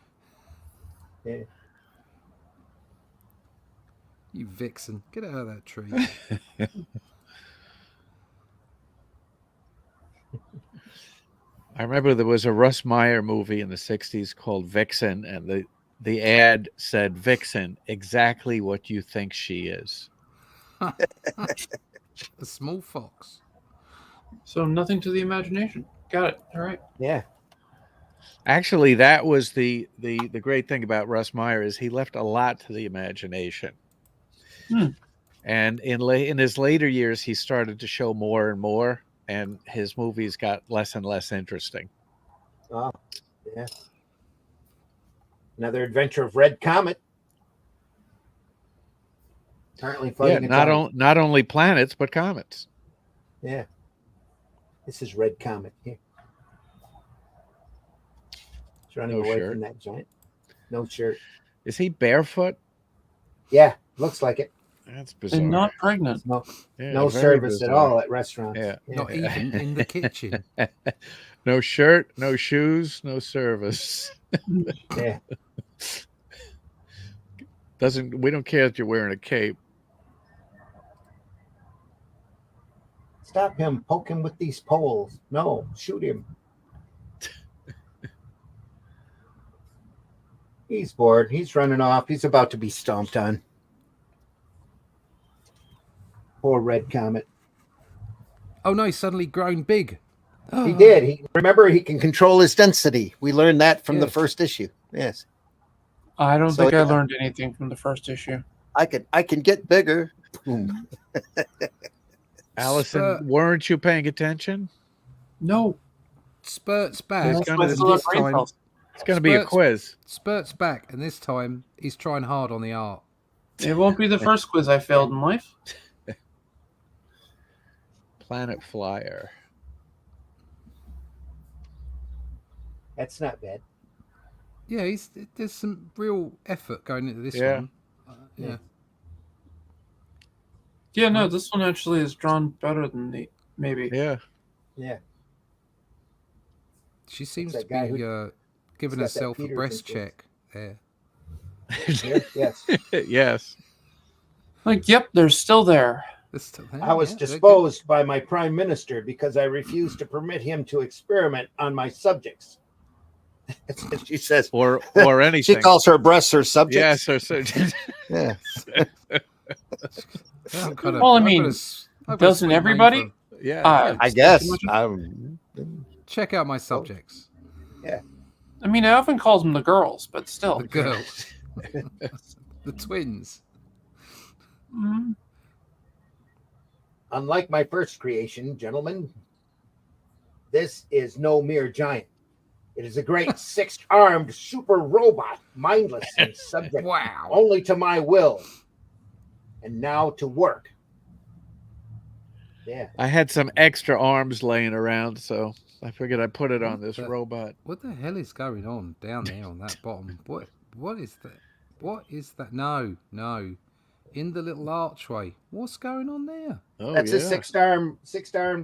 Speaker 1: Yeah.
Speaker 3: You vixen. Get out of that tree.
Speaker 4: I remember there was a Russ Meyer movie in the 60s called Vixen, and the ad said, Vixen, exactly what you think she is.
Speaker 3: A small fox.
Speaker 2: So nothing to the imagination. Got it. All right.
Speaker 1: Yeah.
Speaker 4: Actually, that was the great thing about Russ Meyer is he left a lot to the imagination. And in his later years, he started to show more and more, and his movies got less and less interesting.
Speaker 1: Oh, yeah. Another adventure of Red Comet. Currently fighting.
Speaker 4: Yeah, not only planets but comets.
Speaker 1: Yeah. This is Red Comet here. He's running away from that giant. No shirt.
Speaker 4: Is he barefoot?
Speaker 1: Yeah, looks like it.
Speaker 4: That's bizarre.
Speaker 2: And not pregnant.
Speaker 1: No,
Speaker 4: Yeah,
Speaker 1: no
Speaker 4: very
Speaker 1: service
Speaker 4: bizarre.
Speaker 1: at all at restaurants.
Speaker 4: Yeah.
Speaker 3: Not even in the kitchen.
Speaker 4: No shirt, no shoes, no service.
Speaker 1: Yeah.
Speaker 4: We don't care if you're wearing a cape.
Speaker 1: Stop him. Poke him with these poles. No, shoot him. He's bored. He's running off. He's about to be stomped on. Poor Red Comet.
Speaker 3: Oh no, he's suddenly grown big.
Speaker 1: He did. Remember, he can control his density. We learned that from the first issue. Yes.
Speaker 2: I don't
Speaker 1: So,
Speaker 2: think I
Speaker 1: yeah.
Speaker 2: learned anything from the first issue.
Speaker 1: I can get bigger. Boom.
Speaker 4: Allison, weren't you paying attention?
Speaker 2: No.
Speaker 3: Spurt's
Speaker 2: That's
Speaker 3: back.
Speaker 2: why I still have brain cells.
Speaker 4: It's going to be a
Speaker 3: Spurt's-
Speaker 4: quiz.
Speaker 3: Spurt's back, and this time he's trying hard on the art.
Speaker 2: It won't be the first quiz I failed in life.
Speaker 4: Planet Flyer.
Speaker 1: That's not bad.
Speaker 3: Yeah, there's some real effort going into this
Speaker 4: Yeah.
Speaker 3: one. Yeah.
Speaker 2: Yeah, no, this one actually is drawn better than the maybe.
Speaker 4: Yeah.
Speaker 1: Yeah.
Speaker 3: She seems
Speaker 1: that
Speaker 3: to
Speaker 1: guy
Speaker 3: be
Speaker 1: who-
Speaker 3: giving
Speaker 1: got that
Speaker 3: herself a
Speaker 1: Peter's
Speaker 3: breast
Speaker 1: influence.
Speaker 3: check there.
Speaker 1: Yes.
Speaker 4: Yes.
Speaker 2: Like, yep, they're still there.
Speaker 1: I was disposed by my prime minister because I refused to permit him to experiment on my subjects. She says,
Speaker 4: or anything.
Speaker 1: she calls her breasts her subjects.
Speaker 4: Yes, or
Speaker 1: Yeah.
Speaker 2: Well, I mean, doesn't everybody?
Speaker 4: Yeah.
Speaker 1: I guess.
Speaker 3: Check out my subjects.
Speaker 1: Yeah.
Speaker 2: I mean, I often calls them the girls, but still.
Speaker 3: The girls. The twins.
Speaker 2: Mhm.
Speaker 1: Unlike my first creation, gentlemen, this is no mere giant. It is a great six-armed super robot, mindless and subject
Speaker 3: Wow.
Speaker 1: only to my will. And now to work. Yeah.
Speaker 4: I had some extra arms laying around, so I figured I'd put it on this
Speaker 3: But-
Speaker 4: robot.
Speaker 3: What the hell is going on down there on that bottom? What is that? What is that? No. In the little archway. What's going on there?
Speaker 4: Oh,
Speaker 1: That's
Speaker 4: yeah.
Speaker 1: a six-armed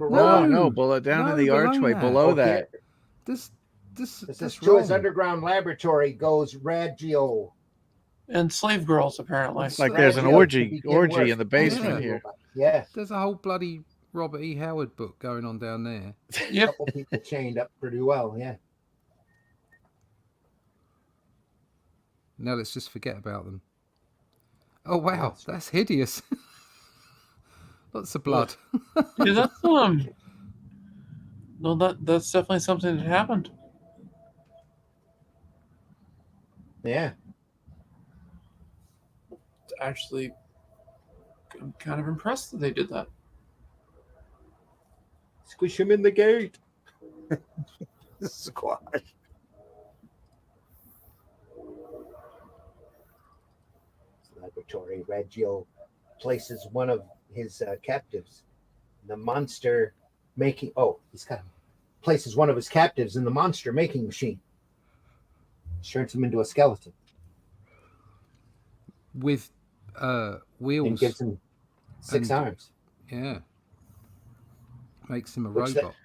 Speaker 4: No,
Speaker 1: robot.
Speaker 4: no, down in the
Speaker 3: below
Speaker 4: archway,
Speaker 3: that.
Speaker 4: below
Speaker 1: Oh,
Speaker 4: that.
Speaker 1: here.
Speaker 3: This
Speaker 1: This is
Speaker 3: that's
Speaker 1: to his
Speaker 3: wrong.
Speaker 1: underground laboratory goes Radgio.
Speaker 2: And slave girls, apparently.
Speaker 3: It's
Speaker 4: Like there's an
Speaker 1: Radgio to begin work.
Speaker 4: orgy in the basement
Speaker 3: Yeah.
Speaker 4: here.
Speaker 1: Yeah.
Speaker 3: There's a whole bloody Robert E. Howard book going on down there.
Speaker 1: A
Speaker 2: Yep.
Speaker 1: couple people chained up pretty well. Yeah.
Speaker 3: Now let's just forget about them. Oh wow, that's hideous. Lots of blood.
Speaker 2: Yeah, that's no, that's definitely something that happened.
Speaker 1: Yeah.
Speaker 2: Actually, I'm kind of impressed that they did that.
Speaker 1: Squish him in the gate. Squash. Laboratory. Radgio places one of his captives. The monster making. Oh, he's got places one of his captives in the monster making machine. Turns him into a skeleton
Speaker 3: With
Speaker 1: and
Speaker 3: wheels.
Speaker 1: gives him six
Speaker 3: And-
Speaker 1: arms.
Speaker 3: Yeah. Makes him a
Speaker 1: Which that-
Speaker 3: robot.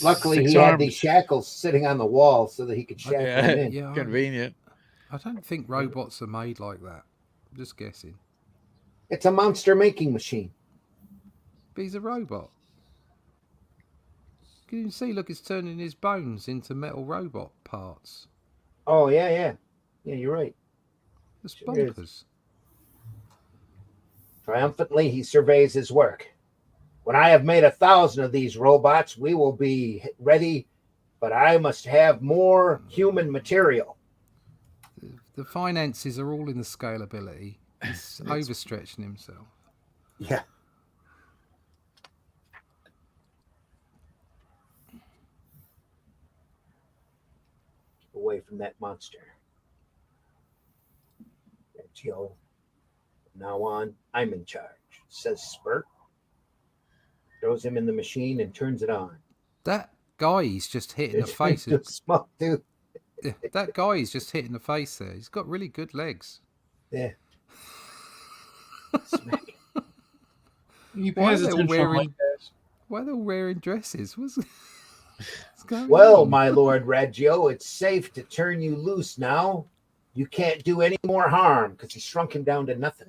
Speaker 1: Luckily,
Speaker 4: Six
Speaker 1: he had
Speaker 4: arms.
Speaker 1: these shackles sitting on the wall so that he could shackle them in.
Speaker 3: Yeah.
Speaker 4: Convenient.
Speaker 3: I don't think robots are made like that. I'm just guessing.
Speaker 1: It's a monster making machine.
Speaker 3: But he's a robot. Can you see? Look, it's turning his bones into metal robot parts.
Speaker 1: Oh yeah. You're right.
Speaker 3: It's
Speaker 1: Sure is.
Speaker 3: bonkers.
Speaker 1: Triumphantly, he surveys his work. When I have made 1,000 of these robots, we will be ready, but I must have more human material.
Speaker 3: The finances are all in the scalability. He's overstretching himself.
Speaker 1: Yeah. Keep away from that monster. Joe, from now on, I'm in charge, says Spurt. Throws him in the machine and turns it on.
Speaker 3: That guy he's just hit in the face.
Speaker 1: Smoke, dude.
Speaker 3: Yeah, that guy he's just hit in the face there. He's got really good legs.
Speaker 1: Yeah. Smack.
Speaker 2: He
Speaker 3: Why
Speaker 2: pays
Speaker 3: are they
Speaker 2: attention
Speaker 3: wearing-
Speaker 2: like that.
Speaker 3: Why are they all wearing dresses? What's going
Speaker 1: Well,
Speaker 3: on?
Speaker 1: my Lord Radgio, it's safe to turn you loose now. You can't do any more harm because he shrunk him down to nothing.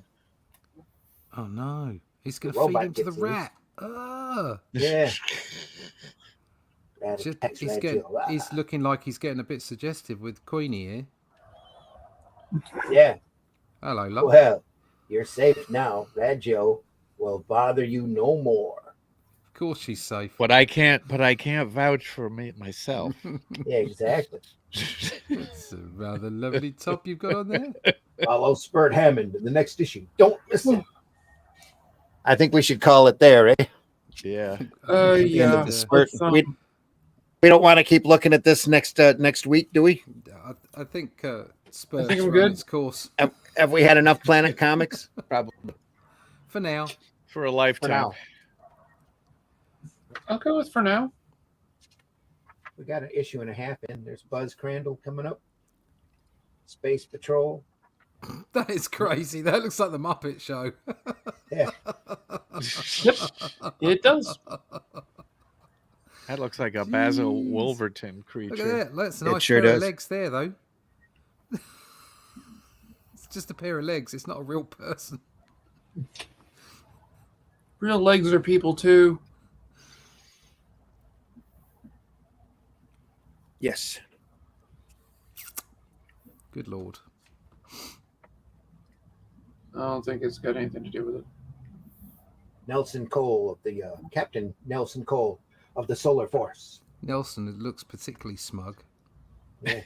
Speaker 3: Oh no. He's going
Speaker 1: The
Speaker 3: to feed
Speaker 1: robot
Speaker 3: him to the
Speaker 1: gets loose.
Speaker 3: rat. Ah.
Speaker 1: Yeah. Rat
Speaker 3: Just,
Speaker 1: attacks
Speaker 3: he's,
Speaker 1: Radgio.
Speaker 3: he's looking like he's getting a bit suggestive with Queenie here.
Speaker 1: Yeah.
Speaker 3: Hello, love.
Speaker 1: Well, you're safe now. Radgio will bother you no more.
Speaker 3: Of course she's safe.
Speaker 4: But I can't vouch for me myself.
Speaker 1: Yeah, exactly.
Speaker 3: It's a rather lovely top you've got on there.
Speaker 1: Follow Spurt Hammond in the next issue. Don't miss it. I think we should call it there, eh?
Speaker 4: Yeah.
Speaker 1: The end
Speaker 2: Yeah.
Speaker 1: of the Spurt.
Speaker 2: Let's,
Speaker 1: We We don't want to keep looking at this next week, do we?
Speaker 3: I think Spurs
Speaker 2: I think I'm
Speaker 3: run
Speaker 2: good.
Speaker 3: its course
Speaker 1: Have we had enough Planet Comics?
Speaker 4: Probably
Speaker 3: for now.
Speaker 4: for a
Speaker 1: For
Speaker 4: lifetime.
Speaker 1: now.
Speaker 2: I'll go with for now.
Speaker 1: We got an issue and a half in. There's Buzz Crandall coming up. Space Patrol.
Speaker 3: That is crazy. That looks like the Muppet Show.
Speaker 1: Yeah.
Speaker 2: Yep, it does.
Speaker 4: That looks like a Basil
Speaker 3: Jeez.
Speaker 4: Wolverton
Speaker 3: Look
Speaker 4: creature.
Speaker 3: at that. That's a
Speaker 1: It
Speaker 3: nice
Speaker 1: sure
Speaker 3: pair of
Speaker 1: does.
Speaker 3: legs there, though. It's just a pair of legs. It's not a real person.
Speaker 2: Real legs are people too.
Speaker 1: Yes.
Speaker 3: Good lord.
Speaker 2: I don't think it's got anything to do with it.
Speaker 1: Nelson Cole of the Captain Nelson Cole of the Solar Force.
Speaker 3: Nelson looks particularly smug.
Speaker 1: Yeah.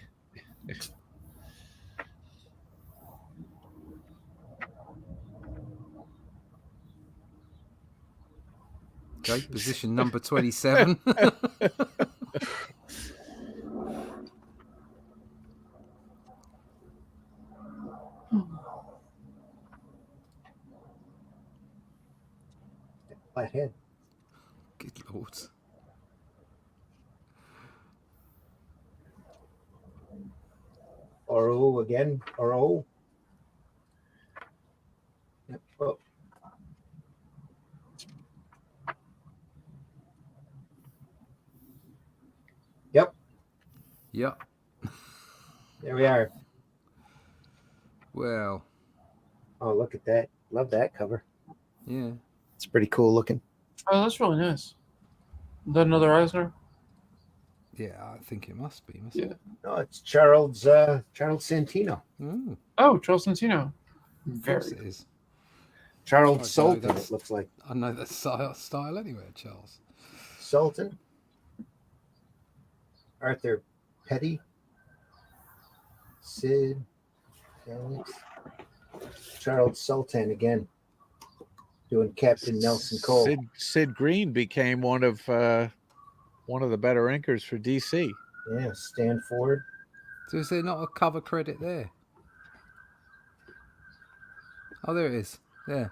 Speaker 3: Okay, position number 27.
Speaker 1: Flathead.
Speaker 3: Good lord.
Speaker 1: Auro again. Auro. Yep. Oh. Yep.
Speaker 3: Yep.
Speaker 1: There we are.
Speaker 3: Well,
Speaker 1: Oh, look at that. Love that cover.
Speaker 3: yeah.
Speaker 1: It's pretty cool looking.
Speaker 2: Oh, that's really nice. Is that another Eisner?
Speaker 3: Yeah, I think it must be.
Speaker 2: Yeah.
Speaker 1: No, it's Charles Santino.
Speaker 3: Oh,
Speaker 2: Oh, Charles Santino.
Speaker 3: of course
Speaker 2: Very.
Speaker 3: it is.
Speaker 1: Charles
Speaker 3: Oh,
Speaker 1: Sultan,
Speaker 3: that's-
Speaker 1: it looks like.
Speaker 3: I know that style anyway, Charles.
Speaker 1: Sultan. Arthur Petty. Sid. Alex. Charles Sultan again. Doing Captain Nelson Cole.
Speaker 4: Sid Green became one of the better inkers for DC.
Speaker 1: Yeah, Stan Ford.
Speaker 3: So is there not a cover credit there? Oh, there it is. Yeah.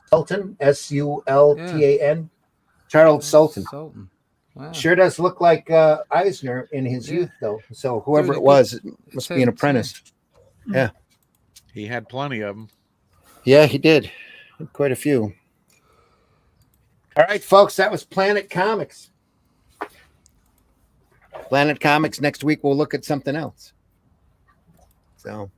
Speaker 1: Sultan, Sultan. Charles Sultan.
Speaker 3: Sultan. Wow.
Speaker 1: Sure does look like Eisner in his
Speaker 3: Yeah.
Speaker 1: youth, though. So whoever
Speaker 3: Doing a
Speaker 1: it was, it
Speaker 3: good
Speaker 1: must be an
Speaker 3: attempt,
Speaker 1: apprentice. Yeah.
Speaker 4: He had plenty of them.
Speaker 1: Yeah, he did. Quite a few. All right, folks, that was Planet Comics. Planet Comics. Next week, we'll look at something else. So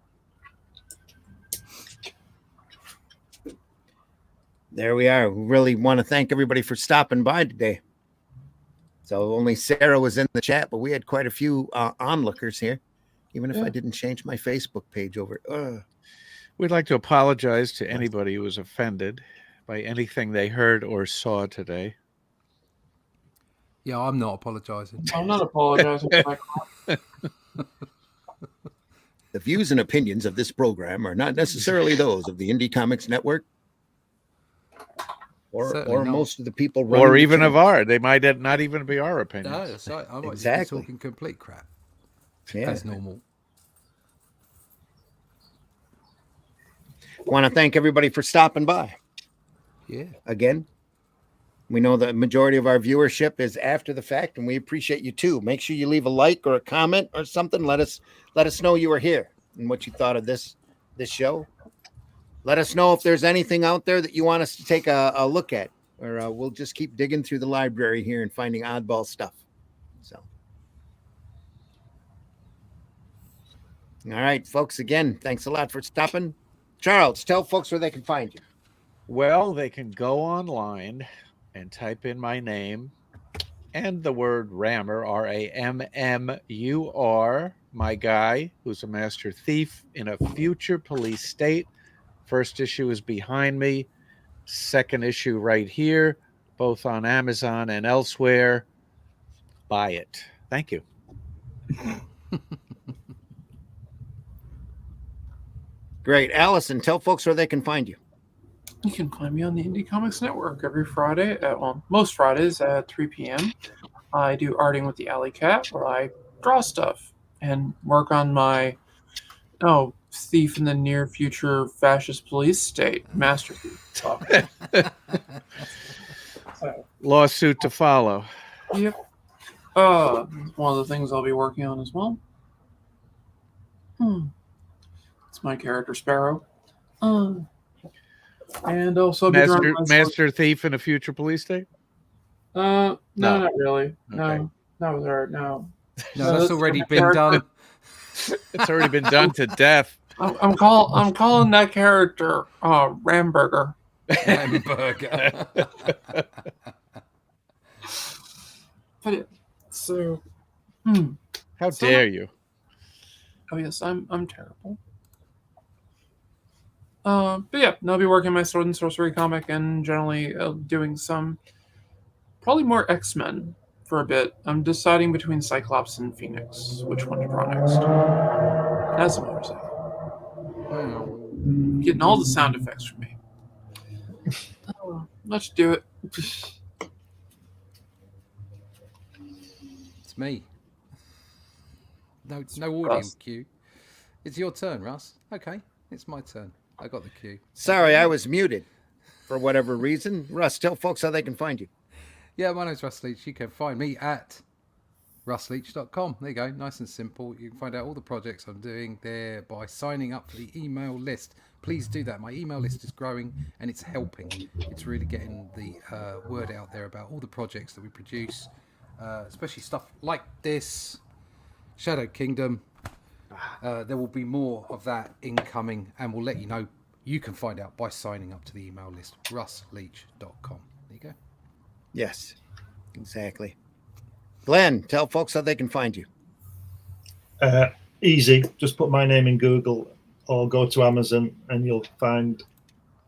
Speaker 1: there we are. We really want to thank everybody for stopping by today. So only Sarah was in the chat, but we had quite a few onlookers here, even if I didn't change my Facebook page over.
Speaker 4: We'd like to apologize to anybody who was offended by anything they heard or saw today.
Speaker 3: Yeah, I'm not apologising.
Speaker 2: I'm not apologizing for my
Speaker 1: The views and opinions of this program are not necessarily those of the Indie Comics Network
Speaker 3: Certainly
Speaker 1: or
Speaker 3: not.
Speaker 1: most of the people running
Speaker 4: Or
Speaker 1: the
Speaker 4: even of
Speaker 1: channel.
Speaker 4: our. They might not even be our opinions.
Speaker 3: No, that's right. I might just
Speaker 1: Exactly.
Speaker 3: be talking complete crap.
Speaker 1: Yeah.
Speaker 3: As normal.
Speaker 1: Want to thank everybody for stopping by.
Speaker 3: Yeah.
Speaker 1: Again, we know the majority of our viewership is after the fact, and we appreciate you too. Make sure you leave a like or a comment or something. Let us know you were here and what you thought of this show. Let us know if there's anything out there that you want us to take a look at, or we'll just keep digging through the library here and finding oddball stuff. So, all right, folks. Again, thanks a lot for stopping. Charles, tell folks where they can find you.
Speaker 4: Well, they can go online and type in my name and the word Rammur, Rammur, my guy who's a master thief in a future police state. First issue is behind me. Second issue right here, both on Amazon and elsewhere. Buy it. Thank you.
Speaker 1: Great. Allison, tell folks where they can find you.
Speaker 2: You can find me on the Indie Comics Network every Friday, most Fridays at 3 p.m. I do arting with the Alley Cat, where I draw stuff and work on my thief in the near future fascist police state, Master Thief. So,
Speaker 4: Lawsuit to follow.
Speaker 2: yep. One of the things I'll be working on as well. It's my character Sparrow. And also I'll be drawing my
Speaker 4: Master Thief in a future police state?
Speaker 2: No, not really.
Speaker 4: Okay.
Speaker 2: No, no.
Speaker 3: No, that's already been done.
Speaker 4: It's already been done to death.
Speaker 2: I'm calling that character Ramburger.
Speaker 3: Hamburger.
Speaker 2: But yeah, so
Speaker 4: How dare you?
Speaker 2: oh yes, I'm terrible. But yeah, I'll be working my sword and sorcery comic and generally doing some probably more X-Men for a bit. I'm deciding between Cyclops and Phoenix, which one to draw next. That's a motorcycle. Getting all the sound effects from me. Let's do it.
Speaker 3: It's me. No audio
Speaker 2: Russ.
Speaker 3: cue. It's your turn, Russ. Okay, it's my turn. I got the cue.
Speaker 1: Sorry, I was muted for whatever reason. Russ, tell folks how they can find you.
Speaker 3: Yeah, my name's Russ Leach. You can find me at russleach.com. There you go. Nice and simple. You can find out all the projects I'm doing there by signing up for the email list. Please do that. My email list is growing and it's helping. It's really getting the word out there about all the projects that we produce, especially stuff like this, Shadow Kingdom. There will be more of that incoming, and we'll let you know. You can find out by signing up to the email list, russleach.com. There you go.
Speaker 1: Yes, exactly. Glenn, tell folks how they can find you.
Speaker 5: Easy. Just put my name in Google or go to Amazon and you'll find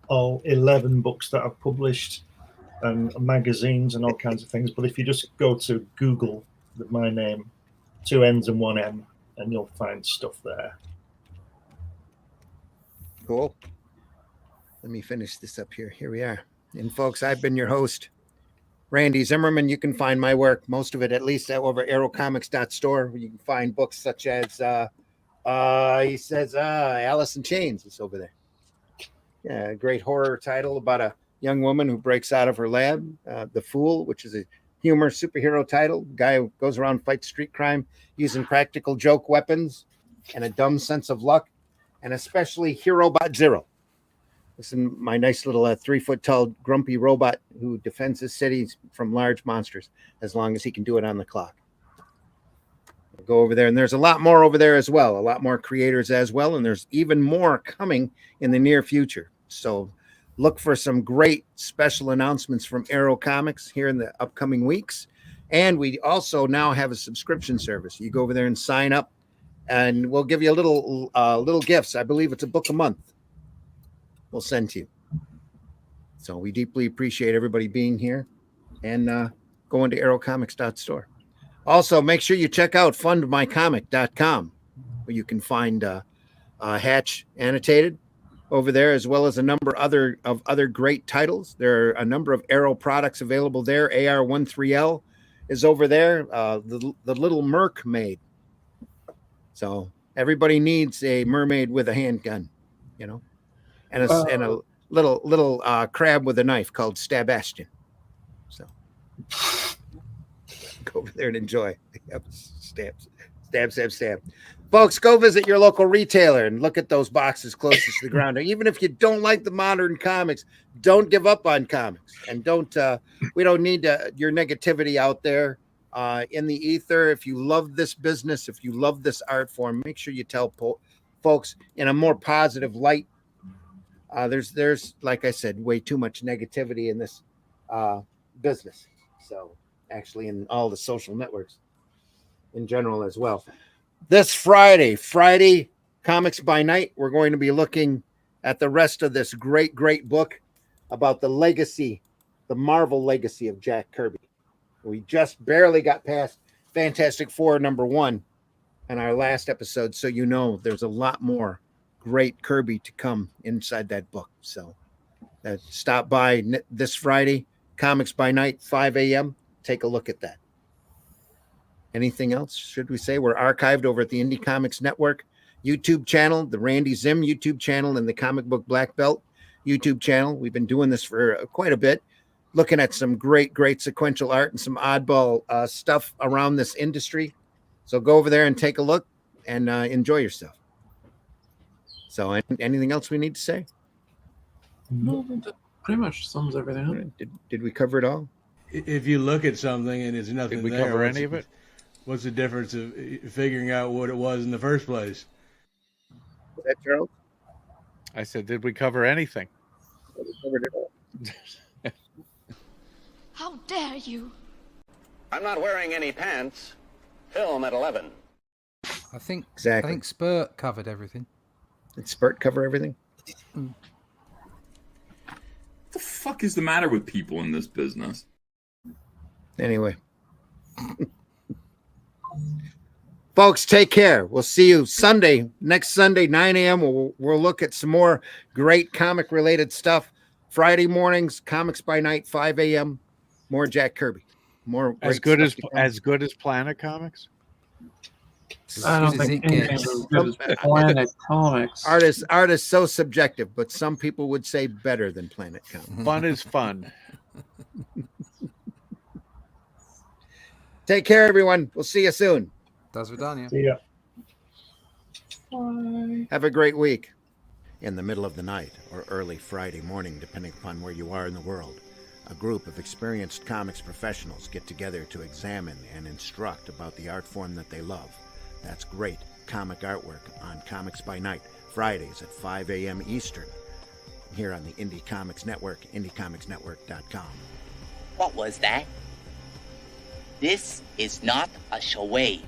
Speaker 5: all 11 books that I've published and magazines and all kinds of things. But if you just go to Google with my name, 2 N's and 1 M, and you'll find stuff there.
Speaker 1: Cool. Let me finish this up here. Here we are. And folks, I've been your host, Randy Zimmerman. You can find my work, most of it at least, over aerocomics.store, where you can find books such as he says Alice in Chains is over there. Yeah, a great horror title about a young woman who breaks out of her lab. The Fool, which is a humor superhero title. Guy who goes around, fights street crime using practical joke weapons and a dumb sense of luck, and especially Hero Bot Zero. This is my nice little 3-foot tall grumpy robot who defends his cities from large monsters as long as he can do it on the clock. We'll go over there, and there's a lot more over there as well, a lot more creators as well, and there's even more coming in the near future. So look for some great special announcements from Auro Comics here in the upcoming weeks. And we also now have a subscription service. You go over there and sign up, and we'll give you a little gifts. I believe it's a book a month we'll send to you. So we deeply appreciate everybody being here and going to aerocomics.store. Also, make sure you check out fundmycomic.com, where you can find Hatch Annotated over there, as well as a number of other great titles. There are a number of Aero products available there. AR13L is over there, the Little Mermaid. So everybody needs a mermaid with a handgun, you know, and a little crab with a knife called Stabastion. So go over there and enjoy. Yep. Stab. Folks, go visit your local retailer and look at those boxes closest to the ground. Even if you don't like the modern comics, don't give up on comics, and we don't need your negativity out there in the ether. If you love this business, if you love this art form, make sure you tell folks in a more positive light. There's like I said, way too much negativity in this business. So actually, in all the social networks in general as well. This Friday, Comics by Night, we're going to be looking at the rest of this great book about the Marvel legacy of Jack Kirby. We just barely got past Fantastic Four #1 in our last episode, so you know there's a lot more great Kirby to come inside that book. So stop by this Friday, Comics by Night, 5 a.m. Take a look at that. Anything else? Should we say we're archived over at the Indie Comics Network YouTube channel, the Randy Zim YouTube channel, and the Comic Book Black Belt YouTube channel. We've been doing this for quite a bit, looking at some great sequential art and some oddball stuff around this industry. So go over there and take a look and enjoy yourself. So anything else we need to say?
Speaker 2: No, that pretty much sums everything up.
Speaker 1: Did we cover it all?
Speaker 8: If you look at something and there's nothing
Speaker 4: Did we
Speaker 8: there,
Speaker 4: cover any of it?
Speaker 8: What's the difference of figuring out what it was in the first place?
Speaker 1: Was that Charles?
Speaker 4: I said, did we cover anything?
Speaker 1: We covered it all.
Speaker 9: How dare you?
Speaker 10: I'm not wearing any pants. Film at 11.
Speaker 3: I think
Speaker 1: Exactly.
Speaker 3: I think Spurt covered everything.
Speaker 1: Did Spurt cover everything?
Speaker 11: What the fuck is the matter with people in this business?
Speaker 1: Anyway. Folks, take care. We'll see you next Sunday, 9 a.m. We'll look at some more great comic-related stuff. Friday mornings, Comics by Night, 5 a.m. More Jack Kirby. More
Speaker 4: As
Speaker 1: great
Speaker 4: good
Speaker 1: stuff
Speaker 4: as
Speaker 1: to come.
Speaker 4: good as Planet Comics.
Speaker 2: I don't think anything's as good as Planet Comics.
Speaker 1: Art is so subjective, but some people would say better than Planet Comics.
Speaker 4: Fun is fun.
Speaker 1: Take care, everyone. We'll see you soon.
Speaker 3: Das Vidania.
Speaker 5: See ya.
Speaker 2: Bye.
Speaker 1: Have a great week. In the middle of the night or early Friday morning, depending upon where you are in the world, a group of experienced comics professionals get together to examine and instruct about the art form that they love. That's great comic artwork on Comics by Night, Fridays at 5 a.m. Eastern, here on the Indie Comics Network, indiecomicsnetwork.com.
Speaker 12: What was that? This is not a charade.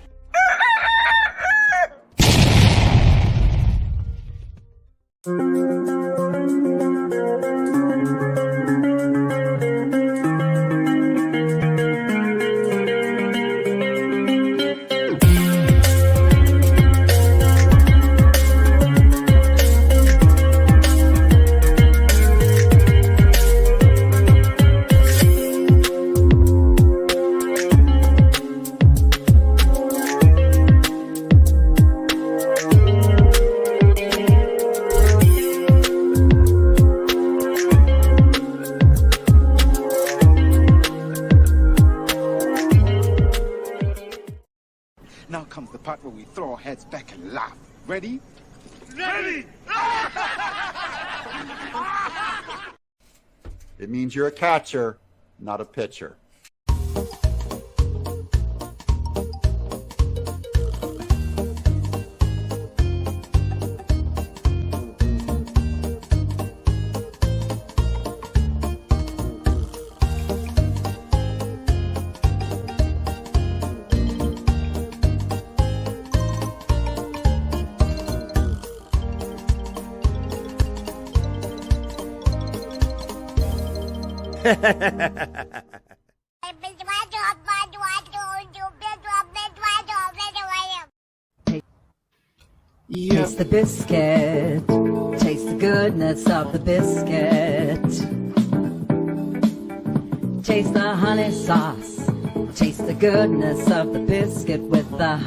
Speaker 6: Now comes the part where we throw our heads back and laugh. Ready?
Speaker 10: Ready!
Speaker 13: It means you're a catcher, not a pitcher.
Speaker 14: Taste the biscuit. Taste the goodness of the biscuit. Taste the honey sauce. Taste the goodness of the biscuit with the honey.